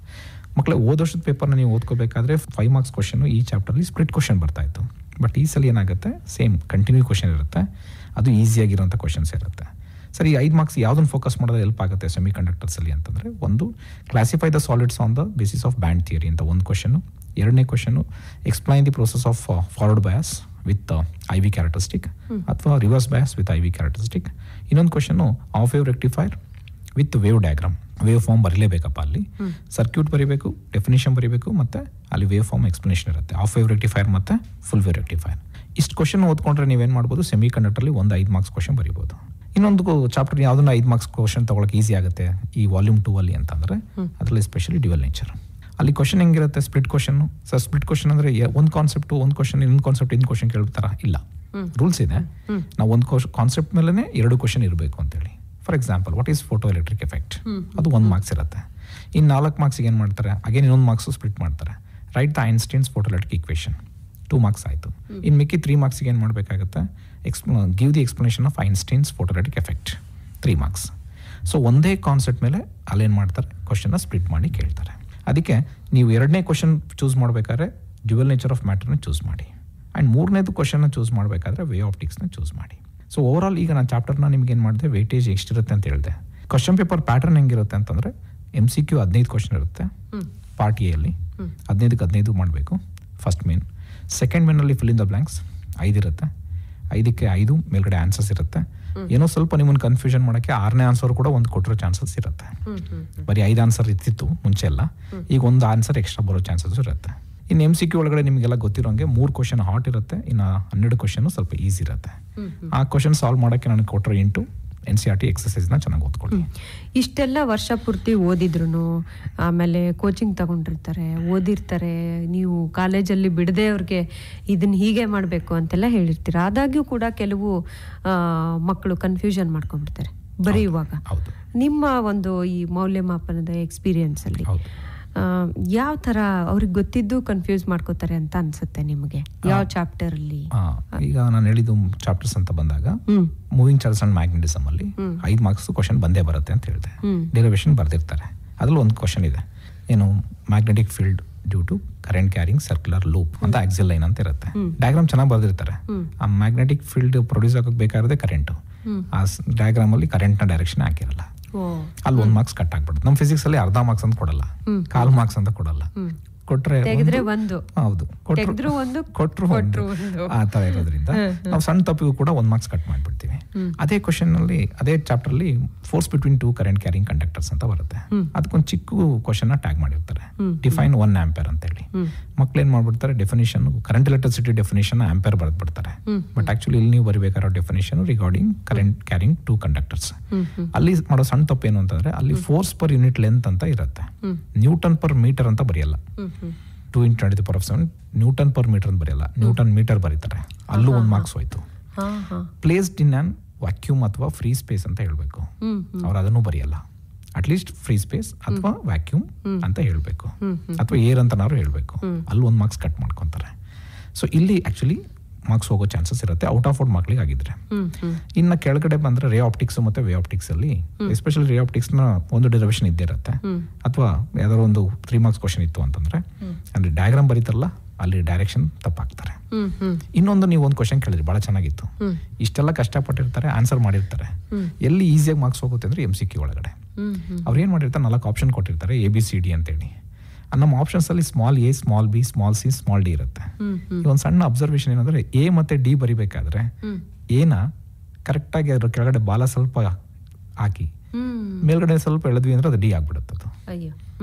ಮಕ್ಕಳೇ ಹೋದ ವರ್ಷದ ಪೇಪರ್ನ ನೀವು ಓದ್ಕೋಬೇಕಾದ್ರೆ 5 ಮಾರ್ಕ್ಸ್ ಕ್ವಶನು ಈ ಚಾಪ್ಟರ್ಲಿ ಸ್ಪ್ಲಿಟ್ ಕ್ವಶನ್ ಬರ್ತಾ ಇತ್ತು. ಬಟ್ ಈ ಸಲ ಏನಾಗುತ್ತೆ, ಸೇಮ್ ಕಂಟಿನ್ಯೂ ಕ್ವಶನ್ ಇರುತ್ತೆ. ಅದು ಈಸಿಯಾಗಿರೋಂಥ ಕ್ವಶನ್ಸ್ ಇರುತ್ತೆ. ಸರಿ, 5 ಮಾರ್ಕ್ಸ್ ಯಾವುದನ್ನು ಫೋಕಸ್ ಮಾಡೋದು ಹೆಲ್ಪ್ ಆಗುತ್ತೆ ಸೆಮಿ ಕಂಡಕ್ಟರ್ಸಲ್ಲಿ ಅಂತಂದರೆ, ಒಂದು classify the solids on the basis of band theory ಅಂತ ಒಂದು ಕ್ವಶನು. 2ನೇ question explain the process of forward bias with IV characteristic ಅಥವಾ reverse bias with IV characteristic. ಇನ್ನೊಂದು question of wave rectifier with wave diagram. Wave form ಬರೀಲೇಬೇಕಪ್ಪ, ಅಲ್ಲಿ circuit ಬರೀಬೇಕು, definition ಬರೀಬೇಕು, ಮತ್ತು ಅಲ್ಲಿ ವೇವ್ ಫಾರ್ಮ್ ಎಕ್ಸ್ಪ್ಲನೇಷನ್ ಇರುತ್ತೆ. ಆಫ್ ವೇವ್ ರೆಕ್ಟಿಫೈರ್ ಮತ್ತು ಫುಲ್ ವೇವ್ ರೆಕ್ಟಿಫೈರ್. ಇಷ್ಟು ಕ್ವಶನ್ ಓದ್ಕೊಂಡ್ರೆ ನೀವೇನು ಮಾಡ್ಬೋದು, ಸೆಮಿ ಕಂಡಕ್ಟರ್ಲಿ ಒಂದು 5 ಮಾರ್ಕ್ಸ್ ಕ್ವಶನ್ ಬರೀಬೋದು. ಇನ್ನೊಂದು ಚಾಪ್ಟರ್ ಯಾವುದನ್ನ 5 ಮಾರ್ಕ್ಸ್ ಕ್ವಶನ್ ತೊಗೊಳಕ್ಕೆ ಈಸಿ ಆಗುತ್ತೆ ಈ ವಾಲ್ಯೂಮ್ 2 ಅಲ್ಲಿ ಅಂತಂದರೆ ಅದರಲ್ಲಿ ಎಸ್ಪೆಷಲಿ ಡ್ಯುವೆಲ್ ನೇಚರ್. ಅಲ್ಲಿ ಕ್ವಶನ್ ಹೆಂಗಿರುತ್ತೆ, split question. Sir split question ಅಂದರೆ ಒಂದು ಕಾನ್ಸೆಪ್ಟು ಒಂದು ಕ್ವಶನ್, ಇನ್ನೊಂದು ಕಾನ್ಸೆಪ್ಟ್ ಇನ್ನೊಂದು ಕ್ವಶನ್ ಕೇಳ್ತಾರ ಇಲ್ಲ, ರೂಲ್ಸ್ ಇದೆ. ನಾವು ಒಂದು ಕಾನ್ಸೆಪ್ಟ್ ಮೇಲೆ 2 ಕ್ವಶನ್ ಇರಬೇಕು ಅಂತೇಳಿ. For example, what is photo electric effect, ಅದು 1 ಮಾರ್ಕ್ಸ್ ಇರುತ್ತೆ. ಇನ್ನು 4 ಮಾರ್ಕ್ಸಿಗೆ ಏನು ಮಾಡ್ತಾರೆ, ಅಗೇನ್ ಇನ್ನೊಂದು ಮಾರ್ಕ್ಸು ಸ್ಪ್ಲಿಟ್ ಮಾಡ್ತಾರೆ. Right the Einstein's photo electric equation, 2 marks ಆಯಿತು. ಇನ್ನು ಮಿಕ್ಕಿ 3 ಮಾರ್ಕ್ಸಿಗೆ ಏನು ಮಾಡಬೇಕಾಗುತ್ತೆ, give the explanation of Einstein's photo electric effect, 3 marks. So ಒಂದೇ ಕಾನ್ಸೆಪ್ಟ್ ಮೇಲೆ ಅಲ್ಲೇನು ಮಾಡ್ತಾರೆ, ಕ್ವಶನ್ನ ಸ್ಪ್ಲಿಟ್ ಮಾಡಿ ಕೇಳ್ತಾರೆ. ಅದಕ್ಕೆ ನೀವು 2ನೇ ಕ್ವಶನ್ ಚೂಸ್ ಮಾಡಬೇಕಾದ್ರೆ ಡ್ಯುವೆಲ್ ನೇಚರ್ ಆಫ್ ಮ್ಯಾಟರ್ನ ಚೂಸ್ ಮಾಡಿ. ಆ್ಯಂಡ್ 3ನೇದು ಕ್ವಶನ್ನ ಚೂಸ್ ಮಾಡಬೇಕಾದ್ರೆ ವೇ ಆಪ್ಟಿಕ್ಸ್ನ ಚೂಸ್ ಮಾಡಿ. ಸೊ ಓವರ್ ಆಲ್ ಈಗ ನಾನು ಚಾಪ್ಟರ್ನ ನಿಮ್ಗೆ ಏನು ಮಾಡಿದೆ, ವೇಟೇಜ್ ಎಷ್ಟಿರುತ್ತೆ ಅಂತ ಹೇಳಿದೆ. ಕ್ವಶನ್ ಪೇಪರ್ ಪ್ಯಾಟರ್ನ್ ಹೆಂಗಿರುತ್ತೆ ಅಂತಂದರೆ MCQ 15 ಕ್ವಶನ್ ಇರುತ್ತೆ ಪಾರ್ಟ್ ಎ ಅಲ್ಲಿ, 15ಕ್ಕೆ 15 ಮಾಡಬೇಕು ಫಸ್ಟ್ ಮೇನ್. ಸೆಕೆಂಡ್ ಮೇನಲ್ಲಿ ಫಿಲ್ ಇನ್ ದ ಬ್ಲ್ಯಾಂಕ್ಸ್ 5 ಇರುತ್ತೆ, 5ಕ್ಕೆ 5 ಮೇಲ್ಗಡೆ ಆನ್ಸರ್ಸ್ ಇರುತ್ತೆ. ಏನೋ ಸ್ವಲ್ಪ ನಿಮ್ಮನ್ನು ಕನ್ಫ್ಯೂಷನ್ ಮಾಡೋಕ್ಕೆ 6ನೇ ಆನ್ಸರ್ ಕೂಡ ಒಂದು ಕೊಟ್ಟಿರೋ ಚಾನ್ಸಸ್ ಇರುತ್ತೆ. ಬರೀ 5 ಆನ್ಸರ್ ಇರ್ತಿತ್ತು ಮುಂಚೆ ಎಲ್ಲ, ಈಗ ಒಂದು ಆನ್ಸರ್ ಎಕ್ಸ್ಟ್ರಾ ಬರೋ ಚಾನ್ಸಸ್ ಇರುತ್ತೆ. ಇನ್ನು MCQ ಒಳಗಡೆ ನಿಮಗೆಲ್ಲ ಗೊತ್ತಿರೋಂಗೆ 3 ಕ್ವಶನ್ ಹಾಟ್ ಇರುತ್ತೆ, ಇನ್ನು 12 ಕ್ವಶನ್ ಸ್ವಲ್ಪ ಈಸಿ ಇರುತ್ತೆ. ಆ ಕ್ವಶನ್ ಸಾಲ್ವ್ ಮಾಡೋಕ್ಕೆ ನನಗೆ ಕೊಟ್ಟರೆ ಇಂಟು NCERT ಎಕ್ಸಸೈಸ್ನ ಚೆನ್ನಾಗಿ ಓದ್ಕೊಳ್ಳಿ. ಇಷ್ಟೆಲ್ಲ ವರ್ಷ ಪೂರ್ತಿ ಓದಿದ್ರು, ಆಮೇಲೆ ಕೋಚಿಂಗ್ ತಗೊಂಡಿರ್ತಾರೆ, ಓದಿರ್ತಾರೆ, ನೀವು ಕಾಲೇಜಲ್ಲಿ ಬಿಡದೆ ಅವ್ರಿಗೆ ಇದನ್ನ ಹೀಗೆ ಮಾಡಬೇಕು ಅಂತೆಲ್ಲ ಹೇಳಿರ್ತೀರ. ಆದಾಗ್ಯೂ ಕೂಡ ಕೆಲವು ಮಕ್ಕಳು ಕನ್ಫ್ಯೂಷನ್ ಮಾಡ್ಕೊಂಡ್ಬಿಡ್ತಾರೆ ಬರೆಯುವಾಗ. ನಿಮ್ಮ ಒಂದು ಈ ಮೌಲ್ಯಮಾಪನದ ಎಕ್ಸ್ಪೀರಿಯನ್ಸ್ ಅಲ್ಲಿ ಯಾವ ತರ ಅವ್ರಿಗೆ ಗೊತ್ತಿದ್ದು ಕನ್ಫ್ಯೂಸ್ ಮಾಡ್ಕೋತಾರೆ ಅಂತ ಅನ್ಸುತ್ತೆ ನಿಮಗೆ? ಯಾವ ಚಾಪ್ಟರ್ ಅಲ್ಲಿ? ಈಗ ನಾನು ಹೇಳಿದ್ದು ಚಾಪ್ಟರ್ಸ್ ಅಂತ ಬಂದಾಗ ಮೂವಿಂಗ್ ಚಾರ್ಜಸ್ ಅಂಡ್ ಮ್ಯಾಗ್ನೆಟಿಸಮ್ ಅಲ್ಲಿ 5 ಮಾರ್ಕ್ಸ್ ಕ್ವಶನ್ ಬಂದೇ ಬರುತ್ತೆ ಅಂತ ಹೇಳಿದೆ. ಡೆರಿವೇಶನ್ ಬರ್ದಿರ್ತಾರೆ. ಅದ್ರಲ್ಲಿ ಒಂದು ಕ್ವಶನ್ ಇದೆ, ಏನು magnetic field due to current carrying circular loop ಅಂತ ಆಕ್ಸಿಲ್ ಲೈನ್ ಅಂತ ಇರುತ್ತೆ. ಡಯಾಗ್ರಾಮ್ ಚೆನ್ನಾಗಿ ಬರ್ದಿರ್ತಾರೆ. ಆ ಮ್ಯಾಗ್ನೆಟಿಕ್ ಫೀಲ್ಡ್ ಪ್ರೊಡ್ಯೂಸ್ ಆಗಕ್ಕೆ ಬೇಕಾಗಿರೋದೇ ಕರೆಂಟ್. ಆ ಡಯಾಗ್ರಾಮ್ ಅಲ್ಲಿ ಕರೆಂಟ್ ನ ಡೈರೆಕ್ಷನ್ ಹಾಕಿರಲ್ಲ. ಅಲ್ಲಿ 1 ಮಾರ್ಕ್ಸ್ ಕಟ್ ಆಗ್ಬಿಡುತ್ತೆ. ನಮ್ಮ ಫಿಸಿಕ್ಸ್ ಅಲ್ಲಿ ಅರ್ಧ ಮಾರ್ಕ್ಸ್ ಅಂತ ಕೊಡಲ್ಲ, 1/4 ಮಾರ್ಕ್ಸ್ ಅಂತ ಕೊಡಲ್ಲ. ಕೊಟ್ರೆ ಹೌದು, ಕೊಟ್ರು ಆ ತರ ಇರೋದ್ರಿಂದ ನಾವು ಸಣ್ಣ ತಪ್ಪಿಗೂ ಕೂಡ 1 ಮಾರ್ಕ್ಸ್ ಕಟ್ ಮಾಡ್ಬಿಡ್ತೀವಿ. ಅದೇ ಕ್ವಶನ್ ಅಲ್ಲಿ, ಅದೇ ಚಾಪ್ಟರ್ ಅಲ್ಲಿ force between 2 current carrying conductors ಅಂತ ಬರುತ್ತೆ. ಅದಕ್ಕೊಂದು ಚಿಕ್ಕ ಕ್ವಶನ್ ಟ್ಯಾಗ್ ಮಾಡಿರ್ತಾರೆ, ಡಿಫೈನ್ 1 ಆಂಪಿಯರ್ ಅಂತ ಹೇಳಿ. ಮಕ್ಳು ಏನ್ ಮಾಡ್ಬಿಡ್ತಾರೆ, definition current electricity definition ampere ಬರೆದ್ಬಿಡ್ತಾರೆ. ಬಟ್ ಆಕ್ಚುಲಿ ಇಲ್ಲಿ ನೀವು ಬರಿಬೇಕಾರೋ definition regarding current carrying 2 conductors. ಅಲ್ಲಿ ಮಾಡೋ ಸಣ್ಣ ತಪ್ಪು ಏನು ಅಂತಂದ್ರೆ, ಅಲ್ಲಿ ಫೋರ್ಸ್ ಪರ್ ಯೂನಿಟ್ ಲೆಂತ್ ಅಂತ ಇರುತ್ತೆ, ನ್ಯೂಟನ್ ಪರ್ ಮೀಟರ್ ಅಂತ ಬರೆಯಲ್ಲ. 2 × 10⁻⁷ ನ್ಯೂಟನ್ ಪರ್ ಮೀಟರ್ ಅಂತ ಬರೆಯಲ್ಲ, ನ್ಯೂಟನ್ ಮೀಟರ್ ಬರೀತಾರೆ. ಅಲ್ಲೂ 1 ಮಾರ್ಕ್ಸ್ ಹೋಯ್ತು. ಪ್ಲೇಸ್ಡ್ ಇನ್ ಆನ್ ವ್ಯಾಕ್ಯೂಮ್ ಅಥವಾ ಫ್ರೀ ಸ್ಪೇಸ್ ಅಂತ ಹೇಳ್ಬೇಕು, ಅವ್ರು ಅದನ್ನು ಬರೆಯಲ್ಲ. ಅಟ್ಲೀಸ್ಟ್ ಫ್ರೀ ಸ್ಪೇಸ್ ಅಥವಾ ವ್ಯಾಕ್ಯೂಮ್ ಅಂತ ಹೇಳ್ಬೇಕು, ಅಥವಾ ಏರ್ ಅಂತನಾದ್ರು ಹೇಳ್ಬೇಕು. ಅಲ್ಲಿ 1 ಮಾರ್ಕ್ಸ್ ಕಟ್ ಮಾಡ್ಕೊಂತಾರೆ. ಸೊ ಇಲ್ಲಿ ಆಕ್ಚುಲಿ ಮಾರ್ಕ್ಸ್ ಹೋಗೋ ಚಾನ್ಸಸ್ ಇರುತ್ತೆ ಔಟ್ ಆಫ್ ಔಟ್ ಮಕ್ಳಿಗೆ ಆಗಿದ್ರೆ. ಇನ್ನು ಕೆಳಗಡೆ ಬಂದ್ರೆ ರೇ ಆಪ್ಟಿಕ್ಸ್ ಮತ್ತೆ ವೇ ಆಪ್ಟಿಕ್ಸ್ ಅಲ್ಲಿ ಎಸ್ಪೆಷಲಿ ರೇ ಆಪ್ಟಿಕ್ಸ್ ನ ಒಂದು ಡೆರಿವೇಶನ್ ಇದ್ದೇ ಇರುತ್ತೆ. ಅಥವಾ ಯಾವ್ದಾದ್ರು ಒಂದು 3 ಮಾರ್ಕ್ಸ್ ಕ್ವಶನ್ ಇತ್ತು ಅಂತಂದ್ರೆ ಅಲ್ಲಿ ಡಯಾಗ್ರಾಮ್ ಬರೀತಾರಲ್ಲ, ಅಲ್ಲಿ ಡೈರೆಕ್ಷನ್ ತಪ್ಪಾಗ್ತಾರೆ. ಇನ್ನೊಂದು ನೀವು ಒಂದು ಕ್ವಶನ್ ಕೇಳಿದ್ರಿ, ಬಹಳ ಚೆನ್ನಾಗಿತ್ತು. ಇಷ್ಟೆಲ್ಲ ಕಷ್ಟಪಟ್ಟಿರ್ತಾರೆ, ಆನ್ಸರ್ ಮಾಡಿರ್ತಾರೆ. ಎಲ್ಲಿ ಈಸಿಯಾಗಿ ಮಾರ್ಕ್ಸ್ ಹೋಗುತ್ತೆ ಅಂದ್ರೆ MCQ ಒಳಗಡೆ. ಅವ್ರು ಏನ್ ಮಾಡಿರ್ತಾರೆ, 4 ಆಪ್ಷನ್ ಕೊಟ್ಟಿರ್ತಾರೆ ABCD ಅಂತೇಳಿ. ನಮ್ಮ ಆಪ್ಷನ್ಸ್ ಅಲ್ಲಿ small a, small b, small c, small d ಇರುತ್ತೆ. ಒಂದು ಸಣ್ಣ ಅಬ್ಸರ್ವೇಷನ್ ಏನಂದ್ರೆ, A ಮತ್ತೆ D ಬರಿಬೇಕಾದ್ರೆ ಏನ ಕರೆಕ್ಟ್ ಆಗಿ ಅದ್ರ ಕೆಳಗಡೆ ಬಾಲ ಸ್ವಲ್ಪ ಹಾಕಿ ಮೇಲ್ಗಡೆ ಸ್ವಲ್ಪ ಎಳೆದ್ವಿ ಅಂದ್ರೆ ಅದು D ಆಗ್ಬಿಡುತ್ತೆ. ಅದು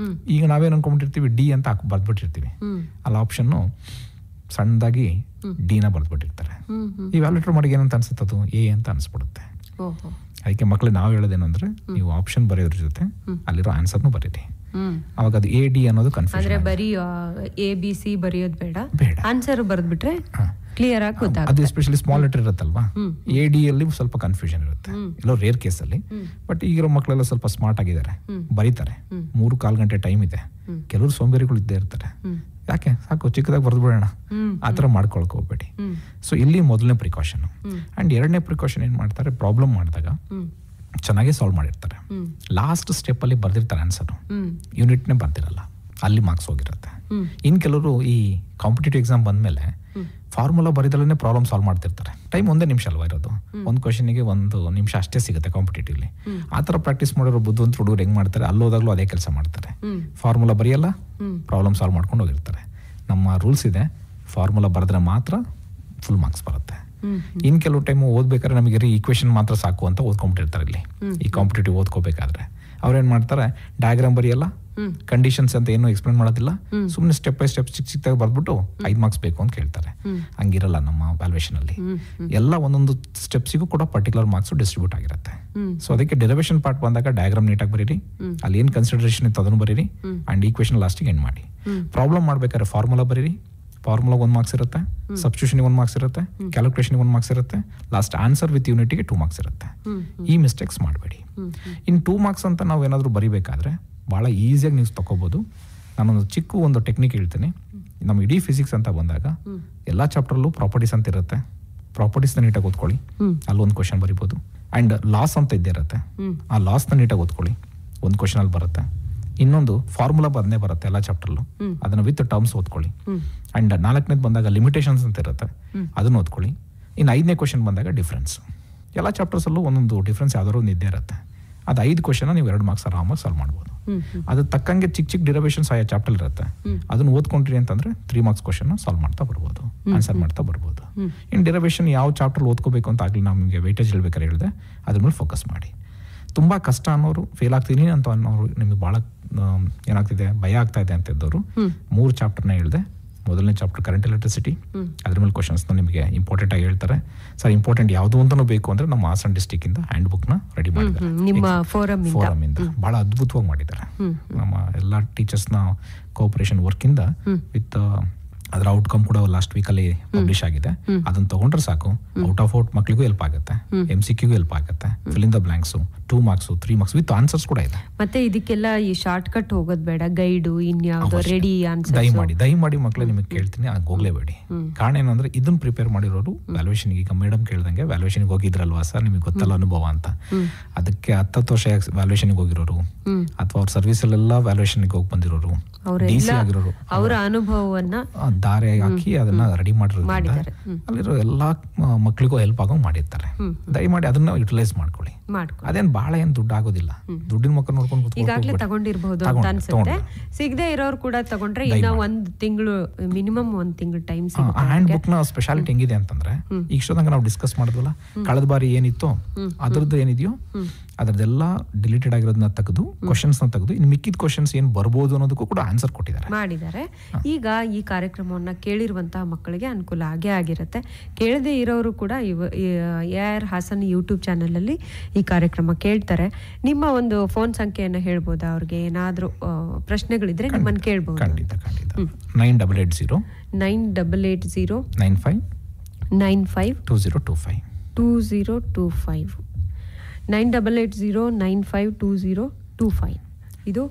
ಈಗ ನಾವೇನ್ ಅನ್ಕೊಂಡ್ಬಿಟ್ಟಿರ್ತೀವಿ, D ಅಂತ ಬರ್ದ್ಬಿಟ್ಟಿರ್ತೀವಿ. ಅಲ್ಲಿ ಆಪ್ಷನ್ ಸಣ್ಣದಾಗಿ D ನ ಬರ್ದ್ಬಿಟ್ಟಿರ್ತಾರೆ. ಈ ವ್ಯಾಲ್ಯೂಟರ್ ಮಾಡಿ ಏನಂತ ಅನ್ಸುತ್ತೆ, ಅದು A ಅಂತ ಅನ್ಸ್ಬಿಡುತ್ತೆ. ಅದಕ್ಕೆ ಮಕ್ಳು ನಾವು ಹೇಳೋದೇನು ಅಂದ್ರೆ, ನೀವು ಆಪ್ಷನ್ ಬರೆಯೋದ್ರ ಜೊತೆ ಅಲ್ಲಿರೋ ಆನ್ಸರ್ನು ಬರೀರಿ. ಅವಾಗ ಅದು AD ಅನ್ನೋದು ಕನ್ಫ್ಯೂಷನ್. ಬರೀ ABC ಬರೆಯೋದು ಬೇಡ, ಆನ್ಸರ್ ಬರೆದ್ಬಿಟ್ರೆ ಕ್ಲಿಯರ್ ಆಗಿ ಗೊತ್ತಾಗುತ್ತೆ. ಅದು ಎಸ್ಪೆಷಲಿ ಸ್ಮಾಲ್ ಲೆಟರ್ ಇರುತ್ತಲ್ವಾ, AD ಅಲ್ಲಿ ಸ್ವಲ್ಪ ಕನ್ಫ್ಯೂಷನ್ ಇರುತ್ತೆ ಎಲ್ಲೋ ರೇರ್ ಕೇಸ್ ಅಲ್ಲಿ. ಬಟ್ ಈಗಿರೋ ಮಕ್ಕಳೆಲ್ಲ ಸ್ವಲ್ಪ ಸ್ಮಾರ್ಟ್ ಆಗಿದ್ದಾರೆ, ಬರೀತಾರೆ. 3-4 ಗಂಟೆ ಟೈಮ್ ಇದೆ. ಕೆಲವರು ಸೋಂಬೇರಿಗಳು ಇದ್ದೇ ಇರ್ತಾರೆ, ಯಾಕೆ ಸಾಕು ಚಿಕ್ಕದಾಗಿ ಬರೆದು ಬಿಡೋಣ, ಆತರ ಮಾಡ್ಕೊಳಕ್ ಹೋಗ್ಬೇಡಿ. ಸೊ ಇಲ್ಲಿ ಮೊದಲನೇ ಪ್ರಿಕಾಷನ್. ಅಂಡ್ 2ನೇ ಪ್ರಿಕಾಷನ್ ಏನ್ ಮಾಡ್ತಾರೆ, ಪ್ರಾಬ್ಲಮ್ ಮಾಡಿದಾಗ ಚೆನ್ನಾಗಿ ಸಾಲ್ವ್ ಮಾಡಿರ್ತಾರೆ. ಲಾಸ್ಟ್ ಸ್ಟೆಪ್ ಅಲ್ಲಿ ಬರ್ದಿರ್ತಾರೆ ಆನ್ಸರ್, ಯೂನಿಟ್ನೇ ಬರ್ದಿರಲ್ಲ, ಅಲ್ಲಿ ಮಾರ್ಕ್ಸ್ ಹೋಗಿರುತ್ತೆ. ಇನ್ ಕೆಲವರು ಈ ಕಾಂಪಿಟೇಟಿವ್ ಎಕ್ಸಾಮ್ ಬಂದ್ಮೇಲೆ ಫಾರ್ಮುಲಾ ಬರೀದಲ್ಲೇ ಪ್ರಾಬ್ಲಮ್ ಸಾಲ್ವ್ ಮಾಡ್ತಿರ್ತಾರೆ. ಟೈಮ್ 1 ನಿಮಿಷ ಅಲ್ವಾ ಇರೋದು, ಒಂದು ಕ್ವಶನ್ಗೆ 1 ನಿಮಿಷ ಅಷ್ಟೇ ಸಿಗುತ್ತೆ ಕಾಂಪಿಟೇಟಿವ್ಲಿ. ಆ ತರ ಪ್ರಾಕ್ಟೀಸ್ ಮಾಡಿರೋ ಬುದ್ಧಿವಂತ ಹುಡುಗರು ಹೆಂಗ್ ಮಾಡ್ತಾರೆ, ಅಲ್ಲೋದಾಗ್ಲೂ ಅದೇ ಕೆಲಸ ಮಾಡ್ತಾರೆ. ಫಾರ್ಮುಲಾ ಬರೆಯಲ್ಲ, ಪ್ರಾಬ್ಲಮ್ ಸಾಲ್ವ್ ಮಾಡ್ಕೊಂಡು ಹೋಗಿರ್ತಾರೆ. ನಮ್ಮ ರೂಲ್ಸ್ ಇದೆ, ಫಾರ್ಮುಲಾ ಬರೆದ್ರೆ ಮಾತ್ರ ಫುಲ್ ಮಾರ್ಕ್ಸ್ ಬರುತ್ತೆ. ಇನ್ ಕೆಲವು ಟೈಮ್ ಓದ್ಬೇಕಾದ್ರೆ ನಮಗೆ ಈಕ್ವೇಶನ್ ಮಾತ್ರ ಸಾಕು ಅಂತ ಓದ್ಕೊಂಡ್ಬಿಟ್ಟಿರ್ತಾರೆ. ಇಲ್ಲಿ ಈ ಕಾಂಪಿಟೇಟಿವ್ ಓದ್ಕೋಬೇಕಾದ್ರೆ ಅವ್ರೇನ್ ಮಾಡ್ತಾರೆ, ಡಯಾಗ್ರಾಮ್ ಬರೆಯಲ್ಲ, ಕಂಡೀಷನ್ಸ್ ಅಂತ ಏನು ಎಕ್ಸ್ಪ್ಲೇನ್ ಮಾಡೋದಿಲ್ಲ, ಸುಮ್ಮನೆ ಸ್ಟೆಪ್ ಬೈ ಸ್ಟೆಪ್ ಚಿಕ್ಕ ಬರ್ಬಿಟ್ಟು 5 ಮಾರ್ಕ್ಸ್ ಬೇಕು ಅಂತ ಕೇಳ್ತಾರೆ. ಹಂಗಿರಲ್ಲ ನಮ್ಮ ವ್ಯಾಲ್ಯೂಯೇಷನ್ ಅಲ್ಲಿ. ಎಲ್ಲ ಒಂದೊಂದು ಸ್ಟೆಪ್ಸಿಗೂ ಕೂಡ ಪರ್ಟಿಕ್ಯುಲರ್ ಮಾರ್ಕ್ಸ್ ಡಿಸ್ಟ್ರಿಬ್ಯೂಟ್ ಆಗಿರುತ್ತೆ. ಸೊ ಅದಕ್ಕೆ ಡೆರಿವೇಶನ್ ಪಾರ್ಟ್ ಬಂದಾಗ ಡಯಾಗ್ರಾಮ್ ನೀಟಾಗಿ ಬರೀರಿ, ಅಲ್ಲಿ ಏನ್ ಕನ್ಸಿಡರೇಷನ್ ಇತ್ತು ಅದನ್ನು ಬರೀರಿ, ಅಂಡ್ ಈಕ್ವೇಶನ್ ಲಾಸ್ಟಿಗೆ ಎಂಡ್ ಮಾಡಿ. ಪ್ರಾಬ್ಲಮ್ ಮಾಡ್ಬೇಕಾದ್ರೆ ಫಾರ್ಮುಲಾ ಬರೀರಿ, ಫಾರ್ಮುಲಾ 1 ಮಾರ್ಕ್ಸ್ ಇರುತ್ತೆ, ಸಬ್ಸ್ಟಿಟ್ಯೂಷನ್ 1 ಮಾರ್ಕ್ಸ್ ಇರುತ್ತೆ, ಕ್ಯಾಲ್ಕುಲೇಷನ್ 1 ಮಾರ್ಕ್ಸ್ ಇರುತ್ತೆ, ಲಾಸ್ಟ್ ಆನ್ಸರ್ ವಿತ್ ಯೂನಿಟ್ಗೆ 2 ಮಾರ್ಕ್ಸ್ ಇರುತ್ತೆ. ಈ ಮಿಸ್ಟೇಕ್ಸ್ ಮಾಡಬೇಡಿ. ಇನ್ 2 ಮಾರ್ಕ್ಸ್ ಅಂತ ನಾವು ಏನಾದರೂ ಬರಿಬೇಕಾದ್ರೆ ಬಹಳ ಈಸಿಯಾಗಿ ನೀವು ತಗೋಬಹುದು. ನಾನೊಂದು ಚಿಕ್ಕ ಒಂದು ಟೆಕ್ನಿಕ್ ಹೇಳ್ತೀನಿ. ನಮ್ಮ ಇಡೀ ಫಿಸಿಕ್ಸ್ ಅಂತ ಬಂದಾಗ ಎಲ್ಲಾ ಚಾಪ್ಟರ್ಲ್ಲೂ ಪ್ರಾಪರ್ಟೀಸ್ ಅಂತ ಇರುತ್ತೆ. ಪ್ರಾಪರ್ಟೀಸ್ನ ನೀಟಾಗಿ ಓದ್ಕೊಳ್ಳಿ, ಅಲ್ಲೊಂದು ಕ್ವಶನ್ ಬರಿಬೋದು. ಅಂಡ್ ಲಾಸ್ ಅಂತ ಇದ್ದೇ ಇರುತ್ತೆ, ಆ ಲಾಸ್ನ ನೀಟಾಗಿ ಓದ್ಕೊಳ್ಳಿ, ಒಂದು ಕ್ವಶನ್ ಅಲ್ಲಿ ಬರುತ್ತೆ. ಇನ್ನೊಂದು ಫಾರ್ಮುಲಾ ಬಂದೇ ಬರುತ್ತೆ ಎಲ್ಲ ಚಾಪ್ಟರ್ಲು, ಅದನ್ನ ವಿತ್ ಟರ್ಮ್ಸ್ ಓದ್ಕೊಳ್ಳಿ. ಅಂಡ್ 4ನೇದು ಬಂದಾಗ ಲಿಮಿಟೇಷನ್ಸ್ ಅಂತ ಇರುತ್ತೆ, ಅದನ್ನ ಓದ್ಕೊಳ್ಳಿ. ಇನ್ನು 5ನೇ ಕ್ವಶನ್ ಬಂದಾಗ ಡಿಫ್ರೆನ್ಸ್. ಎಲ್ಲ ಚಾಪ್ಟರ್ಸಲ್ಲೂ ಒಂದೊಂದು ಡಿಫ್ರೆನ್ಸ್ ಯಾವ್ದಾದ್ರು ಒಂದು ಇದ್ದೇ ಇರುತ್ತೆ. ಅದು 5 ಕ್ವಶನ್ ನೀವು 2 ಮಾರ್ಕ್ಸ್ ಆರಾಮಾಗಿ ಸಾಲ್ವ್ ಮಾಡ್ಬೋದು. ಅದು ತಕ್ಕಂಗೆ ಚಿಕ್ಕ ಡಿರವೇಷನ್ಸ್ ಆಯಾ ಚಾಪ್ಟರ್ ಇರುತ್ತೆ, ಅದನ್ನ ಓದ್ಕೊಂಡ್ರಿ ಅಂತಂದ್ರೆ 3 ಮಾರ್ಕ್ಸ್ ಕ್ವಶನ್ ಸಾಲ್ವ್ ಮಾಡ್ತಾ ಬರ್ಬೋದು, ಆನ್ಸರ್ ಮಾಡ್ತಾ ಬರ್ಬೋದು. ಇನ್ನು ಡಿರವೇಷನ್ ಯಾವ ಚಾಪ್ಟರ್ ಓದ್ಕೋಬೇಕು ಅಂತ ಆಗಲಿ ನಮಗೆ ವೆಯ್ಟೇಜ್ ಹೇಳ್ಬೇಕಾದ್ರೆ ಹೇಳಿದೆ, ಅದ್ರ ಮೇಲೆ ಫೋಕಸ್ ಮಾಡಿ. ತುಂಬ ಕಷ್ಟ ಅನ್ನೋರು, ಫೇಲ್ ಆಗ್ತೀನಿ ಅಂತ ಅನ್ನೋರು, ನಿಮಗೆ ಭಾಳ ಏನಾಗ್ತಿದೆ ಭಯ ಆಗ್ತಾ ಇದೆ ಅಂತ ಇದ್ದವರು 3 ಚಾಪ್ಟರ್ನ ಹೇಳಿದೆ. ಮೊದಲನೇ ಚಾಪ್ಟರ್ ಕರೆಂಟ್ ಎಲೆಕ್ಟ್ರಿಸಿಟಿ, ಅದ್ರ ಮೇಲೆ ಕ್ವಶನ್ಸ್ನ ನಿಮಗೆ ಇಂಪಾರ್ಟೆಂಟ್ ಆಗಿ ಹೇಳ್ತಾರೆ. ಸರ್ ಇಂಪಾರ್ಟೆಂಟ್ ಯಾವುದು ಅಂತಲೂ ಬೇಕು ಅಂದರೆ ನಮ್ಮ ಹಾಸನ ಡಿಸ್ಟಿಕ್ ಇಂದ ಹ್ಯಾಂಡ್ ಬುಕ್ನ ರೆಡಿ ಮಾಡಿದ್ದಾರೆ. ನಿಮ್ಮ ಫೋರಮ್ ಇಂದ ಭಾಳ ಅದ್ಭುತವಾಗಿ ಮಾಡಿದ್ದಾರೆ. ನಮ್ಮ ಎಲ್ಲ ಟೀಚರ್ಸ್ನ ಕೋಆಪರೇಷನ್ ವರ್ಕಿಂದ ವಿತ್ ಅದರ ಔಟ್ಕಮ್ ಕೂಡ ಲಾಸ್ಟ್ ವೀಕಲ್ಲಿ ಪಬ್ಲಿಷ್ ಆಗಿದೆ. ಅದನ್ನ ತಗೊಂಡ್ರೆ ಸಾಕು, ಔಟ್ ಆಫ್ ಔಟ್ ಮಕ್ಕಳಿಗೂ ಹೆಲ್ಪ್ ಆಗುತ್ತೆ, MCQ ಹೆಲ್ಪ್ ಆಗುತ್ತೆ, fill in the blanks 2 marks 3 marks with answers ಕೂಡ ಇದೆ. ಮತ್ತೆ ಇದಕ್ಕೆಲ್ಲ ಈ ಶಾರ್ಟ್ ಕಟ್ ಹೋಗೋದು ಬೇಡ, ಗೈಡು ಇನ್ಯಾವುದೋ ರೆಡಿ ಆನ್ಸರ್ ದಯಮಾಡಿ ಮಕ್ಕಳೇ ನಿಮಗೆ ಕೇಳ್ತೀನಿ, ಹೋಗ್ಲೇಬೇಡಿ. ಕಾರಣ ಏನಂದ್ರೆ ಇದನ್ನ ಪ್ರಿಪೇರ್ ಮಾಡಿರೋರು ವ್ಯಾಲ್ಯೂಯೇಷನ್, ಈಗ ಮೇಡಮ್ ಕೇಳ್ದಂಗೆ ವ್ಯಾಲ್ಯೂಯೇಷನ್ಗೆ ಹೋಗಿದ್ರಲ್ವಾ ಸರ್, ನಿಮಗೆ ಗೊತ್ತಲ್ಲ ಅನುಭವ ಅಂತ. ಅದಕ್ಕೆ 10 ವರ್ಷ ವ್ಯಾಲ್ಯೂಯೇಷನ್ಗೆ ಹೋಗಿರೋರು ಅಥವಾ ಅವ್ರ ಸರ್ವಿಸಲ್ಲೆಲ್ಲ ವ್ಯಾಲ್ಯೂಯೇಷನ್ಗೆ ಹೋಗಿ ಬಂದಿರೋರು, DC ಆಗಿರೋರು, ಅವರ ಅನುಭವವನ್ನ ದಾರಿ ಹಾಕಿ ಅದನ್ನ ರೆಡಿ ಮಾಡಿರೋದ್ರಿಂದ ಅಲ್ಲಿರೋ ಎಲ್ಲಾ ಮಕ್ಕಳಿಗೂ ಹೆಲ್ಪ್ ಆಗೋ ಮಾಡಿರ್ತಾರೆ. ದಯಮಾಡಿ ಅದನ್ನ ಯುಟಿಲೈಸ್ ಮಾಡ್ಕೊಳ್ಳಿ. ಅದೇನ್ ಬಹಳ ಏನ್ ದುಡ್ಡು ಆಗೋದಿಲ್ಲ, ದುಡ್ಡಿನ ಮಕ್ಕ ನೋಡ್ಕೊಂಡು ಈಗಾಗಲೇ ತಗೊಂಡಿರ್ಬಹುದು ಅಂತ ಅನ್ಸುತ್ತೆ. ಸಿಗದೆ ಇರೋರು ಕೂಡ ತಗೊಂಡ್ರೆ ಇನ್ನ 1 ತಿಂಗಳು ಮಿನಿಮಮ್ 1 ತಿಂಗಳು ಟೈಮ್ ಸಿಗುತ್ತೆ. ಹ್ಯಾಂಡ್ ಬುಕ್ ನ ಸ್ಪೆಷಾಲಿಟಿ ಹೆಂಗಿದೆ ಅಂತಂದ್ರೆ, ಇಷ್ಟೊಂದಾಗ ನಾವು ಡಿಸ್ಕಸ್ ಮಾಡಿದ್ವಲ್ಲ, ಕಳೆದ ಬಾರಿ ಏನಿತ್ತು ಅದ್ರದ್ದು ಏನಿದೆಯೋ ಅದ್ರದ್ದೆಲ್ಲ ಡಿಲೀಟೆಡ್ ಆಗಿರೋದನ್ನ ತೆಗೆದು ಕ್ವಶನ್ಸ್ ನ ತೆಗೆದು ಇನ್ನು ಮಿಕ್ಕಿದ ಕ್ವಶನ್ಸ್ ಏನ್ ಬರ್ಬೋದು ಅನ್ನೋದಕ್ಕೂ ಕೂಡ ಆನ್ಸರ್ ಮಾಡಿದ್ದಾರೆ. ಈಗ ಈ ಕಾರ್ಯಕ್ರಮವನ್ನ ಕೇಳಿರುವಂತಹ ಮಕ್ಕಳಿಗೆ ಅನುಕೂಲ ಆಗೇ ಆಗಿರುತ್ತೆ. ಕೇಳದೆ ಇರೋರು ಕೂಡ AIR ಹಾಸನ್ ಯೂಟ್ಯೂಬ್ ಚಾನೆಲ್ ಅಲ್ಲಿ ಈ ಕಾರ್ಯಕ್ರಮ ಕೇಳ್ತಾರೆ. ನಿಮ್ಮ ಒಂದು ಫೋನ್ ಸಂಖ್ಯೆಯನ್ನು ಹೇಳ್ಬೋದಾ? ಅವ್ರಿಗೆ ಏನಾದ್ರೂ ಪ್ರಶ್ನೆಗಳಿದ್ರೆ ನಿಮ್ಮನ್ನು ಕೇಳ್ಬೋದು. 9880 95 2025 9880952025 ಇದು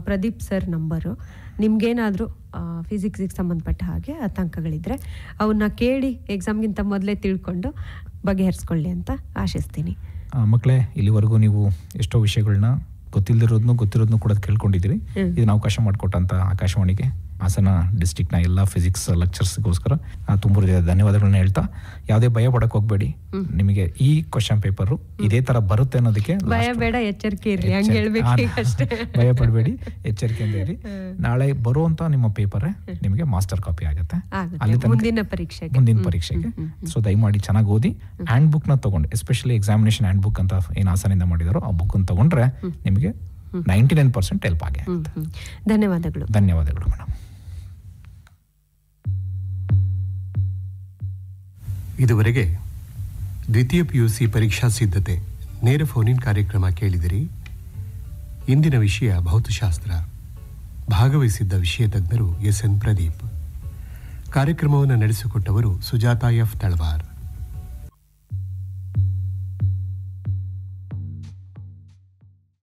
ಪ್ರದೀಪ್ ಸರ್ ನಂಬರು. ನಿಮ್ಗೇನಾದರೂ ಫಿಸಿಕ್ಸಿಗೆ ಸಂಬಂಧಪಟ್ಟ ಹಾಗೆ ಆತಂಕಗಳಿದ್ರೆ ಅವನ್ನ ಕೇಳಿ ಎಕ್ಸಾಮ್ಗಿಂತ ಮೊದಲೇ ತಿಳ್ಕೊಂಡು ಬಗೆಹರಿಸ್ಕೊಳ್ಳಿ ಅಂತ ಆಶಿಸ್ತೀನಿ. ಮಕ್ಕಳೇ, ಇಲ್ಲಿವರೆಗೂ ನೀವು ಎಷ್ಟೋ ವಿಷಯಗಳನ್ನ ಗೊತ್ತಿರೋದನ್ನು ಕೂಡ ಕೇಳ್ಕೊಂಡಿದ್ದೀರಿ. ಇದನ್ನ ಅವಕಾಶ ಮಾಡಿಕೊಟ್ಟಂತ ಆಕಾಶವಾಣಿಗೆ, ಹಾಸನ ಡಿಸ್ಟ್ರಿಕ್ಟ್ನ ಎಲ್ಲ ಫಿಸಿಕ್ಸ್ ಲೆಕ್ಚರ್ಸ್ಗೋಸ್ಕರ ತುಂಬ ಧನ್ಯವಾದಗಳನ್ನ ಹೇಳ್ತಾ, ಯಾವುದೇ ಭಯ ಪಡಕ್ಕೆ ಹೋಗ್ಬೇಡಿ. ನಿಮಗೆ ಈ ಕ್ವಶನ್ ಪೇಪರ್ ಇದೇ ತರ ಬರುತ್ತೆ ಅನ್ನೋದಕ್ಕೆ ಭಯ ಬೇಡ, ಎಚ್ಚರಿಕೆ ಇರಲಿ, ಭಯ ಪಡಬೇಡಿ, ಎಚ್ಚರಿಕೆಯಿಂದ ಇರಿ. ನಾಳೆ ಬರುವಂತ ನಿಮ್ಮ ಪೇಪರ್ ನಿಮಗೆ ಮಾಸ್ಟರ್ ಕಾಪಿ ಆಗುತ್ತೆ ಅಲ್ಲಿ ಮುಂದಿನ ಪರೀಕ್ಷೆಗೆ. ಸೊ ದಯಮಾಡಿ ಚೆನ್ನಾಗಿ ಓದಿ. ಹ್ಯಾಂಡ್ ಬುಕ್ ನ ತಗೊಂಡು, ಎಸ್ಪೆಷಲಿ ಎಕ್ಸಾಮಿನೇಷನ್ ಹ್ಯಾಂಡ್ ಬುಕ್ ಅಂತ ಏನು ಹಾಸನಿಂದ ಮಾಡಿದಾರೋ ಆ ಬುಕ್ ತಗೊಂಡ್ರೆ ನಿಮಗೆ 99% ಹೆಲ್ಪ್ ಆಗಿ ಆಗುತ್ತೆ. ಧನ್ಯವಾದಗಳು ಮೇಡಮ್. ಇದುವರೆಗೆ ದ್ವಿತೀಯ PUC ಪರೀಕ್ಷಾ ಸಿದ್ಧತೆ ನೇರ ಫೋನ್ ಕಾರ್ಯಕ್ರಮ ಕೇಳಿದಿರಿ. ಇಂದಿನ ವಿಷಯ ಭೌತಶಾಸ್ತ್ರ. ಭಾಗವಹಿಸಿದ್ದ ವಿಷಯ ತಜ್ಞರು SN ಪ್ರದೀಪ್. ಕಾರ್ಯಕ್ರಮವನ್ನು ನಡೆಸಿಕೊಟ್ಟವರು ಸುಜಾತಾ F. ತಳವಾರ್.